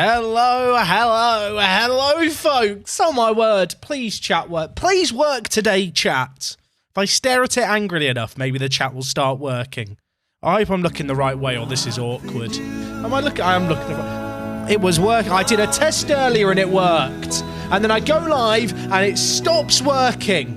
Hello, folks. Oh, my word. Please, chat work. Please work today, chat. If I stare at it angrily enough, maybe the chat will start working. I hope I'm looking the right way, or this is awkward. I am looking the right... It was working. I did a test earlier, and it worked. And then I go live, and it stops working.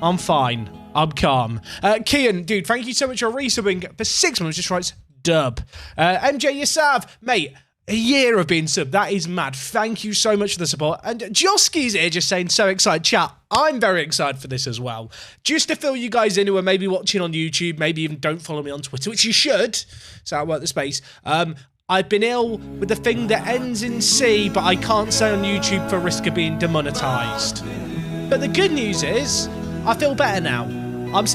I'm fine. I'm calm. Kian, dude, thank you so much for resubbing for 6 months. Just writes, dub. MJ Yasav, mate... A year of being sub, that is mad. Thank you so much for the support. And Joski's here just saying, so excited. Chat, I'm very excited for this as well. Just to fill you guys in who are maybe watching on YouTube, maybe even don't follow me on Twitter, which you should, so I work the space. I've been ill with the thing that ends in C, but I can't say on YouTube for risk of being demonetized. But the good news is, I feel better now. I'm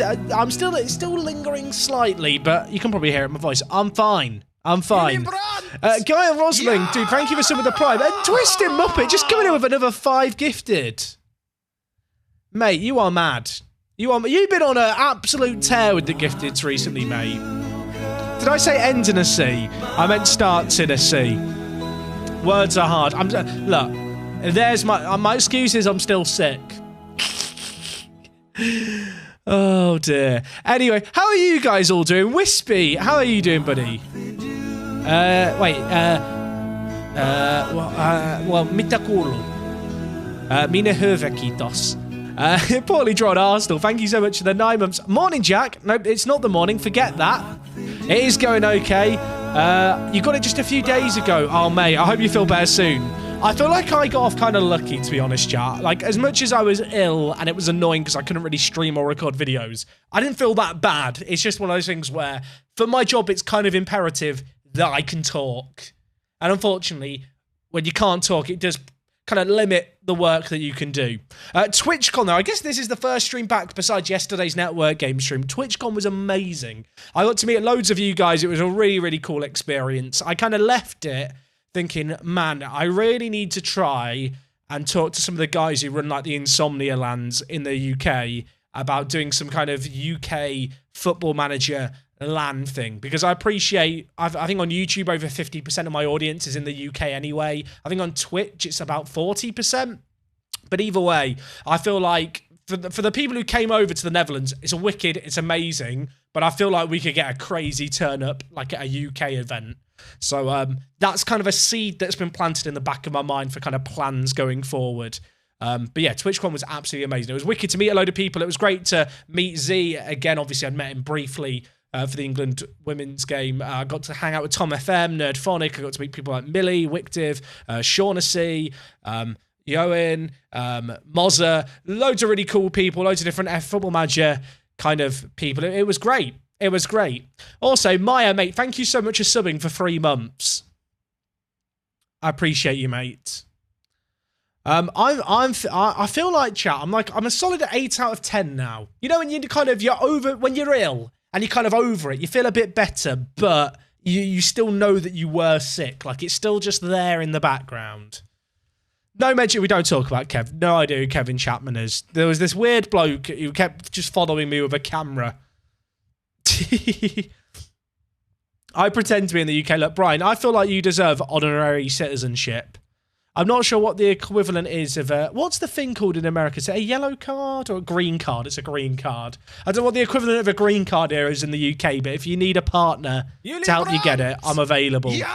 still lingering slightly, but you can probably hear it in my voice. I'm fine. I'm fine. Guy and Rosling, dude, thank you for some of the prime. And Twisted Muppet, just coming in with another 5 gifted. Mate, you are mad. You've been on an absolute tear with the gifteds recently, mate. Did I say ends in a C? I meant starts in a C. Words are hard. Look, there's my excuse is I'm still sick. Oh dear. Anyway, how are you guys all doing? Wispy, how are you doing, buddy? Mitakulu. Mina Hervekitos. Poorly drawn Arsenal. Thank you so much for the 9 months. Morning, Jack. Nope, it's not the morning. Forget that. It is going okay. You got it just a few days ago. Oh, mate, I hope you feel better soon. I feel like I got off kind of lucky, to be honest, chat. Like, as much as I was ill and it was annoying because I couldn't really stream or record videos, I didn't feel that bad. It's just one of those things where, for my job, it's kind of imperative that I can talk. And unfortunately, when you can't talk, it does kind of limit the work that you can do. TwitchCon, though, I guess this is the first stream back besides yesterday's network game stream. TwitchCon was amazing. I got to meet loads of you guys. It was a really, really cool experience. I kind of left it thinking, man, I really need to try and talk to some of the guys who run like the Insomnia lands in the UK about doing some kind of UK football manager LAN thing, because I appreciate, I think on YouTube over 50% of my audience is in the UK anyway. I think on Twitch it's about 40%. But either way, I feel like for the people who came over to the Netherlands, it's it's amazing, but I feel like we could get a crazy turn up like at a UK event. So that's kind of a seed that's been planted in the back of my mind for kind of plans going forward. But yeah, TwitchCon was absolutely amazing. It was wicked to meet a load of people. It was great to meet Z again. Obviously, I'd met him briefly for the England women's game. I got to hang out with Tom FM, Nerdphonic. I got to meet people like Millie, Wictiv, Shaughnessy, Yoen, Mozza, loads of really cool people, loads of different football manager kind of people. It was great. It was great. Also, Maya, mate, thank you so much for subbing for 3 months. I appreciate you, mate. I feel like, chat, I'm a solid 8 out of 10 now. You know, when when you're ill and you're kind of over it, you feel a bit better, but you still know that you were sick. Like, it's still just there in the background. No mention, we don't talk about Kev. No idea who Kevin Chapman is. There was this weird bloke who kept just following me with a camera. I pretend to be in the UK. Look, Brian, I feel like you deserve honorary citizenship. I'm not sure what the equivalent is of what's the thing called in America? Is it a yellow card or a green card? It's a green card. I don't know what the equivalent of a green card here is in the UK, but if you need a partner to help you get it, I'm available. Yeah!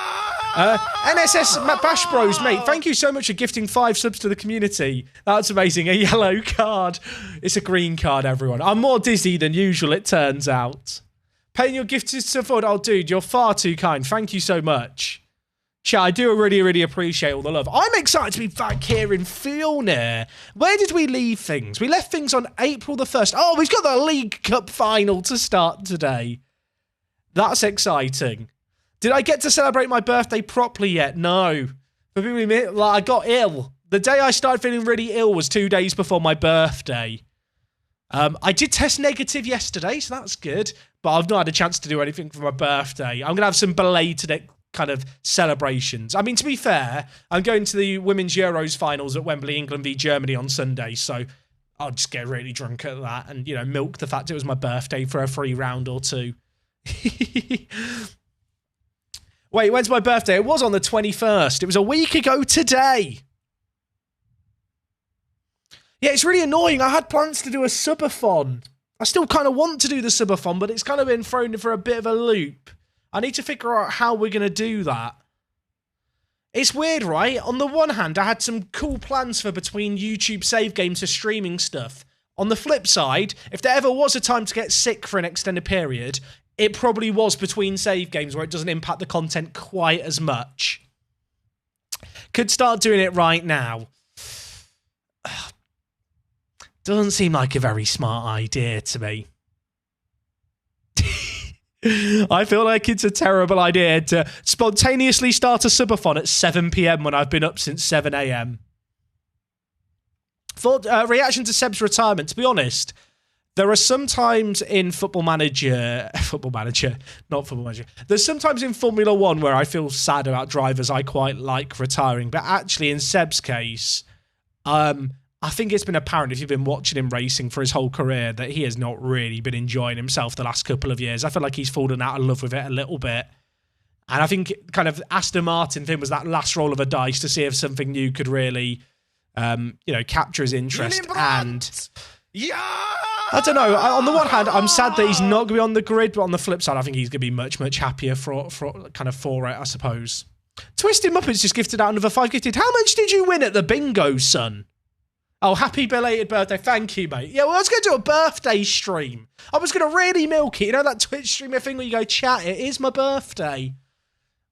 NSS Bash Bros, mate, thank you so much for gifting 5 subs to the community. That's amazing. A yellow card. It's a green card, everyone. I'm more dizzy than usual, it turns out. Paying your gifts to forward. Oh, dude, you're far too kind. Thank you so much. Chat, I do really, really appreciate all the love. I'm excited to be back here in Fiona. Where did we leave things? We left things on April the 1st. Oh, we've got the League Cup final to start today. That's exciting. Did I get to celebrate my birthday properly yet? No. For people, I got ill. The day I started feeling really ill was 2 days before my birthday. I did test negative yesterday, so that's good. But I've not had a chance to do anything for my birthday. I'm going to have some belated kind of celebrations. I mean, to be fair, I'm going to the Women's Euros finals at Wembley, England v Germany on Sunday, so I'll just get really drunk at that and, you know, milk the fact it was my birthday for a free round or two. Wait, when's my birthday? It was on the 21st. It was a week ago today. Yeah, it's really annoying. I had plans to do a subathon. I still kind of want to do the subathon, but it's kind of been thrown for a bit of a loop. I need to figure out how we're going to do that. It's weird, right? On the one hand, I had some cool plans for between YouTube save games to streaming stuff. On the flip side, if there ever was a time to get sick for an extended period, it probably was between save games where it doesn't impact the content quite as much. Could start doing it right now. Doesn't seem like a very smart idea to me. I feel like it's a terrible idea to spontaneously start a subathon at 7 PM when I've been up since 7 AM. For reaction to Seb's retirement, to be honest, there are sometimes in not Football Manager. There's sometimes in Formula 1 where I feel sad about drivers I quite like retiring, but actually in Seb's case, I think it's been apparent if you've been watching him racing for his whole career that he has not really been enjoying himself the last couple of years. I feel like he's fallen out of love with it a little bit. And I think kind of Aston Martin thing was that last roll of a dice to see if something new could really, capture his interest. And yeah, I don't know. On the one hand, I'm sad that he's not going to be on the grid, but on the flip side, I think he's going to be much, much happier for it, I suppose. Twisted Muppets just gifted out another 5 gifted. How much did you win at the bingo, son? Oh, happy belated birthday. Thank you, mate. Yeah, well, I was going to do a birthday stream. I was going to really milk it. You know that Twitch streamer thing where you go, chat, it is my birthday.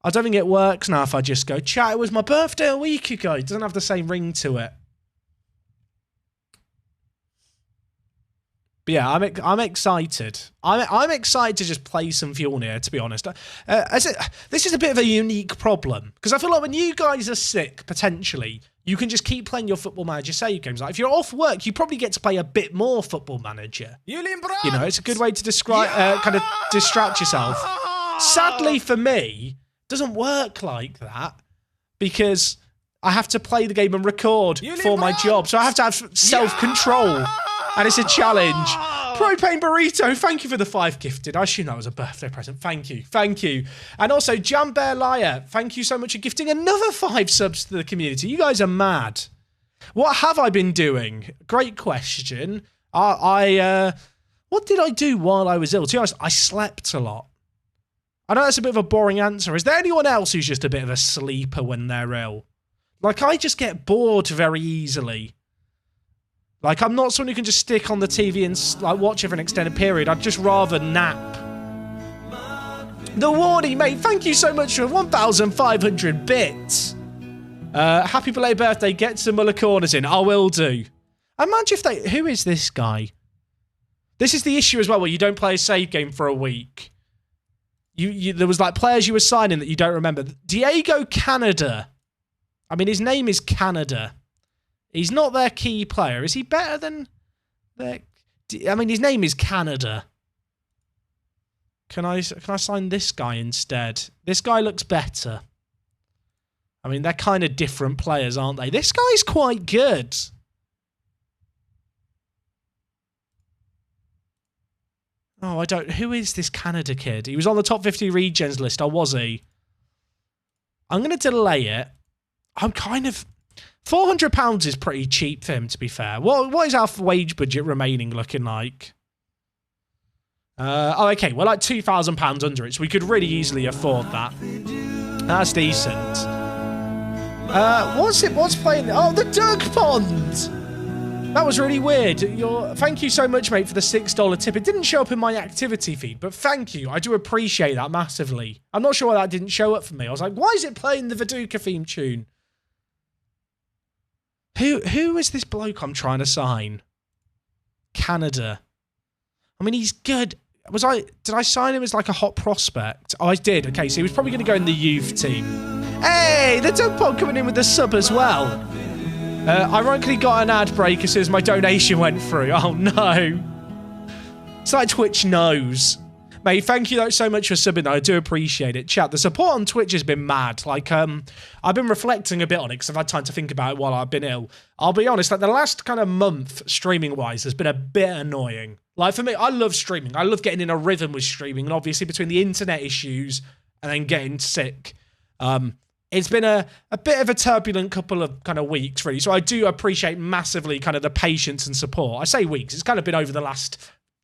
I don't think it works now if I just go, chat, it was my birthday a week ago. It doesn't have the same ring to it. But yeah, I'm excited. I'm excited to just play some Fjolnir, to be honest. This is a bit of a unique problem, because I feel like when you guys are sick, potentially, you can just keep playing your Football Manager save games. Like if you're off work, you probably get to play a bit more Football Manager. You know, it's a good way to kind of distract yourself. Sadly for me, it doesn't work like that, because I have to play the game and record for my job. So I have to have self-control. And it's a challenge. Propane Burrito, thank you for the 5 gifted. I assume that was a birthday present. Thank you. Thank you. And also, Jam Bear Liar, thank you so much for gifting another 5 subs to the community. You guys are mad. What have I been doing? Great question. What did I do while I was ill? To be honest, I slept a lot. I know that's a bit of a boring answer. Is there anyone else who's just a bit of a sleeper when they're ill? Like, I just get bored very easily. Like, I'm not someone who can just stick on the TV and like watch it for an extended period. I'd just rather nap. The Wardy, mate, thank you so much for 1,500 bits. Happy belated birthday. Get some Muller Corners in. I will do. Imagine if they... Who is this guy? This is the issue as well, where you don't play a save game for a week. There was like players you were signing that you don't remember. Diego Canada. I mean, his name is Canada. He's not their key player. Is he better than their... I mean, his name is Canada. Can I sign this guy instead? This guy looks better. I mean, they're kind of different players, aren't they? This guy's quite good. Oh, I don't... Who is this Canada kid? He was on the top 50 regens list, or was he? I'm going to delay it. I'm kind of... £400 is pretty cheap for him, to be fair. What is our wage budget remaining looking like? Okay, we're like £2,000 under it, so we could really easily afford that. That's decent. What's playing? Oh, the Duck Pond! That was really weird. Thank you so much, mate, for the $6 tip. It didn't show up in my activity feed, but thank you. I do appreciate that massively. I'm not sure why that didn't show up for me. I was like, why is it playing the Viduka theme tune? Who is this bloke I'm trying to sign? Canada. I mean, he's good. Did I sign him as like a hot prospect? Oh, I did. Okay, so he was probably going to go in the youth team. Hey, the Doug Pod coming in with the sub as well. Ironically got an ad break as soon as my donation went through. Oh, no. It's like Twitch knows. Mate, thank you so much for subbing. I do appreciate it. Chat, the support on Twitch has been mad. Like, I've been reflecting a bit on it because I've had time to think about it while I've been ill. I'll be honest, like the last kind of month, streaming-wise, has been a bit annoying. Like, for me, I love streaming. I love getting in a rhythm with streaming. And obviously, between the internet issues and then getting sick. It's been a bit of a turbulent couple of kind of weeks, really. So I do appreciate massively kind of the patience and support. I say weeks. It's kind of been over the last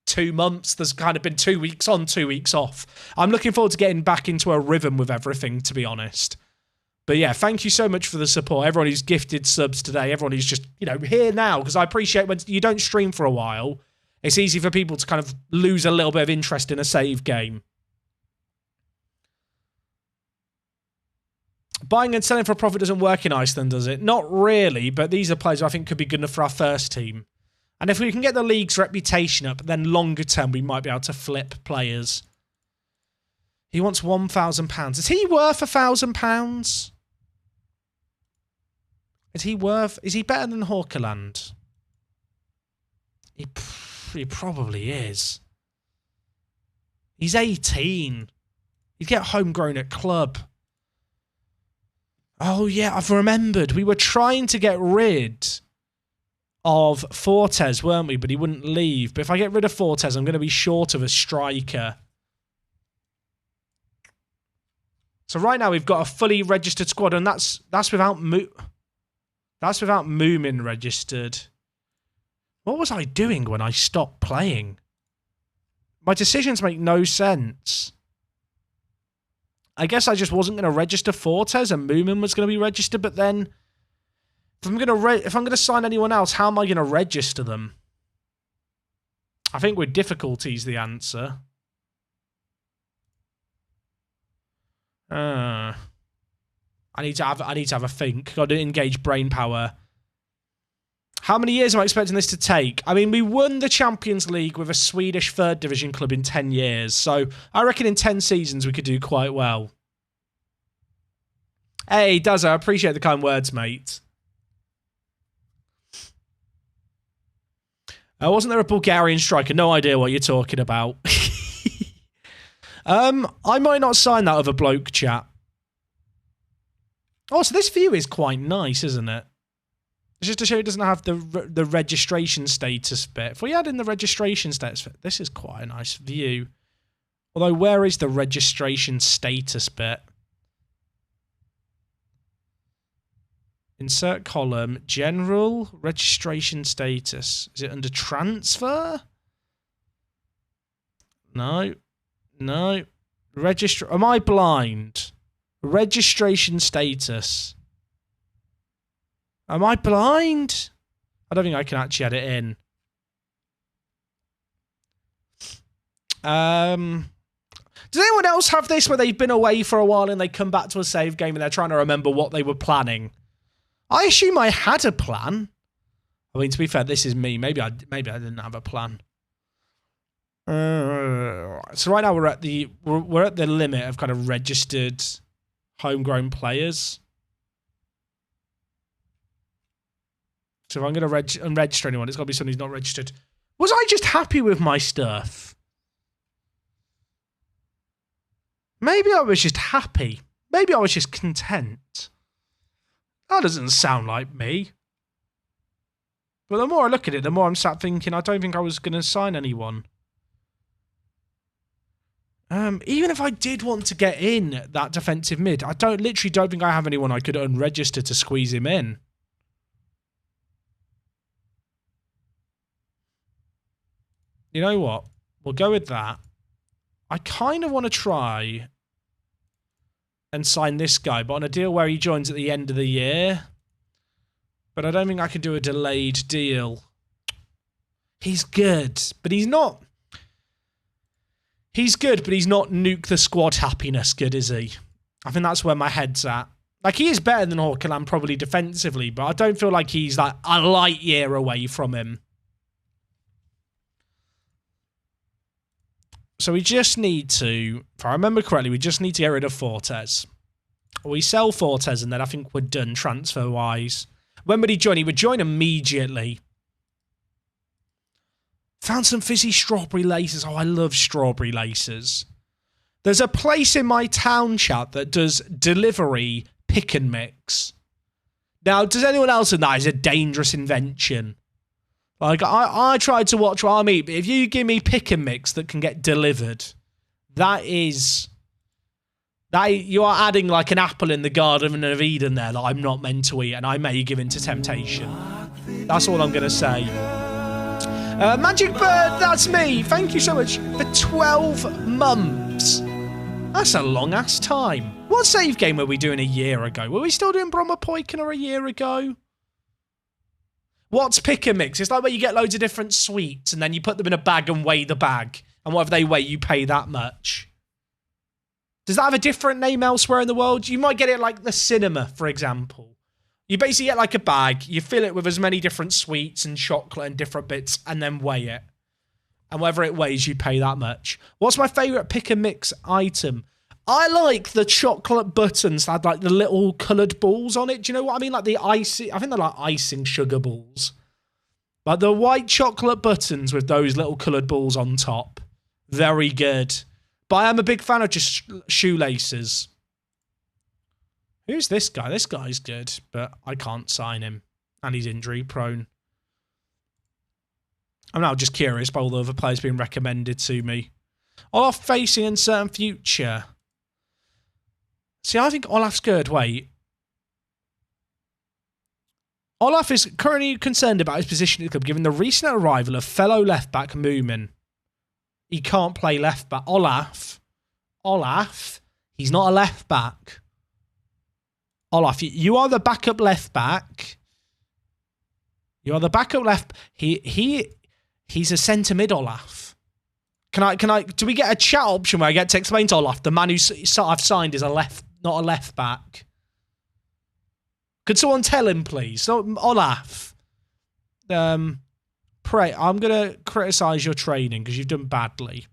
2 months. There's kind of been 2 weeks on, 2 weeks off. I'm looking forward to getting back into a rhythm with everything, to be honest. But yeah, thank you so much for the support. Everyone who's gifted subs today, everyone who's just, here now, because I appreciate when you don't stream for a while, it's easy for people to kind of lose a little bit of interest in a save game. Buying and selling for a profit doesn't work in Iceland, does it? Not really, but these are players who I think could be good enough for our first team. And if we can get the league's reputation up, then longer term we might be able to flip players. He wants £1,000. Is he worth £1,000? Is he better than Hawkerland? He probably is. He's 18. He'd get homegrown at club. Oh yeah, I've remembered. We were trying to get rid of Fortes, weren't we? But he wouldn't leave. But if I get rid of Fortes, I'm going to be short of a striker. So right now we've got a fully registered squad, and that's without Moomin registered. What was I doing when I stopped playing? My decisions make no sense. I guess I just wasn't going to register Fortes, and Moomin was going to be registered. But then, if I'm going to sign anyone else, how am I going to register them? I think with difficulty's the answer. I need to have a think. Got to engage brain power. How many years am I expecting this to take? I mean, we won the Champions League with a Swedish third division club in 10 years. So I reckon in 10 seasons we could do quite well. Hey, Dazza, I appreciate the kind words, mate. Wasn't there a Bulgarian striker? No idea what you're talking about. I might not sign that other bloke, chat. Oh, so this view is quite nice, isn't it? It's just to show it doesn't have the registration status bit. If we add in the registration status bit, this is quite a nice view. Although, where is the registration status bit? Insert column, general, registration status. Is it under transfer? No. No. Register. Am I blind? Registration status. Am I blind? I don't think I can actually add it in. Does anyone else have this where they've been away for a while and they come back to a save game and they're trying to remember what they were planning? I assume I had a plan. I mean, to be fair, this is me. Maybe I didn't have a plan. So right now we're at the limit of kind of registered homegrown players. So if I'm going to unregister anyone, it's got to be someone who's not registered. Was I just happy with my stuff? Maybe I was just happy. Maybe I was just content. That doesn't sound like me. But the more I look at it, the more I'm sat thinking, I don't think I was going to sign anyone. Even if I did want to get in that defensive mid, I literally don't think I have anyone I could unregister to squeeze him in. You know what? We'll go with that. I kind of want to try and sign this guy, but on a deal where he joins at the end of the year. But I don't think I can do a delayed deal. He's good, but he's not... He's good, but he's not nuke the squad happiness good, is he? I think that's where my head's at. Like, he is better than Hawkerland probably defensively, but I don't feel like he's like a light year away from him. So we just need to, if I remember correctly, we just need to get rid of Fortes. We sell Fortes and then I think we're done transfer-wise. When would he join? He would join immediately. Found some fizzy strawberry laces. Oh, I love strawberry laces. There's a place in my town, chat, that does delivery pick and mix. Now, does anyone else think that is a dangerous invention? Like, I tried to watch what I mean, but if you give me pick and mix that can get delivered, that is You are adding like an apple in the Garden of Eden there that I'm not meant to eat, and I may give in to temptation. That's all I'm going to say. Magic Bird, that's me. Thank you so much for 12 months. That's a long-ass time. What save game were we doing a year ago? Were we still doing Bromma Poikina a year ago? What's Pick and Mix? It's like where you get loads of different sweets, and then you put them in a bag and weigh the bag. And whatever they weigh, you pay that much. Does that have a different name elsewhere in the world? You might get it like the cinema, for example. You basically get like a bag, you fill it with as many different sweets and chocolate and different bits, and then weigh it. And whatever it weighs, you pay that much. What's my favourite Pick and Mix item? I like the chocolate buttons that had like the little coloured balls on it. Do you know what I mean? Like the icing, I think they're like icing sugar balls. Like the white chocolate buttons with those little coloured balls on top. Very good. But I am a big fan of just shoelaces. Who's this guy? This guy's good, but I can't sign him. And he's injury prone. I'm now just curious by all the other players being recommended to me. Olaf facing uncertain future. See, I think Olaf's good. Wait. Olaf is currently concerned about his position at the club, given the recent arrival of fellow left-back Moomin. He can't play left-back. Olaf, he's not a left-back. Olaf, you are the backup left-back. You are the backup left. He's a centre mid, Olaf. Do we get a chat option where I get to explain to Olaf the man who I've signed is not a left back? Could someone tell him, please? So, Olaf, pray. I'm gonna criticise your training because you've done badly,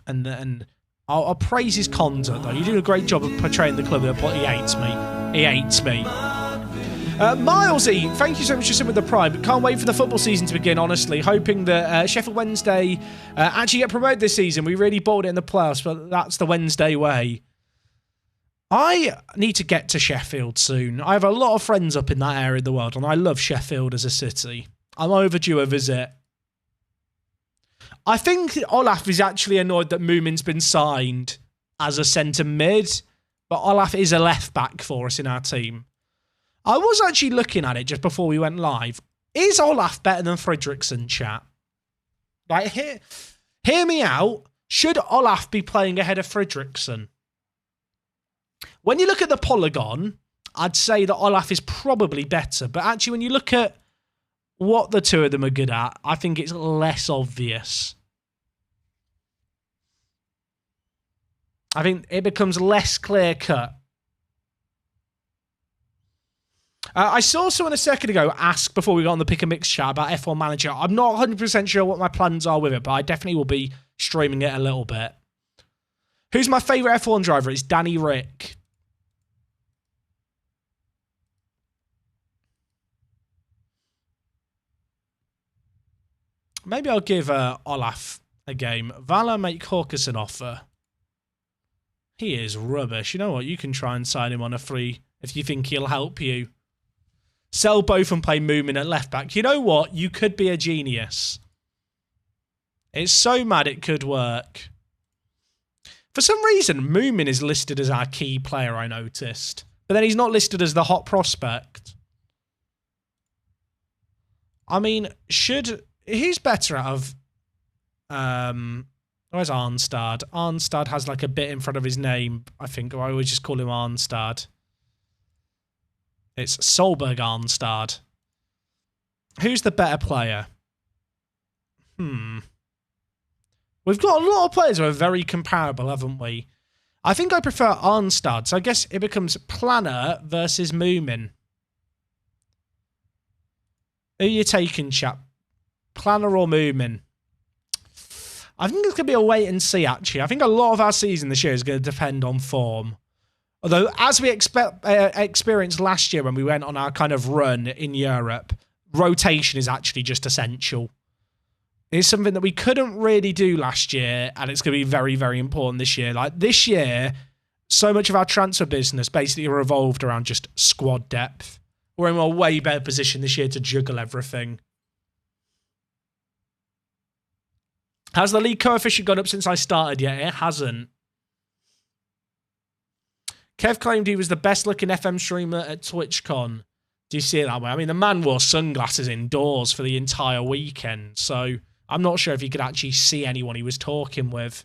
and then I'll praise his conduct though. You do a great job of portraying the club, but he hates me. He hates me. Milesy, thank you so much for sitting with the Prime. Can't wait for the football season to begin, honestly. Hoping that Sheffield Wednesday actually get promoted this season. We really bought it in the playoffs, but that's the Wednesday way. I need to get to Sheffield soon. I have a lot of friends up in that area of the world, and I love Sheffield as a city. I'm overdue a visit. I think Olaf is actually annoyed that Moomin's been signed as a centre mid, but Olaf is a left back for us in our team. I was actually looking at it just before we went live. Is Olaf better than Fredriksson, chat? Like, hear me out. Should Olaf be playing ahead of Fredriksson? When you look at the polygon, I'd say that Olaf is probably better. But actually, when you look at what the two of them are good at, I think it's less obvious. I think it becomes less clear-cut. I saw someone a second ago ask before we got on the Pick and Mix chat about F1 Manager. I'm not 100% sure what my plans are with it, but I definitely will be streaming it a little bit. Who's my favourite F1 driver? It's Danny Rick. Maybe I'll give Olaf a game. Vala make Hawkins an offer. He is rubbish. You know what? You can try and sign him on a free if you think he'll help you. Sell both and play Moomin at left back. You know what? You could be a genius. It's so mad it could work. For some reason, Moomin is listed as our key player, I noticed. But then he's not listed as the hot prospect. I mean, who's better out of... where's Arnstad? Arnstad has like a bit in front of his name, I think. Or I always just call him Arnstad. It's Solberg Arnstad. Who's the better player? We've got a lot of players who are very comparable, haven't we? I think I prefer Arnstad, so I guess it becomes Planner versus Moomin. Who are you taking, chap? Planner or Moomin? I think it's going to be a wait and see, actually. I think a lot of our season this year is going to depend on form. Although, as we experienced last year when we went on our kind of run in Europe, rotation is actually just essential. It's something that we couldn't really do last year, and it's going to be very, very important this year. Like, this year, so much of our transfer business basically revolved around just squad depth. We're in a way better position this year to juggle everything. Has the league coefficient gone up since I started yet? It hasn't. Kev claimed he was the best looking FM streamer at TwitchCon. Do you see it that way? I mean, the man wore sunglasses indoors for the entire weekend, so I'm not sure if he could actually see anyone he was talking with.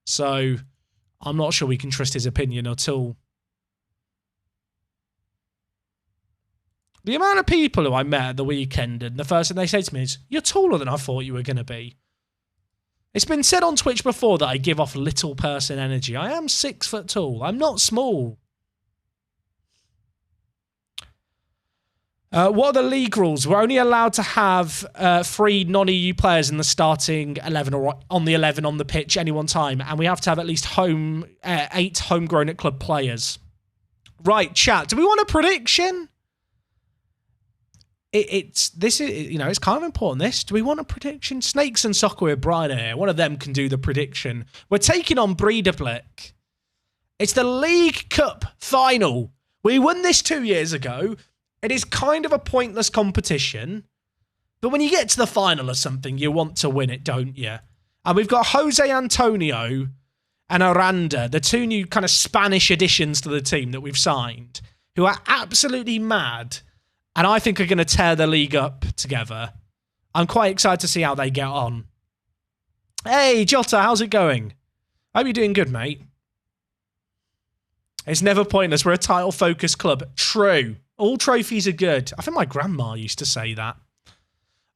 So I'm not sure we can trust his opinion at all. The amount of people who I met at the weekend, and the first thing they say to me is, "You're taller than I thought you were going to be." It's been said on Twitch before that I give off little person energy. I am 6 foot tall. I'm not small. What are the league rules? We're only allowed to have 3 non-EU players in the starting 11 or on the 11 on the pitch any one time, and we have to have at least 8 homegrown at club players. Right, chat. Do we want a prediction? It's kind of important. This, do we want a prediction? Snakes and Soccer with Brian here. One of them can do the prediction. We're taking on Breidablik. It's the League Cup final. We won this 2 years ago. It is kind of a pointless competition, but when you get to the final or something, you want to win it, don't you? And we've got Jose Antonio and Aranda, the 2 new kind of Spanish additions to the team that we've signed, who are absolutely mad. And I think are going to tear the league up together. I'm quite excited to see how they get on. Hey, Jota, how's it going? Hope you're doing good, mate. It's never pointless. We're a title-focused club. True. All trophies are good. I think my grandma used to say that.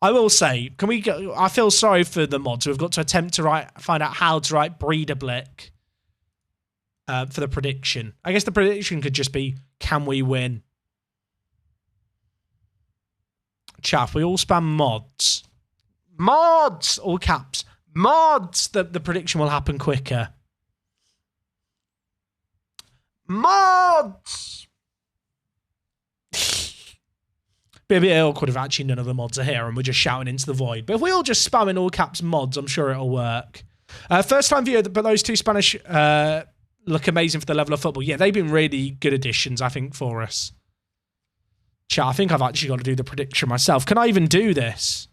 I will say, can we go? I feel sorry for the mods. We've got to attempt to find out how to write Breidablik for the prediction. I guess the prediction could just be, can we win? Chaff, we all spam mods. Mods! All caps. Mods! The prediction will happen quicker. Mods! Be a bit awkward if actually none of the mods are here and we're just shouting into the void. But if we all just spam in all caps mods, I'm sure it'll work. First time viewer, but those 2 Spanish look amazing for the level of football. Yeah, they've been really good additions, I think, for us. Chat, I think I've actually got to do the prediction myself. Can I even do this?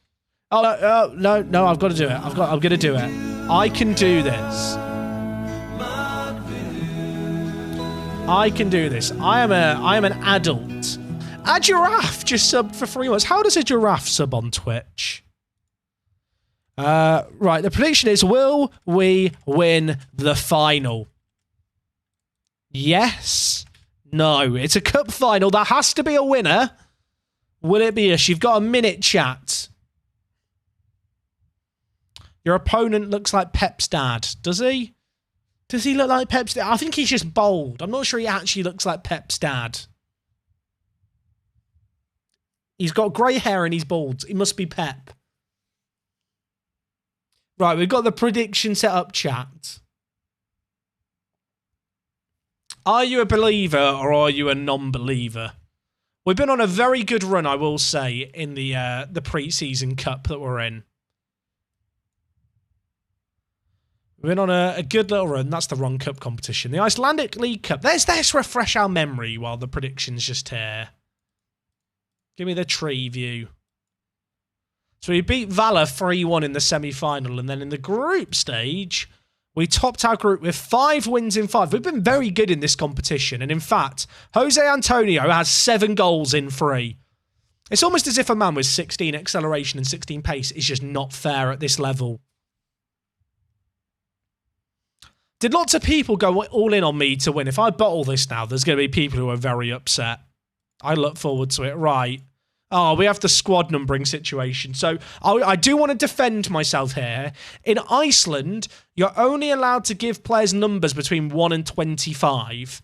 Oh, no, I've got to do it. I'm going to do it. I can do this. I can do this. I am an adult. A giraffe just subbed for 3 months. How does a giraffe sub on Twitch? Right, the prediction is, will we win the final? Yes. No, it's a cup final. There has to be a winner. Will it be us? You've got a minute, chat. Your opponent looks like Pep's dad. Does he? Does he look like Pep's dad? I think he's just bald. I'm not sure he actually looks like Pep's dad. He's got grey hair and he's bald. He must be Pep. Right, we've got the prediction set up, chat. Are you a believer or are you a non-believer? We've been on a very good run, I will say, in the pre-season cup that we're in. We've been on a good little run. That's the wrong cup competition. The Icelandic League Cup. Let's refresh our memory while the prediction's just here. Give me the tree view. So we beat Valor 3-1 in the semi-final, and then in the group stage, we topped our group with 5 wins in 5. We've been very good in this competition. And in fact, Jose Antonio has 7 goals in 3. It's almost as if a man with 16 acceleration and 16 pace is just not fair at this level. Did lots of people go all in on me to win? If I bottle this now, there's going to be people who are very upset. I look forward to it. Right. Oh, we have the squad numbering situation. So I do want to defend myself here. In Iceland, you're only allowed to give players numbers between 1 and 25.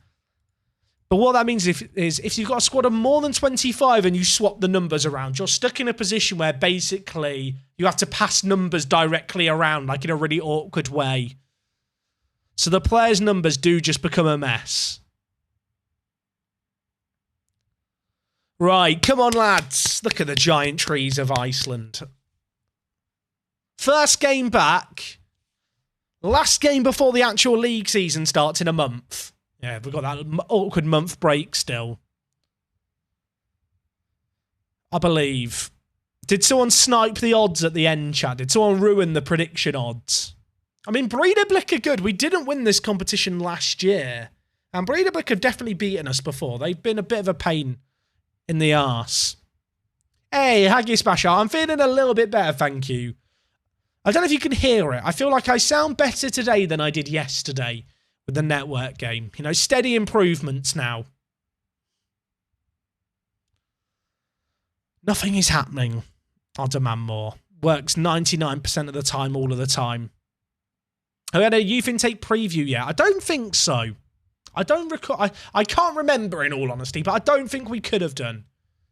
But what that means is if you've got a squad of more than 25 and you swap the numbers around, you're stuck in a position where basically you have to pass numbers directly around, like in a really awkward way. So the players' numbers do just become a mess. Right, come on, lads. Look at the giant trees of Iceland. First game back. Last game before the actual league season starts in a month. Yeah, we've got that awkward month break still. I believe. Did someone snipe the odds at the end, chat? Did someone ruin the prediction odds? I mean, Breedablick are good. We didn't win this competition last year. And Breedablick have definitely beaten us before. They've been a bit of a pain in the arse. Hey, Haggy Smasher, I'm feeling a little bit better, thank you. I don't know if you can hear it. I feel like I sound better today than I did yesterday with the network game. You know, steady improvements now. Nothing is happening. I'll demand more. Works 99% of the time, all of the time. Have we had a youth intake preview yet? I don't think so. I don't recall. I can't remember in all honesty, but I don't think we could have done.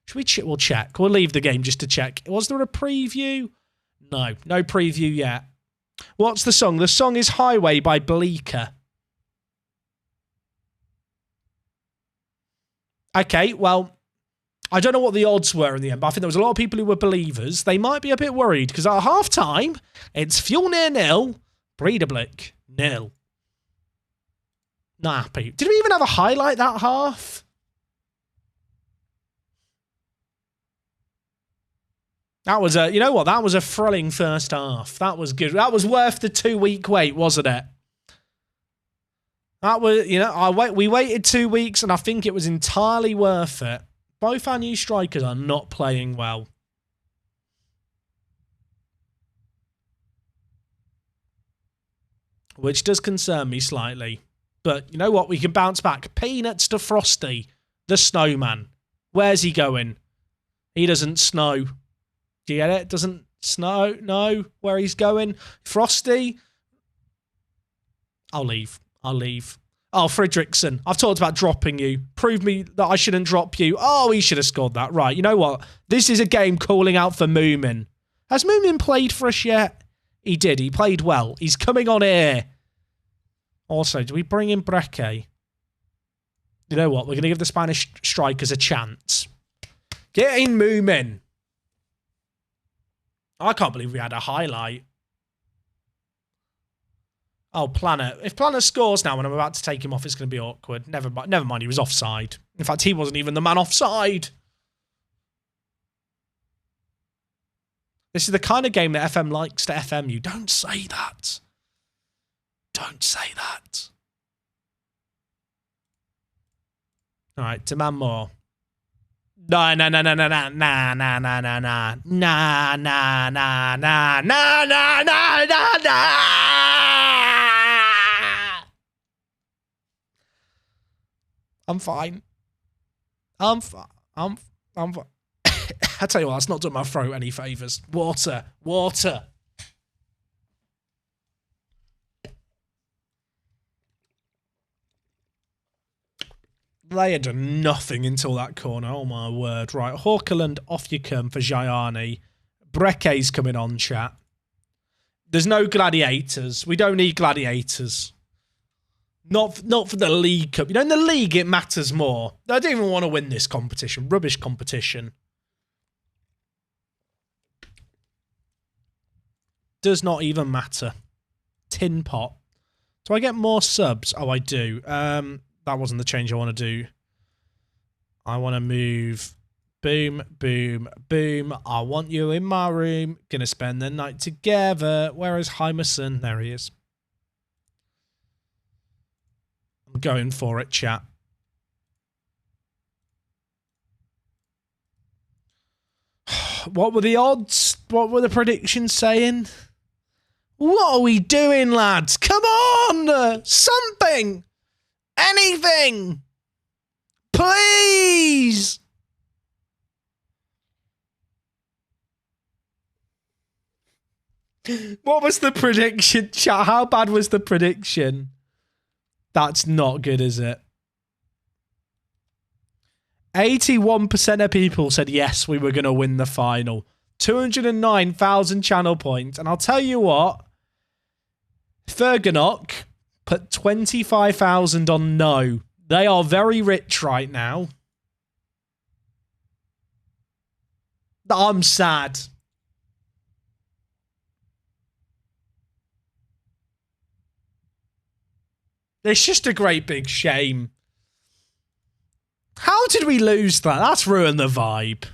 Should we we'll check. We'll leave the game just to check. Was there a preview? No. No preview yet. What's the song? The song is Highway by Bleecker. Okay, well, I don't know what the odds were in the end, but I think there was a lot of people who were believers. They might be a bit worried because at half-time, it's Fuel 0, Breedablick 0. Not happy. Did we even have a highlight that half? That was a, you know what? That was a thrilling first half. That was good. That was worth the 2-week wait, wasn't it? That was, you know, we waited 2 weeks and I think it was entirely worth it. Both our new strikers are not playing well. Which does concern me slightly. But you know what? We can bounce back. Peanuts to Frosty, the snowman. Where's he going? He doesn't snow. Do you get it? Doesn't snow? No. Where he's going? Frosty? I'll leave. I'll leave. Oh, Fredrickson, I've talked about dropping you. Prove me that I shouldn't drop you. Oh, he should have scored that. Right, you know what? This is a game calling out for Moomin. Has Moomin played for us yet? He did. He played well. He's coming on here. Also, do we bring in Breke? You know what? We're going to give the Spanish strikers a chance. Get in Moomin. I can't believe we had a highlight. Oh, Planet. If Planet scores now when I'm about to take him off, it's going to be awkward. Never mind, he was offside. In fact, he wasn't even the man offside. This is the kind of game that FM likes to FM you. Don't say that. Don't say that. All right, demand more. No, no, no, no, no, no, nah, nah, nah, nah, nah, nah, nah, nah, nah, nah, nah, nah, nah, nah. I'm fine. I'm fine. I'm fine. I tell you what, that's not done my throat any favours. Water. Water. They had done nothing until that corner. Oh, my word. Right, Hawkerland, off you come for Gianni. Breke's coming on, chat. There's no gladiators. We don't need gladiators. Not for the League Cup. You know, in the League, it matters more. I don't even want to win this competition. Rubbish competition. Does not even matter. Tin pot. Do I get more subs? Oh, I do. That wasn't the change I want to do. I want to move. Boom, boom, boom. I want you in my room. Gonna spend the night together. Where is Hymerson? There he is. I'm going for it, chat. What were the odds? What were the predictions saying? What are we doing, lads? Come on! Something! Anything! Please! What was the prediction, chat? How bad was the prediction? That's not good, is it? 81% of people said yes, we were going to win the final. 209,000 channel points. And I'll tell you what, Ferganok put 25,000 on no. They are very rich right now. I'm sad. It's just a great big shame. How did we lose that? That's ruined the vibe.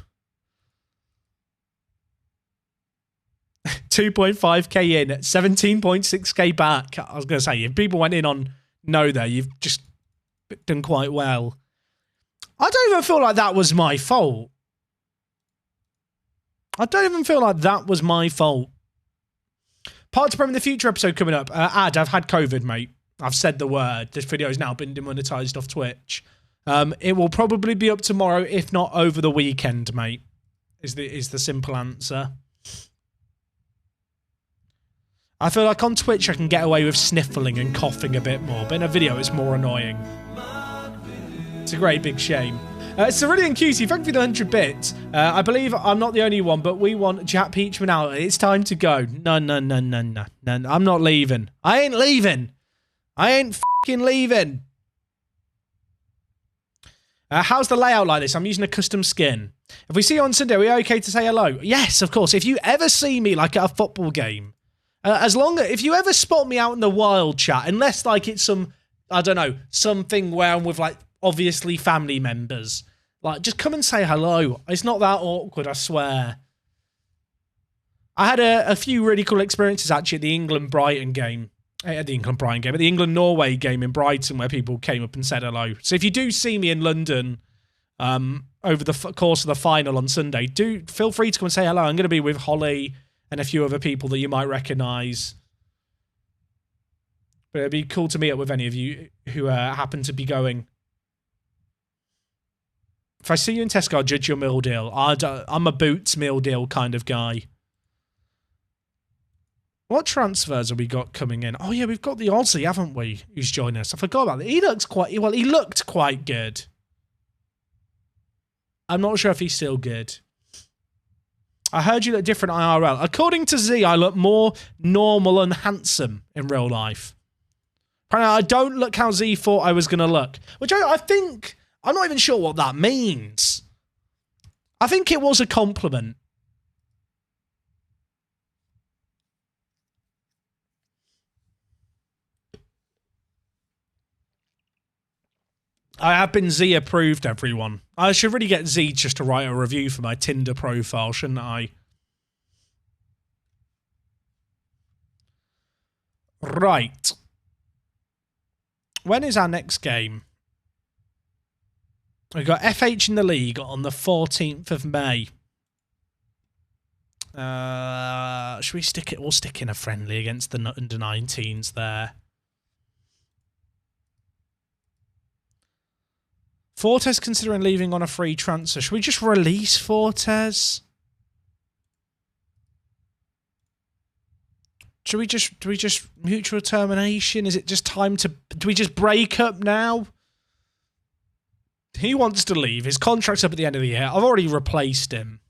2.5k in, 17.6k back. I was going to say, if people went in on no there, you've just done quite well. I don't even feel like that was my fault. I don't even feel like that was my fault. Part to Prem in the Future episode coming up. I've had COVID, mate. I've said the word. This video has now been demonetized off Twitch. It will probably be up tomorrow, if not over the weekend, mate. Is the simple answer. I feel like on Twitch I can get away with sniffling and coughing a bit more, but in a video it's more annoying. It's a great big shame. Cerulean Cutie, thank you for the 100 bits. I believe I'm not the only one, but we want Jack Peachman out. It's time to go. No. I'm not leaving. I ain't leaving. I ain't fucking leaving. How's the layout like this? I'm using a custom skin. If we see you on Sunday, are we okay to say hello? Yes, of course. If you ever see me like at a football game, if you ever spot me out in the wild, chat, unless like it's some, I don't know, something where I'm with like obviously family members, like just come and say hello. It's not that awkward, I swear. I had a few really cool experiences actually at the England-Brighton game. At the England-Norway game in Brighton, where people came up and said hello. So if you do see me in London over the course of the final on Sunday, do feel free to come and say hello. I'm going to be with Holly and a few other people that you might recognise. But it'd be cool to meet up with any of you who happen to be going. If I see you in Tesco, I'll judge your meal deal. I'm a Boots meal deal kind of guy. What transfers have we got coming in? Oh, yeah, we've got the Aussie, haven't we, who's joining us? I forgot about that. He looked quite good. I'm not sure if he's still good. I heard you look different IRL. According to Z, I look more normal and handsome in real life. Apparently, I don't look how Z thought I was going to look. Which I think... I'm not even sure what that means. I think it was a compliment. I have been Z approved, everyone. I should really get Z just to write a review for my Tinder profile, shouldn't I? Right. When is our next game? We've got FH in the league on the 14th of May. Should we stick it? We'll stick in a friendly against the under-19s there. Fortes considering leaving on a free transfer. Should we just release Fortes? Do we just mutual termination? Is it just time to... Do we just break up now? He wants to leave. His contract's up at the end of the year. I've already replaced him.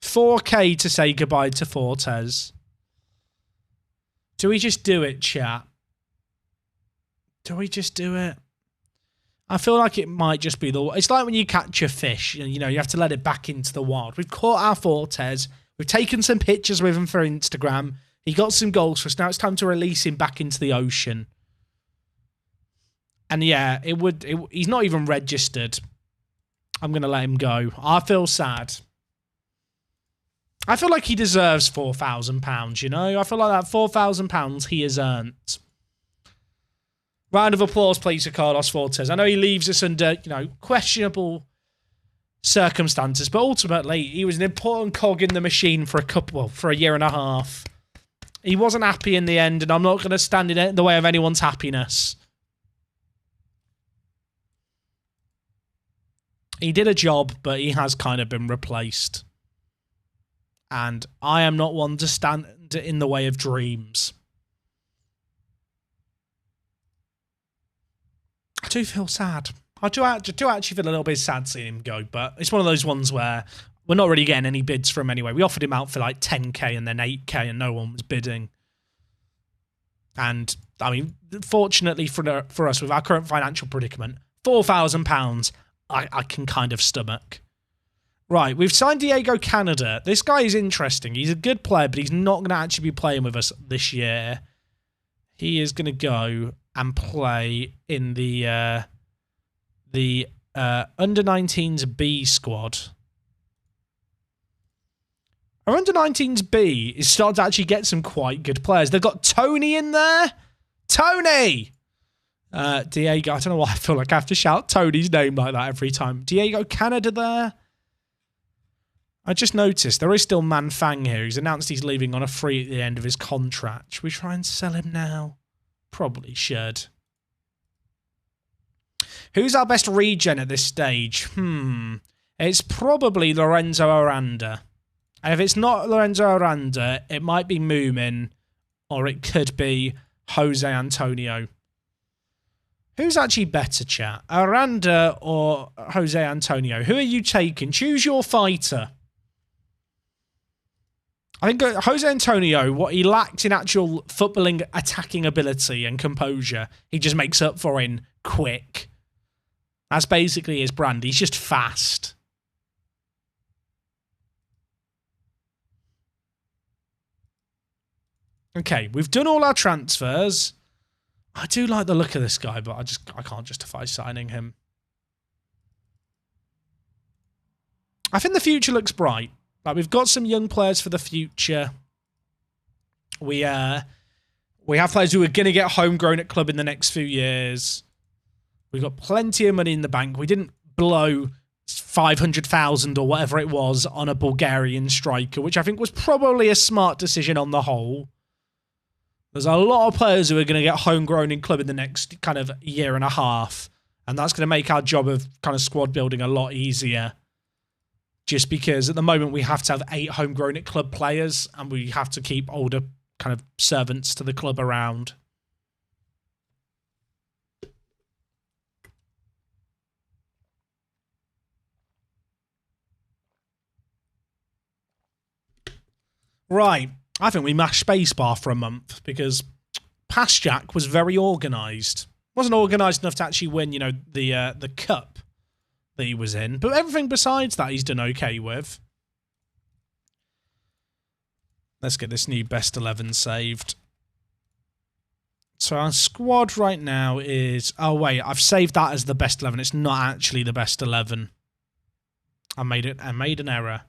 4k to say goodbye to Fortes. Do we just do it, chat? Do we just do it? I feel like it might just be the... It's like when you catch a fish, you know, you have to let it back into the wild. We've caught our Fortes. We've taken some pictures with him for Instagram. He got some goals for us. Now it's time to release him back into the ocean. And yeah, he's not even registered. I'm going to let him go. I feel sad. I feel like he deserves £4,000, you know? I feel like that £4,000 he has earned. Round of applause, please, for Carlos Fortes. I know he leaves us under, you know, questionable circumstances, but ultimately he was an important cog in the machine for a year and a half. He wasn't happy in the end, and I'm not going to stand in the way of anyone's happiness. He did a job, but he has kind of been replaced. And I am not one to stand in the way of dreams. I do feel sad. I do actually feel a little bit sad seeing him go, but it's one of those ones where we're not really getting any bids from him anyway. We offered him out for like 10k and then 8k and no one was bidding. And, I mean, fortunately for us, with our current financial predicament, £4,000 I can kind of stomach. Right, we've signed Diego Canada. This guy is interesting. He's a good player, but he's not going to actually be playing with us this year. He is going to go and play in the under-19s B squad. Our under-19s B is starting to actually get some quite good players. They've got Tony in there. Tony! Diego, I don't know why I feel like I have to shout Tony's name like that every time. Diego Canada there. I just noticed there is still Man Fang here. He's announced he's leaving on a free at the end of his contract. Should we try and sell him now? Probably should. Who's our best regen at this stage? It's probably Lorenzo Aranda. And if it's not Lorenzo Aranda, it might be Moomin, or it could be Jose Antonio. Who's actually better, chat? Aranda or Jose Antonio? Who are you taking? Choose your fighter. I think Jose Antonio, what he lacks in actual footballing attacking ability and composure, he just makes up for in quick. That's basically his brand. He's just fast. Okay, we've done all our transfers. I do like the look of this guy, but I can't justify signing him. I think the future looks bright. Like, we've got some young players for the future. We have players who are going to get homegrown at club in the next few years. We've got plenty of money in the bank. We didn't blow 500,000 or whatever it was on a Bulgarian striker, which I think was probably a smart decision on the whole. There's a lot of players who are going to get homegrown in club in the next kind of year and a half, and that's going to make our job of kind of squad building a lot easier. Just because at the moment we have to have 8 homegrown at club players, and we have to keep older kind of servants to the club around. Right. I think we mashed spacebar for a month because Past Jack was very organised. Wasn't organised enough to actually win, you know, the cup that he was in. But everything besides that he's done okay with. Let's get this new best 11 saved. So our squad right now is... Oh, wait. I've saved that as the best 11. It's not actually the best 11. I made an error.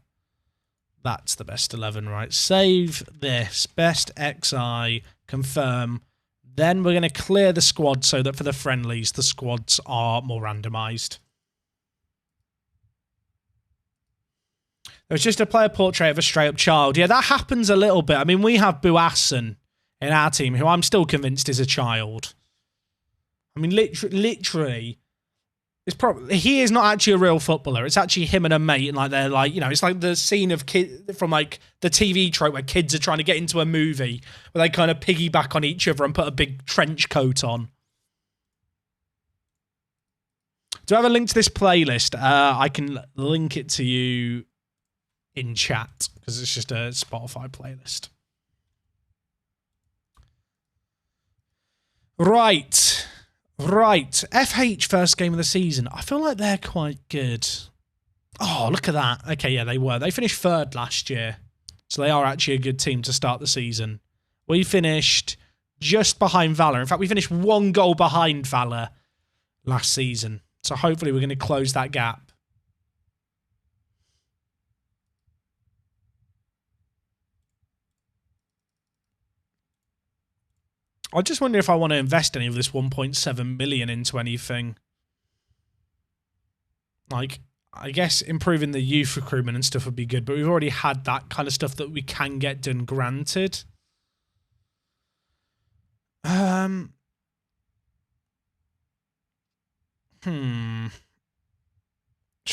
That's the best 11, right? Save this. Best XI. Confirm. Then we're going to clear the squad so that for the friendlies, the squads are more randomised. There's just a player portrait of a straight-up child. Yeah, that happens a little bit. I mean, we have Buassen in our team, who I'm still convinced is a child. I mean, literally, it's probably he is not actually a real footballer. It's actually him and a mate, and like they're like, you know, it's like the scene of from like the TV trope where kids are trying to get into a movie where they kind of piggyback on each other and put a big trench coat on. Do I have a link to this playlist? I can link it to you in chat because it's just a Spotify playlist. Right. FH first game of the season. I feel like they're quite good. Oh, look at that. Okay, yeah, they were. They finished 3rd last year. So they are actually a good team to start the season. We finished just behind Valor. In fact, we finished 1 goal behind Valor last season. So hopefully we're going to close that gap. I just wonder if I want to invest any of this 1.7 million into anything. Like, I guess improving the youth recruitment and stuff would be good, but we've already had that kind of stuff that we can get done, granted. Should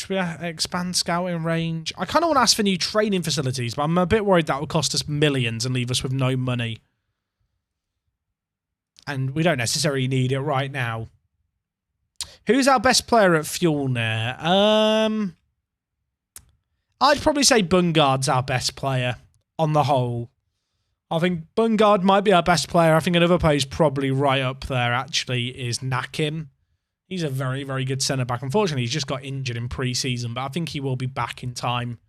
we expand scouting range? I kind of want to ask for new training facilities, but I'm a bit worried that will cost us millions and leave us with no money. And we don't necessarily need it right now. Who's our best player at Fjolnir? I'd probably say Bungard's our best player on the whole. I think Bungard might be our best player. I think another player who's probably right up there, actually, is Nakim. He's a very, very good centre-back. Unfortunately, he's just got injured in pre-season, but I think he will be back in time.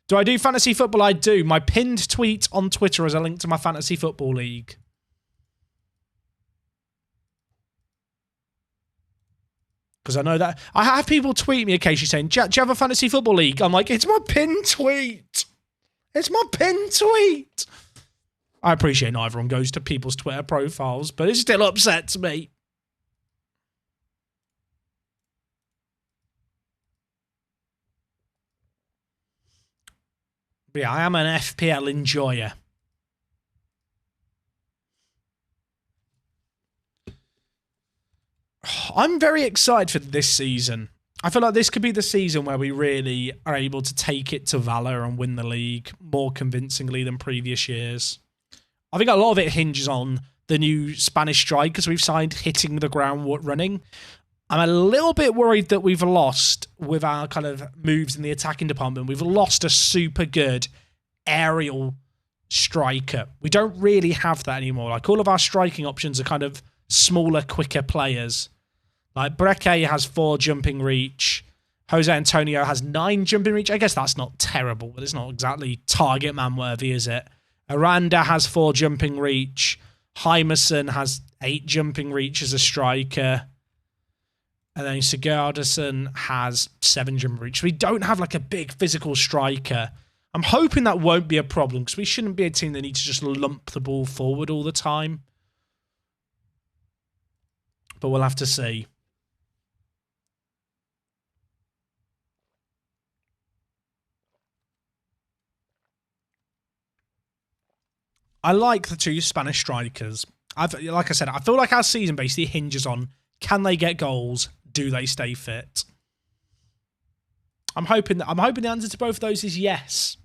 Do I do fantasy football? I do. My pinned tweet on Twitter is a link to my fantasy football league. Because I know that... I have people tweet me occasionally saying, Jack, do you have a fantasy football league? I'm like, it's my pinned tweet. It's my pinned tweet. I appreciate not everyone goes to people's Twitter profiles, but it still upsets me. But yeah, I am an FPL enjoyer. I'm very excited for this season. I feel like this could be the season where we really are able to take it to Valor and win the league more convincingly than previous years. I think a lot of it hinges on the new Spanish strikers we've signed hitting the ground running. I'm a little bit worried that we've lost with our kind of moves in the attacking department. We've lost a super good aerial striker. We don't really have that anymore. Like all of our striking options are kind of smaller, quicker players. Like Breke has 4 jumping reach. Jose Antonio has 9 jumping reach. I guess that's not terrible, but it's not exactly target man worthy, is it? Aranda has 4 jumping reach. Hymerson has 8 jumping reach as a striker. And then Sigurdsson has 7 jumping reach. We don't have like a big physical striker. I'm hoping that won't be a problem because we shouldn't be a team that needs to just lump the ball forward all the time. But we'll have to see. I like the 2 Spanish strikers. Like I said, I feel like our season basically hinges on, can they get goals? Do they stay fit? I'm hoping the answer to both of those is yes.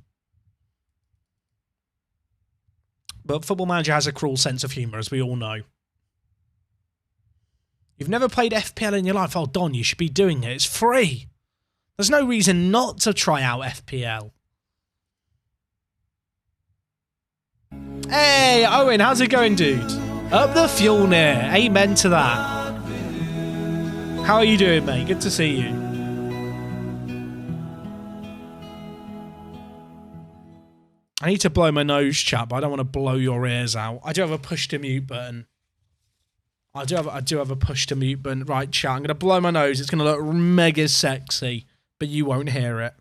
But Football Manager has a cruel sense of humour, as we all know. You've never played FPL in your life? Oh, Don, you should be doing it. It's free. There's no reason not to try out FPL. Hey, Owen, how's it going, dude? Up the fuel near. Amen to that. How are you doing, mate? Good to see you. I need to blow my nose, chat, but I don't want to blow your ears out. I do have a push to mute button. I do have a push to mute button. Right, chat, I'm going to blow my nose. It's going to look mega sexy, but you won't hear it.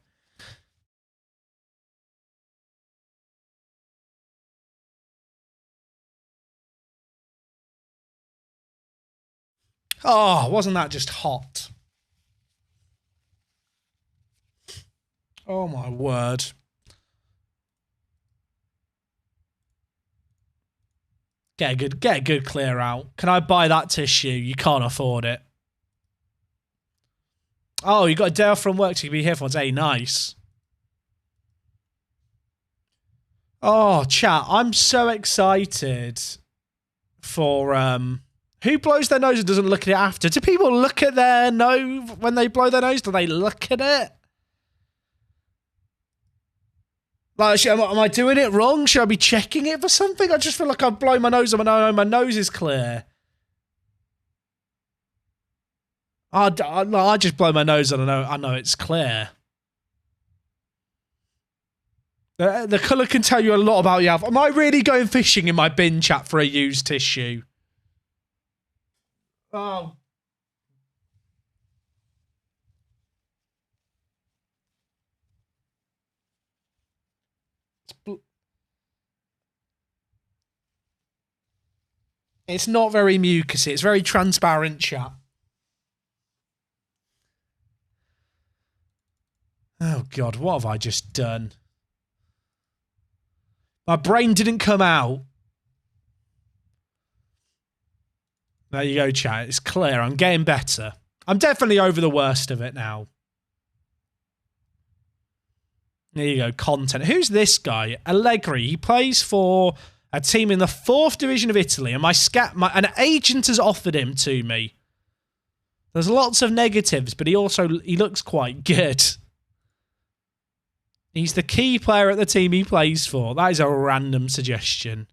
Oh, wasn't that just hot? Oh, my word. Get a good clear out. Can I buy that tissue? You can't afford it. Oh, you got a day off from work to be here for one day. Nice. Oh, chat, I'm so excited for who blows their nose and doesn't look at it after? Do people look at their nose when they blow their nose? Do they look at it? Like, am I doing it wrong? Should I be checking it for something? I just feel like I'm blowing my nose and I know my nose is clear. I just blow my nose and I know it's clear. The colour can tell you a lot about you. Am I really going fishing in my bin, chat, for a used tissue? Oh. It's not very mucousy. It's very transparent, chat. Oh, God. What have I just done? My brain didn't come out. There you go, chat. It's clear. I'm getting better. I'm definitely over the worst of it now. There you go. Content. Who's this guy? Allegri. He plays for a team in the 4th division of Italy, and an agent has offered him to me. There's lots of negatives, but he looks quite good. He's the key player at the team he plays for. That is a random suggestion.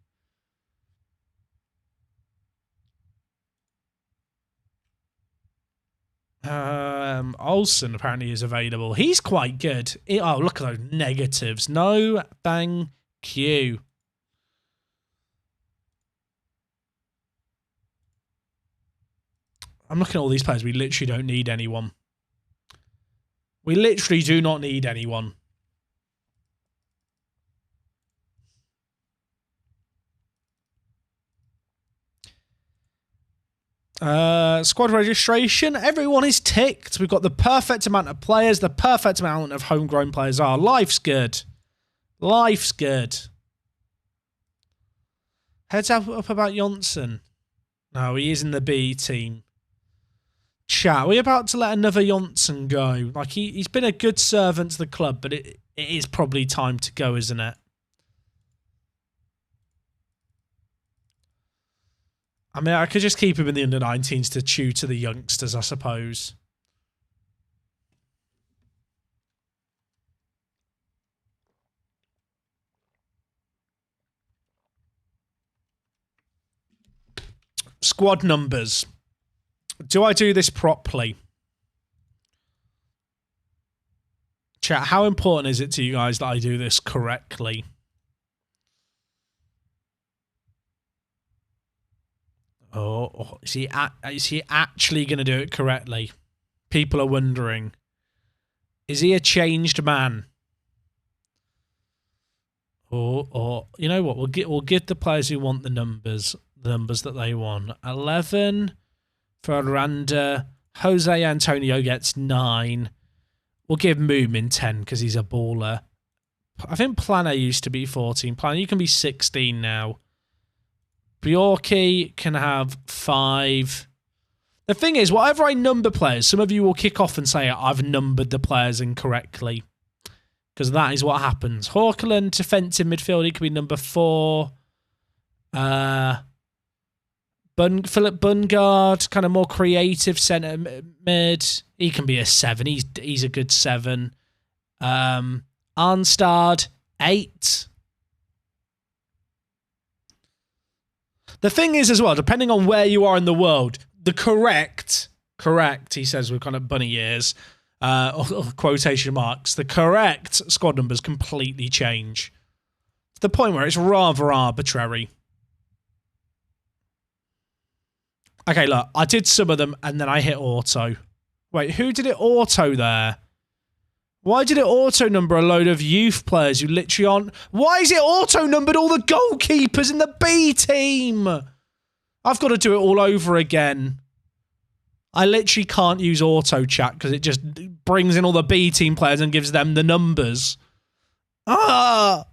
Olsen apparently is available. He's quite good. Oh, look at those negatives. No, thank you. I'm looking at all these players. We literally don't need anyone. We literally do not need anyone. Squad registration. Everyone is ticked. We've got the perfect amount of players, the perfect amount of homegrown players are. Life's good. Life's good. Heads up about Johnson. No, he is in the B team. Chat, are we about to let another Johnson go? Like, he's been a good servant to the club, but it is probably time to go, isn't it? I mean, I could just keep him in the under-19s to chew to the youngsters, I suppose. Squad numbers. Do I do this properly? Chat, how important is it to you guys that I do this correctly? Oh, is he actually going to do it correctly? People are wondering. Is he a changed man? Or you know what? We'll give the players who want the numbers that they want. 11 for Aranda. Jose Antonio gets 9. We'll give Moomin 10 because he's a baller. I think Planner used to be 14. Planner, you can be 16 now. Bjorky can have 5. The thing is, whatever I number players, some of you will kick off and say I've numbered the players incorrectly. Because that is what happens. Hawkeland, defensive midfield, he could be number 4. Philip Bungard, kind of more creative centre mid. He can be a 7. He's a good 7. Arnstad, 8. The thing is as well, depending on where you are in the world, the correct, he says with kind of bunny ears, or quotation marks, the correct squad numbers completely change. To the point where it's rather arbitrary. Okay, look, I did some of them and then I hit auto. Wait, who did it auto there? Why did it auto-number a load of youth players who literally aren't... Why is it auto-numbered all the goalkeepers in the B team? I've got to do it all over again. I literally can't use auto-chat because it just brings in all the B team players and gives them the numbers. Ah!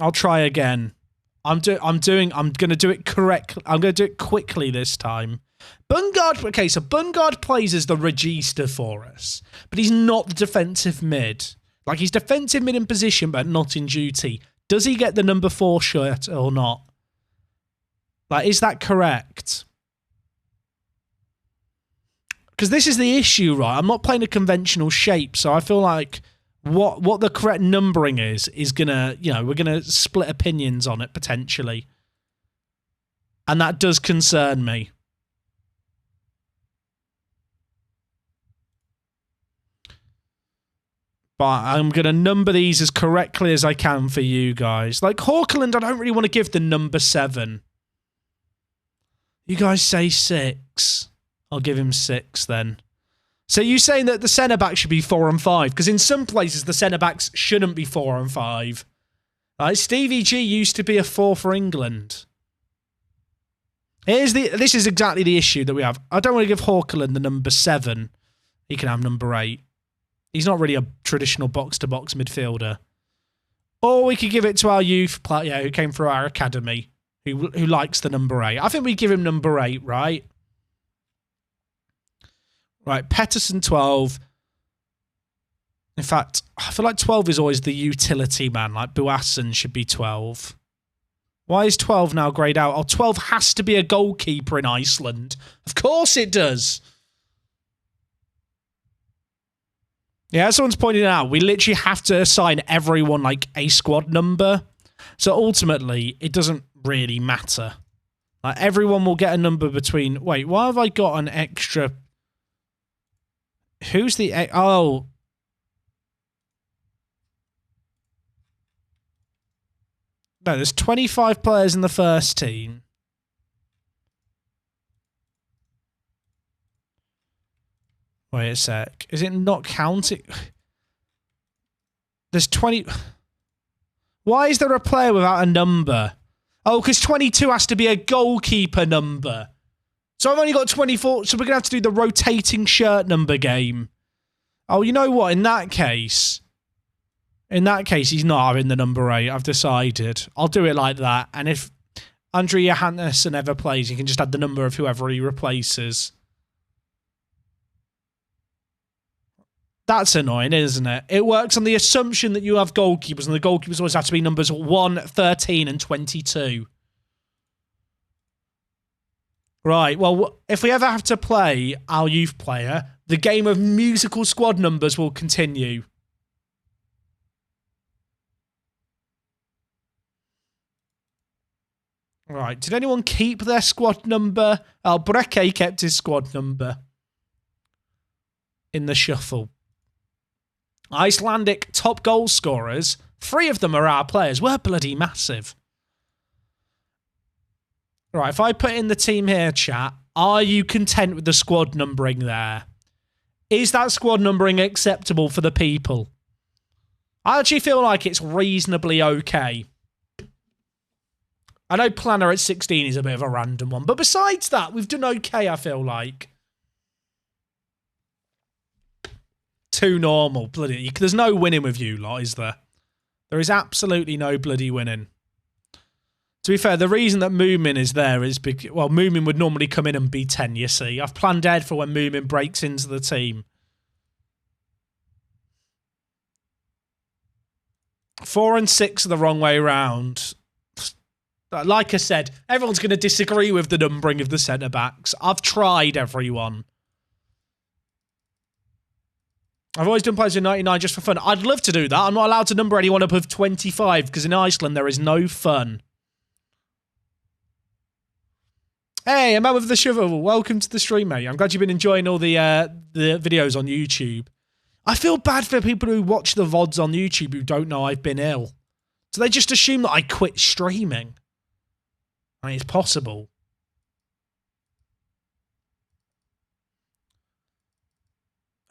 I'll try again. I'm going to do it correctly. I'm going to do it quickly this time. Bungard, okay, so Bungard plays as the regista for us, but he's not the defensive mid. Like, he's defensive mid in position, but not in duty. Does he get the number 4 shirt or not? Like, is that correct? Because this is the issue, right? I'm not playing a conventional shape, so I feel like what the correct numbering is gonna, you know, we're gonna split opinions on it potentially. And that does concern me. But I'm going to number these as correctly as I can for you guys. Like Hawkeland, I don't really want to give the number 7. You guys say 6. I'll give him 6 then. So you're saying that the centre-back should be 4 and 5? Because in some places, the centre-backs shouldn't be 4 and 5. Like Stevie G used to be a 4 for England. This is exactly the issue that we have. I don't want to give Hawkeland the number 7. He can have number 8. He's not really a traditional box-to-box midfielder. Or we could give it to our youth player who came through our academy, who likes the number 8. I think we give him number 8, right? Right, Pettersson 12. In fact, I feel like 12 is always the utility man. Like Buasson should be 12. Why is 12 now greyed out? Oh, 12 has to be a goalkeeper in Iceland. Of course it does. Yeah, as someone's pointed out, we literally have to assign everyone like a squad number. So ultimately, it doesn't really matter. Like everyone will get a number between... Wait, why have I got an extra... Who's the... Oh. No, there's 25 players in the first team. Wait a sec. Is it not counting? There's 20... Why is there a player without a number? Oh, because 22 has to be a goalkeeper number. So I've only got 24, so we're going to have to do the rotating shirt number game. Oh, you know what? In that case, he's not having the number 8. I've decided. I'll do it like that. And if Andre Johannesson ever plays, you can just add the number of whoever he replaces. That's annoying, isn't it? It works on the assumption that you have goalkeepers, and the goalkeepers always have to be numbers 1, 13, and 22. Right, well, if we ever have to play our youth player, the game of musical squad numbers will continue. Right, did anyone keep their squad number? Oh, Breke kept his squad number in the shuffle. Icelandic top goal scorers, 3 of them are our players. We're bloody massive. Right, if I put in the team here, chat, are you content with the squad numbering there? Is that squad numbering acceptable for the people? I actually feel like it's reasonably okay. I know Planner at 16 is a bit of a random one, but besides that, we've done okay, I feel like. Too normal, bloody. There's no winning with you lot, is there? There is absolutely no bloody winning. To be fair, the reason that Moomin is there is because, well, Moomin would normally come in and be 10, you see. I've planned ahead for when Moomin breaks into the team. 4 and 6 are the wrong way round. Like I said, everyone's going to disagree with the numbering of the centre-backs. I've tried, everyone. I've always done players in 99 just for fun. I'd love to do that. I'm not allowed to number anyone above 25 because in Iceland there is no fun. Hey, a man with the shovel. Welcome to the stream, mate. I'm glad you've been enjoying all the videos on YouTube. I feel bad for people who watch the VODs on YouTube who don't know I've been ill. So they just assume that I quit streaming. I mean, it's possible.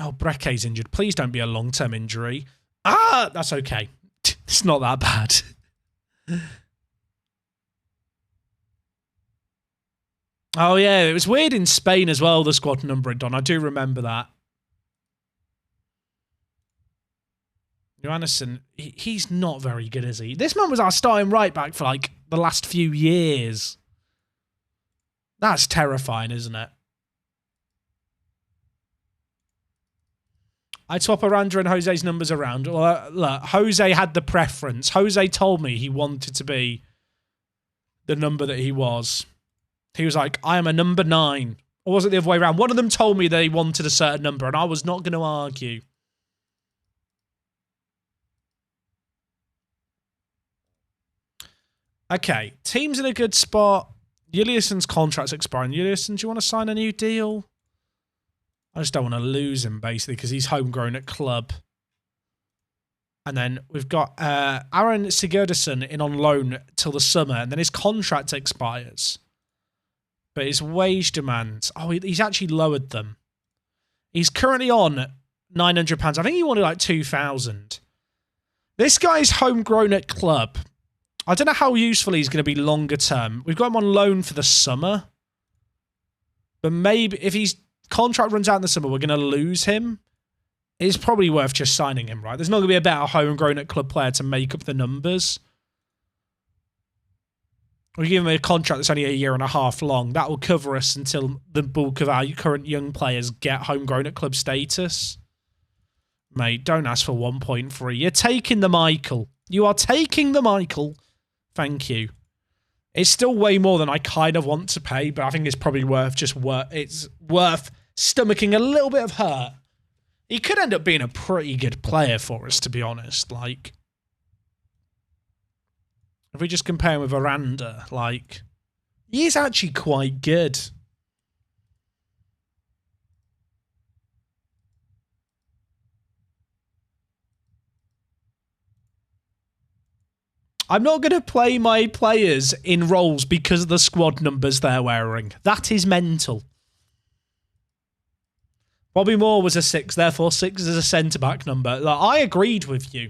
Oh, Breke's injured. Please don't be a long-term injury. Ah, that's okay. It's not that bad. Oh, yeah, it was weird in Spain as well, the squad numbering, Don. I do remember that. Johannesson, he's not very good, is he? This man was our starting right back for, like, the last few years. That's terrifying, isn't it? I'd swap Aranda and Jose's numbers around. Well, look, Jose had the preference. Jose told me he wanted to be the number that he was. He was like, I am a number 9. Or was it the other way around? One of them told me they wanted a certain number, and I was not going to argue. Okay, team's in a good spot. Juliussen's contract's expiring. Juliussen, do you want to sign a new deal? I just don't want to lose him, basically, because he's homegrown at club. And then we've got Aaron Sigurdsson in on loan till the summer, and then his contract expires. But his wage demands... Oh, he's actually lowered them. He's currently on £900. I think he wanted like 2,000. This guy's homegrown at club. I don't know how useful he's going to be longer term. We've got him on loan for the summer. But maybe if his contract runs out in the summer, we're going to lose him. It's probably worth just signing him, right? There's not going to be a better homegrown at club player to make up the numbers. We give him a contract that's only 1.5 years long. That will cover us until the bulk of our current young players get homegrown at club status. Mate, don't ask for 1.3. You're taking the Michael. You are taking the Michael. Thank you. It's still way more than I kind of want to pay, but I think it's probably worth it's worth stomaching a little bit of hurt. He could end up being a pretty good player for us, to be honest. Like, if we just compare him with Aranda, like, he is actually quite good. I'm not going to play my players in roles because of the squad numbers they're wearing. That is mental. Bobby Moore was a 6, therefore 6 is a centre-back number. Like, I agreed with you.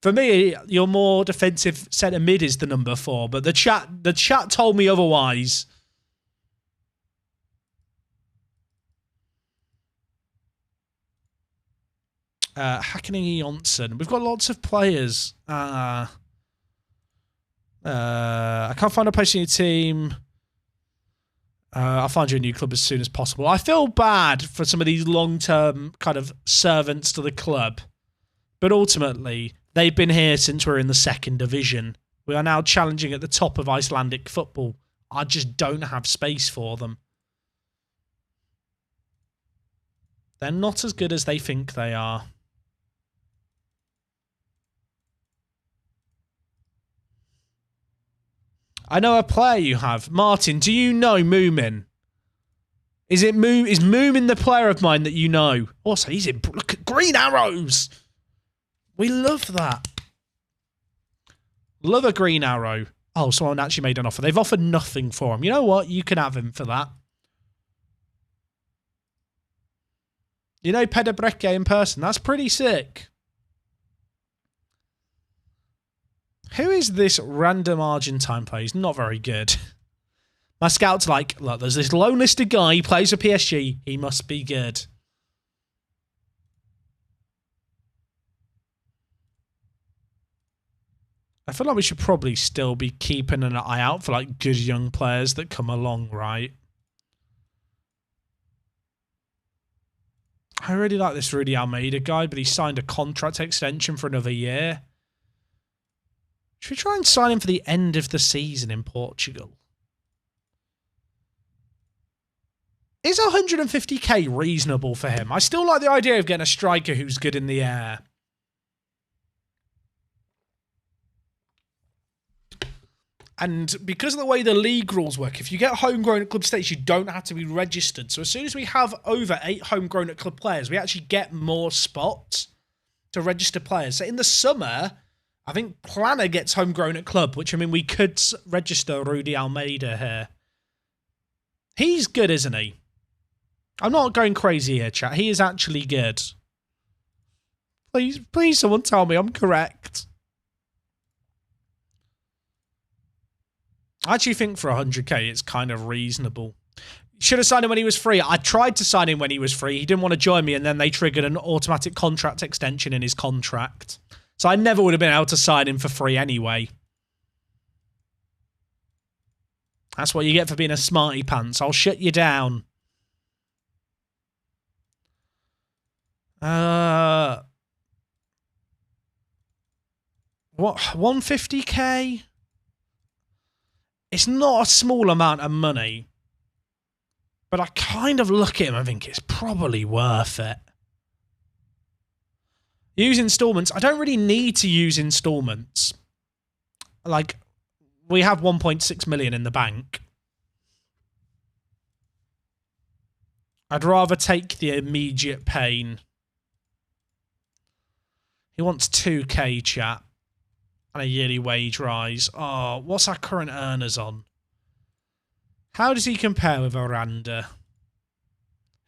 For me, your more defensive centre mid is the number 4, but the chat told me otherwise. Hackney Johnson. We've got lots of players. I can't find a place in your team. I'll find you a new club as soon as possible. I feel bad for some of these long-term kind of servants to the club. But ultimately, they've been here since we're in the 2nd division. We are now challenging at the top of Icelandic football. I just don't have space for them. They're not as good as they think they are. I know a player you have. Martin, do you know Moomin? Is Moomin the player of mine that you know? Also, he's in... Look at Green Arrows! We love that. Love a Green Arrow. Oh, someone actually made an offer. They've offered nothing for him. You know what? You can have him for that. You know Pedabrecke in person. That's pretty sick. Who is this random Argentine player? He's not very good. My scout's like, look, there's this low-listed guy. He plays for PSG. He must be good. I feel like we should probably still be keeping an eye out for like good young players that come along, right? I really like this Rudy Almeida guy, but he signed a contract extension for another year. Should we try and sign him for the end of the season in Portugal? Is 150k reasonable for him? I still like the idea of getting a striker who's good in the air. And because of the way the league rules work, if you get homegrown at club status, you don't have to be registered. So as soon as we have over 8 homegrown at club players, we actually get more spots to register players. So in the summer, I think Planner gets homegrown at club, which, I mean, we could register Rudy Almeida here. He's good, isn't he? I'm not going crazy here, chat. He is actually good. Please someone tell me I'm correct. I actually think for 100k, it's kind of reasonable. Should have signed him when he was free. I tried to sign him when he was free. He didn't want to join me, and then they triggered an automatic contract extension in his contract. So I never would have been able to sign him for free anyway. That's what you get for being a smarty pants. I'll shut you down. What? 150k? It's not a small amount of money. But I kind of look at him and think it's probably worth it. Use installments. I don't really need to use installments. Like, we have 1.6 million in the bank. I'd rather take the immediate pain. He wants 2k, chat. And a yearly wage rise. Oh, what's our current earners on? How does he compare with Aranda?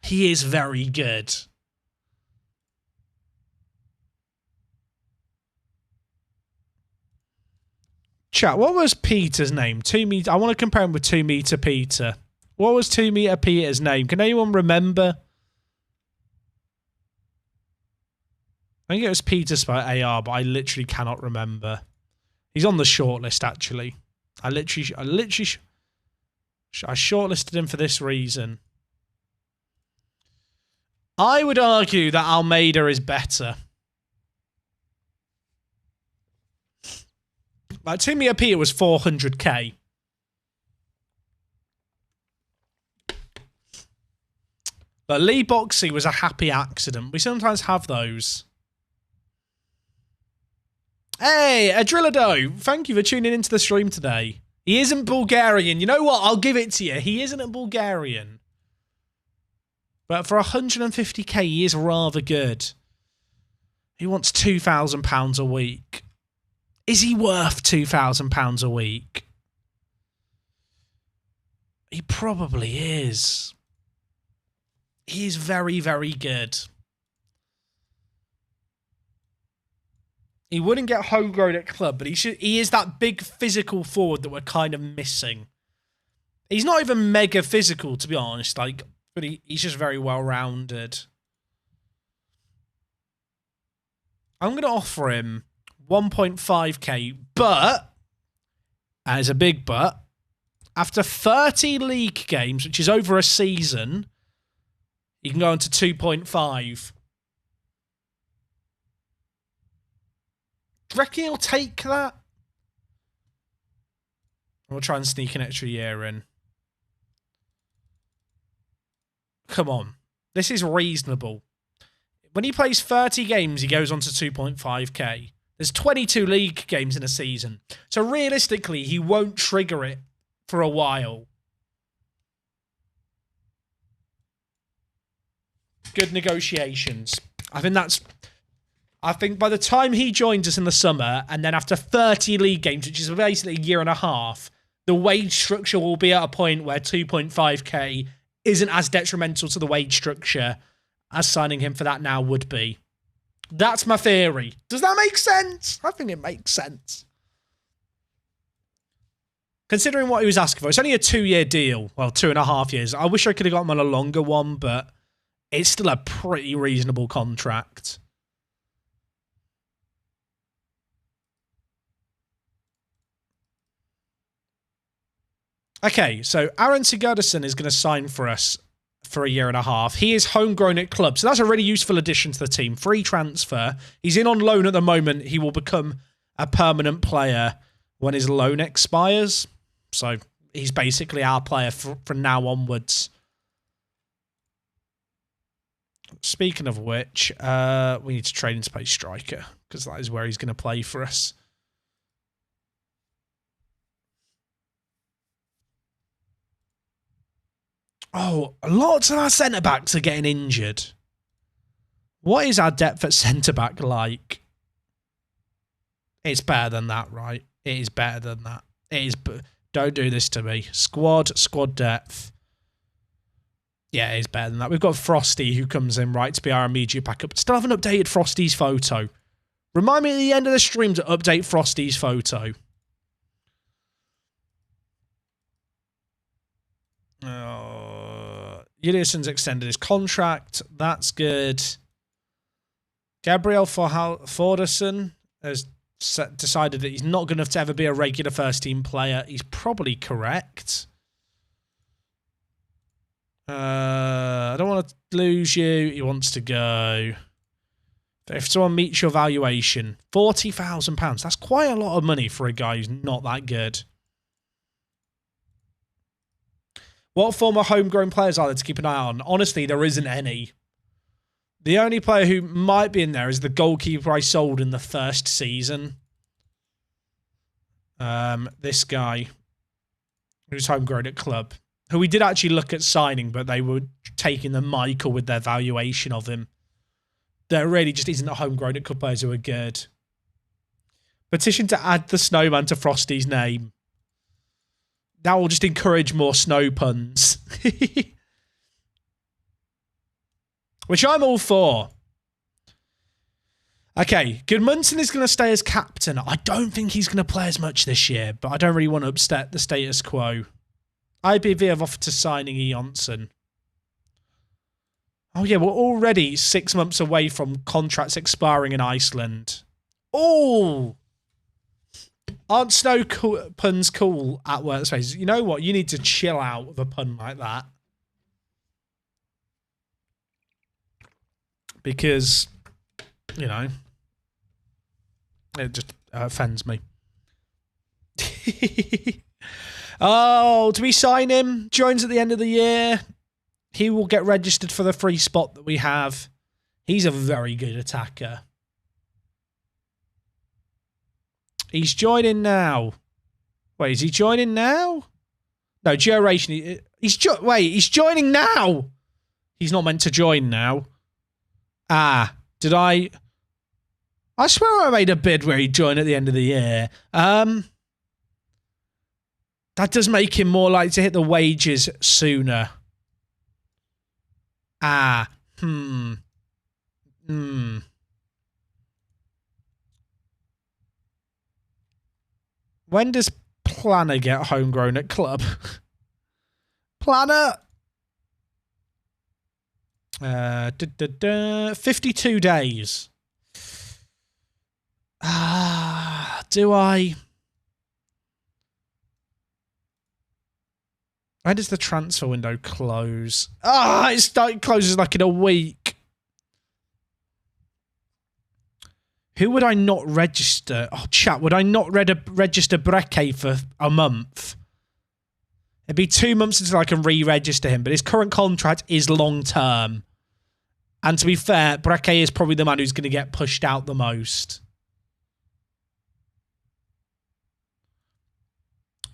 He is very good. Chat, what was Peter's name? 2 meter. I want to compare him with 2 meter Peter. What was 2 meter Peter's name? Can anyone remember? I think it was Peter spelled AR, but I literally cannot remember. He's on the shortlist, actually. I shortlisted him for this reason. I would argue that Almeida is better. Like, 2 meter Peter was 400k. But Lee Boxey was a happy accident. We sometimes have those. Hey, Adrilado, thank you for tuning into the stream today. He isn't Bulgarian. You know what? I'll give it to you. He isn't a Bulgarian. But for 150k, he is rather good. He wants £2,000 a week. Is he worth £2,000 a week? He probably is. He is very, very good. He wouldn't get homegrown at club, but he is that big physical forward that we're kind of missing. He's not even mega physical, to be honest, like, but he's just very well-rounded. I'm going to offer him 1.5k, but, and it's a big but, after 30 league games, which is over a season, you can go on to 2.5. Do you reckon he'll take that? We'll try and sneak an extra year in. Come on. This is reasonable. When he plays 30 games, he goes on to 2.5k. There's 22 league games in a season. So realistically, he won't trigger it for a while. Good negotiations. I think by the time he joins us in the summer, and then after 30 league games, which is basically a year and a half, the wage structure will be at a point where 2.5k isn't as detrimental to the wage structure as signing him for that now would be. That's my theory. Does that make sense? I think it makes sense. Considering what he was asking for, it's only a 2-year deal. Well, 2.5 years. I wish I could have got him on a longer one, but it's still a pretty reasonable contract. Okay, so Aaron Sigurdsson is going to sign for us for a year and a half. He is homegrown at club, so that's a really useful addition to the team. Free transfer. He's in on loan at the moment. He will become a permanent player when his loan expires. So he's basically our player from now onwards. Speaking of which, we need to trade him to play striker, because that is where he's going to play for us. Oh, lots of our centre-backs are getting injured. What is our depth at centre-back like? It's better than that, right? It is better than that. It is. Don't do this to me. Squad depth. Yeah, it is better than that. We've got Frosty who comes in, right, to be our immediate backup. Still haven't updated Frosty's photo. Remind me at the end of the stream to update Frosty's photo. Yudison's extended his contract. That's good. Gabriel Forderson has decided that he's not good enough to ever be a regular first-team player. He's probably correct. I don't want to lose you. He wants to go. If someone meets your valuation, £40,000. That's quite a lot of money for a guy who's not that good. What former homegrown players are there to keep an eye on? Honestly, there isn't any. The only player who might be in there is the goalkeeper I sold in the first season. This guy, who's homegrown at club, who we did actually look at signing, but they were taking the Michael with their valuation of him. There really just isn't a homegrown at club players who are good. Petition to add the snowman to Frosty's name. That will just encourage more snow puns. Which I'm all for. Okay, Gudmundsson is going to stay as captain. I don't think he's going to play as much this year, but I don't really want to upset the status quo. IBV have offered to signing Jonsson. Oh yeah, we're already 6 months away from contracts expiring in Iceland. Oh! Aren't snow puns cool at workspaces? You know what? You need to chill out with a pun like that. Because, you know, it just offends me. Oh, do we sign him? Joins at the end of the year. He will get registered for the free spot that we have. He's a very good attacker. He's joining now. Wait, is he joining now? No, duration. He's joining now. He's not meant to join now. Ah, did I swear I made a bid where he'd join at the end of the year. That does make him more likely to hit the wages sooner. When does Planner get homegrown at club? Planner! 52 days. Do I? When does the transfer window close? It closes like in a week. Who would I not register? Oh, chat, would I not register Breke for a month? It'd be 2 months until I can re-register him, but his current contract is long-term. And to be fair, Breke is probably the man who's going to get pushed out the most.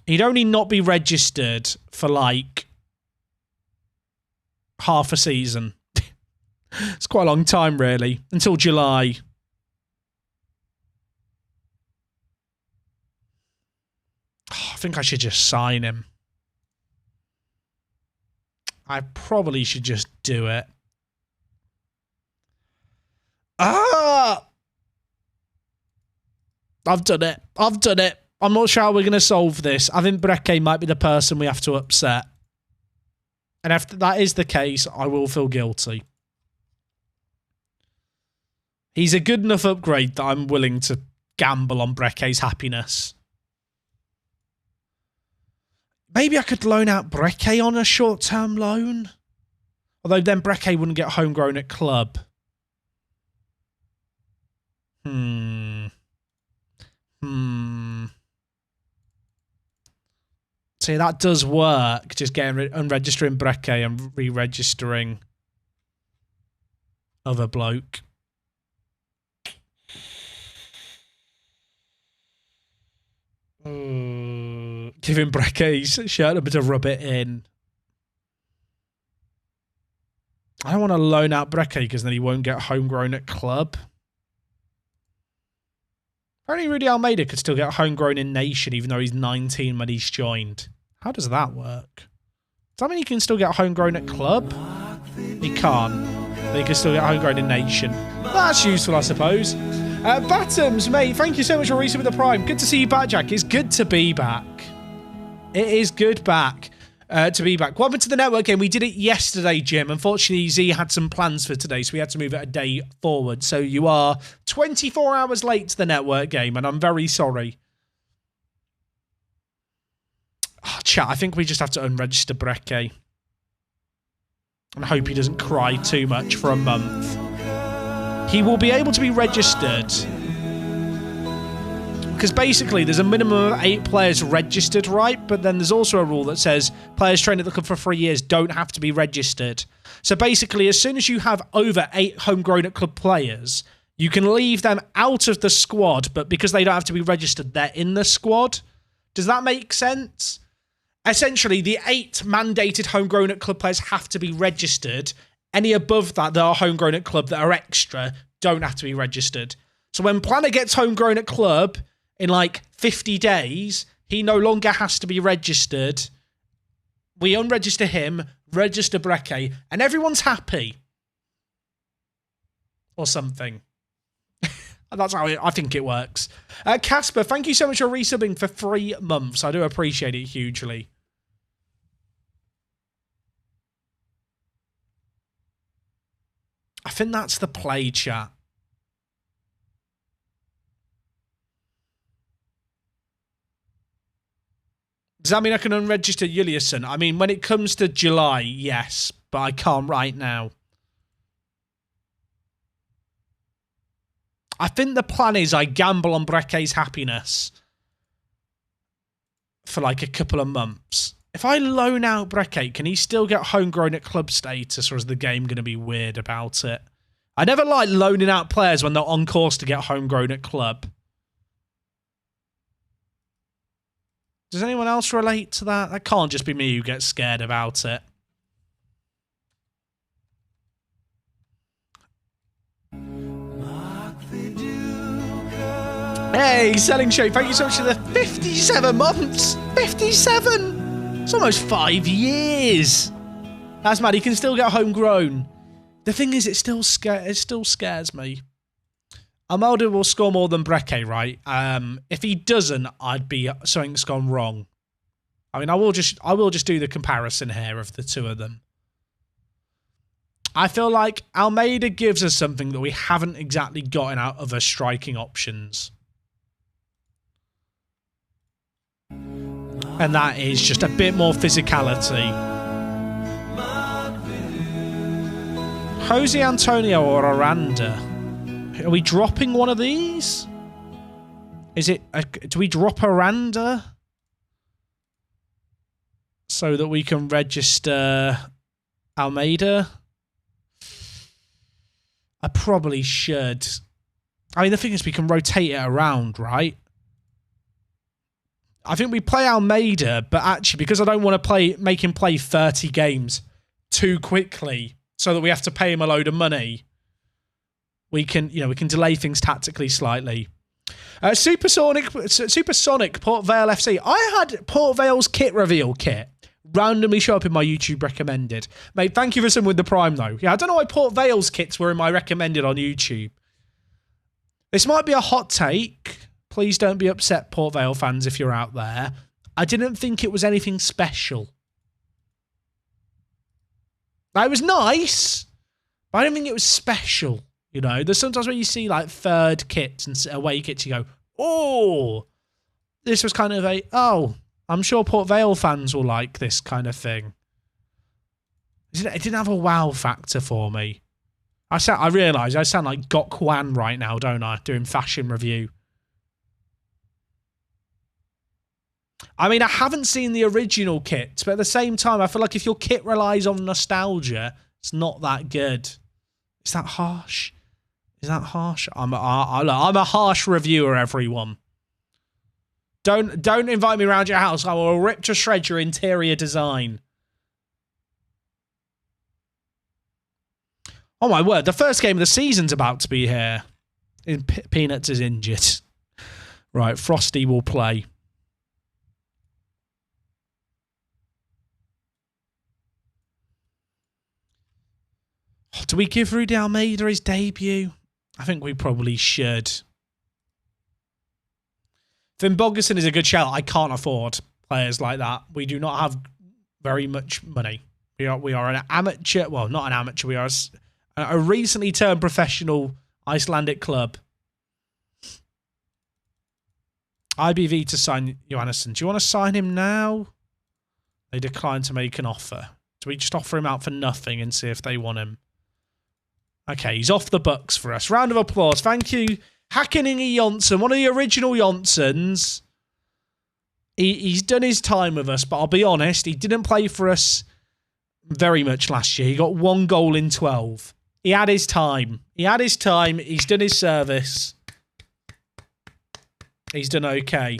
He'd only not be registered for like half a season. It's quite a long time, really. Until July. Oh, I think I should just sign him. I probably should just do it. I've done it. I've done it. I'm not sure how we're going to solve this. I think Breke might be the person we have to upset. And if that is the case, I will feel guilty. He's a good enough upgrade that I'm willing to gamble on Breke's happiness. Maybe I could loan out Breke on a short-term loan. Although then Breke wouldn't get homegrown at club. See, that does work. Just getting unregistering Breke and re-registering other bloke. Giving Breke's shirt a bit of rub it in. I don't want to loan out Breke because then he won't get homegrown at club. Apparently Rudy Almeida could still get homegrown in Nation even though he's 19 when he's joined. How does that work? Does that mean he can still get homegrown at club? He can't. But he can still get homegrown in Nation. That's useful, I suppose. Batums, mate, thank you so much for resubing the Prime. Good to see you back, Jack. It's good to be back. It is good back to be back. Welcome to the network game. We did it yesterday, Jim. Unfortunately, Z had some plans for today, so we had to move it a day forward. So you are 24 hours late to the network game, and I'm very sorry. Oh, chat, I think we just have to unregister Breke. And hope he doesn't cry too much for a month. He will be able to be registered. Because basically, there's a minimum of 8 players registered, right? But then there's also a rule that says players trained at the club for 3 years don't have to be registered. So basically, as soon as you have over 8 homegrown at club players, you can leave them out of the squad, but because they don't have to be registered, they're in the squad. Does that make sense? Essentially, the 8 mandated homegrown at club players have to be registered. Any above that are homegrown at club that are extra don't have to be registered. So when Planner gets homegrown at club in like 50 days, he no longer has to be registered. We unregister him, register Breke, and everyone's happy. Or something. That's how I think it works. Casper, thank you so much for resubbing for 3 months. I do appreciate it hugely. I think that's the play, chat. Does that mean I can unregister Juliusson? I mean, when it comes to July, yes, but I can't right now. I think the plan is I gamble on Breke's happiness for like a couple of months. If I loan out Breke, can he still get homegrown at club status, or is the game going to be weird about it? I never like loaning out players when they're on course to get homegrown at club. Does anyone else relate to that? That can't just be me who gets scared about it. Hey, Selling Show, thank you so much for the 57 months. 57! It's almost 5 years. That's mad. He can still get homegrown. The thing is, it still scares me. Almeida will score more than Breke, right? If he doesn't, I'd be something's gone wrong. I mean, I will just do the comparison here of the two of them. I feel like Almeida gives us something that we haven't exactly gotten out of our striking options. And that is just a bit more physicality. Jose Antonio or Aranda? Are we dropping one of these? Is it... do we drop Aranda? So that we can register Almeida? I probably should. I mean, the thing is we can rotate it around, right? I think we play Almeida, but actually, because I don't want to make him play 30 games too quickly so that we have to pay him a load of money, we can delay things tactically slightly. Supersonic Port Vale FC. I had Port Vale's kit reveal kit randomly show up in my YouTube recommended. Mate, thank you for some with the Prime, though. Yeah, I don't know why Port Vale's kits were in my recommended on YouTube. This might be a hot take. Please don't be upset, Port Vale fans, if you're out there. I didn't think it was anything special. It was nice, but I don't think it was special. You know, there's sometimes when you see like third kits and away kits, you go, oh, this was kind of a, oh, I'm sure Port Vale fans will like this kind of thing. It didn't have a wow factor for me. I realise I sound like Gok Wan right now, don't I? Doing fashion review. I mean, I haven't seen the original kit, but at the same time, I feel like if your kit relies on nostalgia, it's not that good. Is that harsh? Is that harsh? I'm a harsh reviewer, everyone. Don't invite me around your house. I will rip to shreds your interior design. Oh my word, the first game of the season's about to be here. Peanuts is injured. Right, Frosty will play. Do we give Rudy Almeida his debut? I think we probably should. Finn Bogerson is a good shout. I can't afford players like that. We do not have very much money. We are an amateur. Well, not an amateur. We are a recently turned professional Icelandic club. IBV to sign Johannesson. Do you want to sign him now? They declined to make an offer. Do we just offer him out for nothing and see if they want him? Okay, he's off the books for us. Round of applause. Thank you, Hackeningy Jonsson, one of the original Jonssons. He's done his time with us, but I'll be honest, he didn't play for us very much last year. He got 1 goal in 12. He had his time. He's done his service. He's done okay.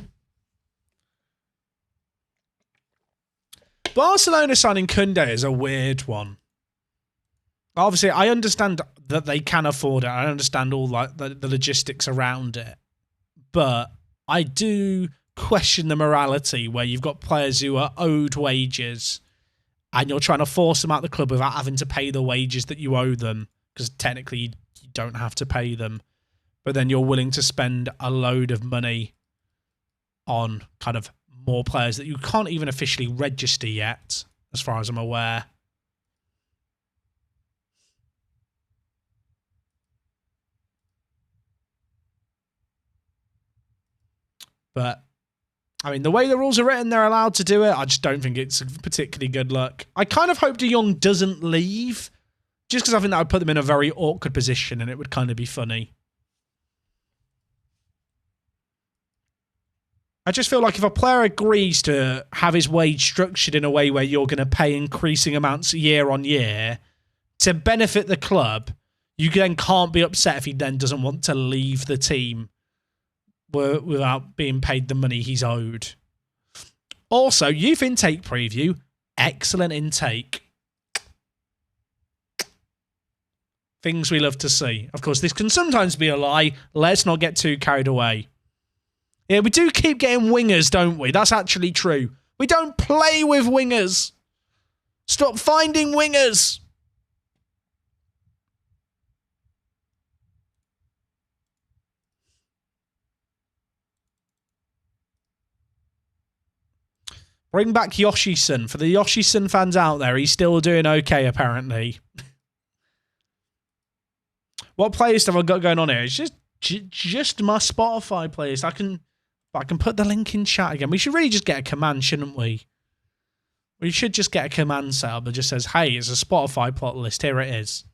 Barcelona signing Koundé is a weird one. Obviously, I understand that they can afford it. I understand all the logistics around it. But I do question the morality where you've got players who are owed wages and you're trying to force them out of the club without having to pay the wages that you owe them, because technically you don't have to pay them. But then you're willing to spend a load of money on kind of more players that you can't even officially register yet, as far as I'm aware. But, I mean, the way the rules are written, they're allowed to do it. I just don't think it's a particularly good look. I kind of hope De Jong doesn't leave, just because I think that would put them in a very awkward position and it would kind of be funny. I just feel like if a player agrees to have his wage structured in a way where you're going to pay increasing amounts year on year to benefit the club, you then can't be upset if he then doesn't want to leave the team without being paid the money he's owed. Also, youth intake preview. Excellent intake. Things we love to see. Of course, this can sometimes be a lie. Let's not get too carried away. Yeah, we do keep getting wingers, don't we? That's actually true. We don't play with wingers. Stop finding wingers. Bring back Yoshi-san. For the Yoshi-san fans out there, he's still doing okay, apparently. What playlist have I got going on here? It's just my Spotify playlist. I can put the link in chat again. We should really just get a command, shouldn't we? We should just get a command set up that just says, hey, it's a Spotify plot list. Here it is.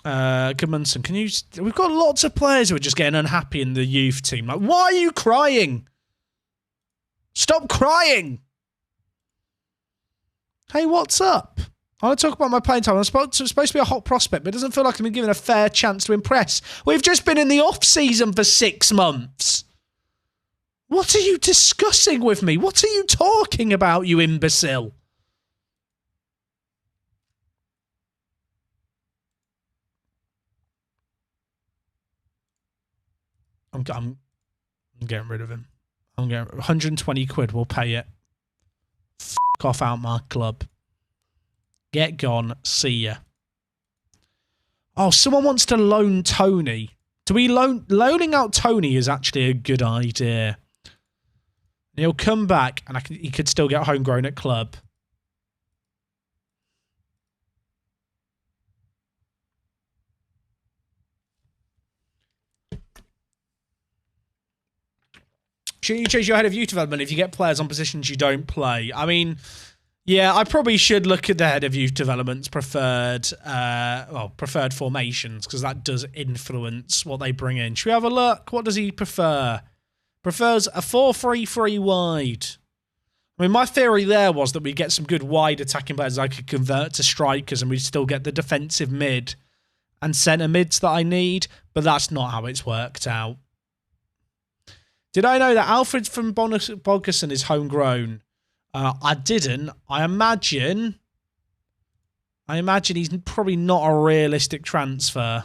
Goodmanson, can you... We've got lots of players who are just getting unhappy in the youth team. Like, why are you crying? Stop crying! Hey, what's up? I want to talk about my playing time. I'm supposed to be a hot prospect, but it doesn't feel like I've been given a fair chance to impress. We've just been in the off-season for 6 months. What are you discussing with me? What are you talking about, you imbecile? I'm getting rid of him. I'm getting 120 quid. We'll pay it. F*** off out my club. Get gone. See ya. Oh, someone wants to loan Tony. Do we loaning out Tony is actually a good idea. He'll come back and he could still get homegrown at club. Should you change your head of youth development if you get players on positions you don't play? I mean, yeah, I probably should look at the head of youth development's preferred formations, because that does influence what they bring in. Should we have a look? What does he prefer? Prefers a 4-3-3 wide. I mean, my theory there was that we'd get some good wide attacking players I could convert to strikers and we'd still get the defensive mid and centre mids that I need, but that's not how it's worked out. Did I know that Alfred from Bolgerson is homegrown? I didn't. I imagine he's probably not a realistic transfer.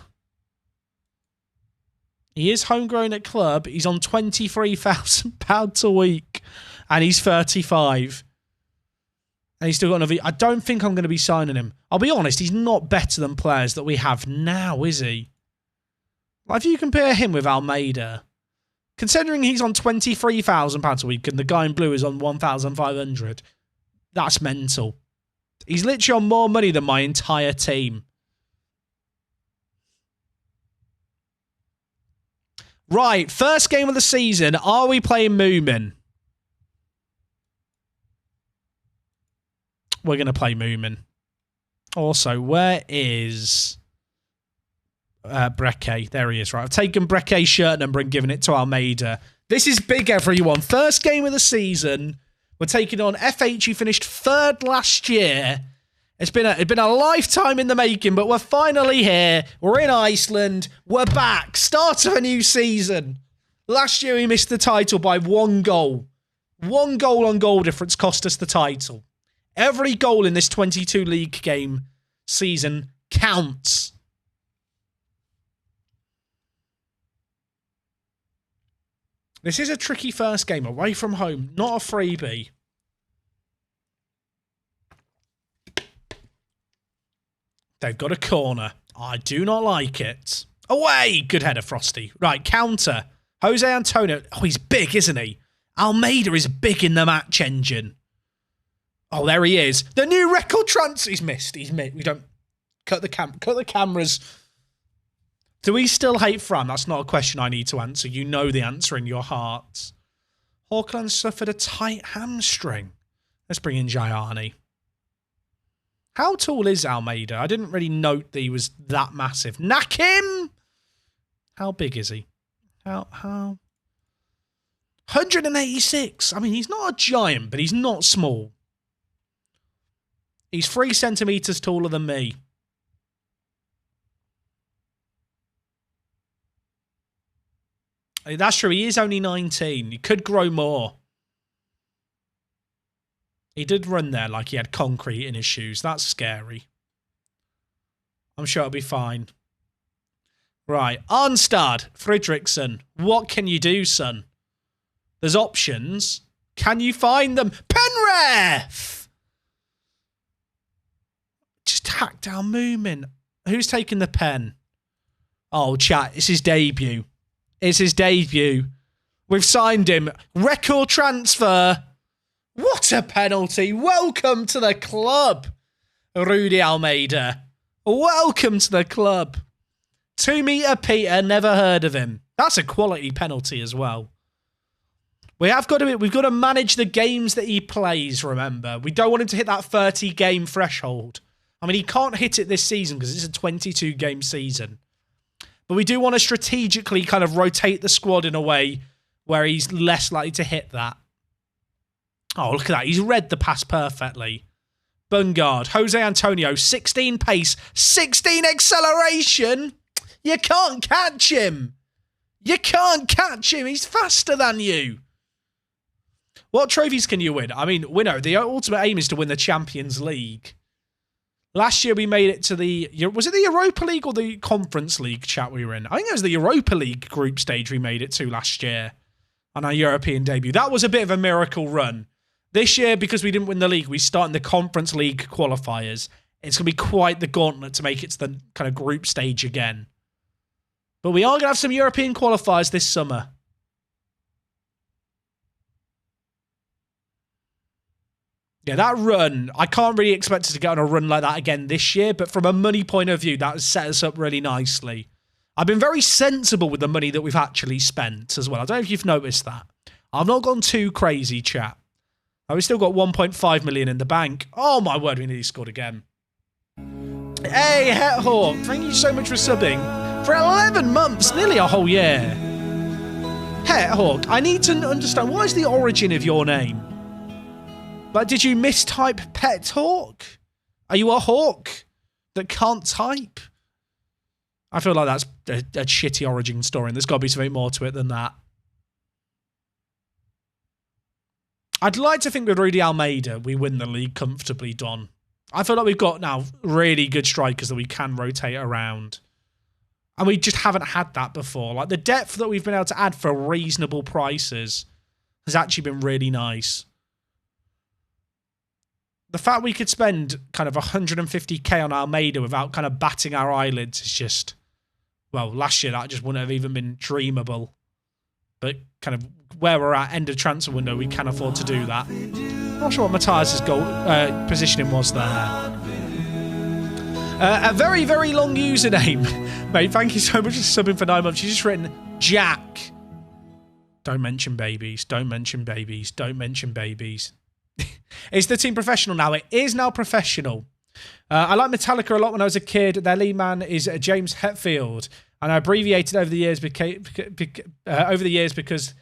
He is homegrown at club. He's on £23,000 a week. And he's 35. And he's still got another... I don't think I'm going to be signing him. I'll be honest, he's not better than players that we have now, is he? Like, if you compare him with Almeida... Considering he's on £23,000 a week and the guy in blue is on 1,500, that's mental. He's literally on more money than my entire team. Right, first game of the season. Are we playing Moomin? We're going to play Moomin. Also, where is... Breke, there he is, right. I've taken Breke's shirt number and given it to Almeida. This is big, everyone. First game of the season. We're taking on FH, who finished 3rd last year. It's been a lifetime in the making, but we're finally here. We're in Iceland. We're back. Start of a new season. Last year, we missed the title by 1 goal. 1 goal on goal difference cost us the title. Every goal in this 22 league game season counts. This is a tricky first game, away from home, not a freebie. They've got a corner. I do not like it. Away! Good header, Frosty. Right, counter. Jose Antonio. Oh, he's big, isn't he? Almeida is big in the match engine. Oh, there he is. The new record transfer. He's missed. He's missed. We don't... Cut the cameras. Do we still hate Fran? That's not a question I need to answer. You know the answer in your heart. Hawkland suffered a tight hamstring. Let's bring in Gianni. How tall is Almeida? I didn't really note that he was that massive. Knack him! How big is he? How? 186. I mean, he's not a giant, but he's not small. He's 3 centimetres taller than me. That's true. He is only 19. He could grow more. He did run there like he had concrete in his shoes. That's scary. I'm sure it'll be fine. Right. Arnstad, Fredriksson. What can you do, son? There's options. Can you find them? Penref! Just hack down Moomin. Who's taking the pen? Oh, chat, it's his debut. It's his debut. We've signed him. Record transfer. What a penalty. Welcome to the club, Rudy Almeida. Welcome to the club. 2 meter Peter, never heard of him. That's a quality penalty as well. We've got to manage the games that he plays, remember. We don't want him to hit that 30 game threshold. I mean, he can't hit it this season because it's a 22 game season. But we do want to strategically kind of rotate the squad in a way where he's less likely to hit that. Oh, look at that. He's read the pass perfectly. Bungard. Jose Antonio. 16 pace. 16 acceleration. You can't catch him. You can't catch him. He's faster than you. What trophies can you win? I mean, winner. The ultimate aim is to win the Champions League. Last year we made it to the... Was it the Europa League or the Conference League chat we were in? I think it was the Europa League group stage we made it to last year on our European debut. That was a bit of a miracle run. This year, because we didn't win the league, we start in the Conference League qualifiers. It's going to be quite the gauntlet to make it to the kind of group stage again. But we are going to have some European qualifiers this summer. Yeah, that run, I can't really expect us to get on a run like that again this year, but from a money point of view, that has set us up really nicely. I've been very sensible with the money that we've actually spent as well. I don't know if you've noticed that. I've not gone too crazy, chat. We've still got 1.5 million in the bank. Oh my word, we nearly scored again. Hey, Hethawk, thank you so much for subbing. For 11 months, nearly a whole year. Hethawk, I need to understand, what is the origin of your name? Like, did you mistype Pet Hawk? Are you a hawk that can't type? I feel like that's a shitty origin story, and there's got to be something more to it than that. I'd like to think with Rudy Almeida, we win the league comfortably, Don. I feel like we've got now really good strikers that we can rotate around. And we just haven't had that before. Like, the depth that we've been able to add for reasonable prices has actually been really nice. The fact we could spend kind of 150k on Almeida without kind of batting our eyelids is just... Well, last year that just wouldn't have even been dreamable. But kind of where we're at, end of transfer window, we can afford to do that. Not sure what Matthias' goal positioning was there. A very, very long username. Mate, thank you so much for subbing for 9 months. She's just written, Jack. Don't mention babies. Don't mention babies. Don't mention babies. Is the team professional now? It is now professional. I liked Metallica a lot when I was a kid. Their lead man is James Hetfield. And I abbreviated over the years because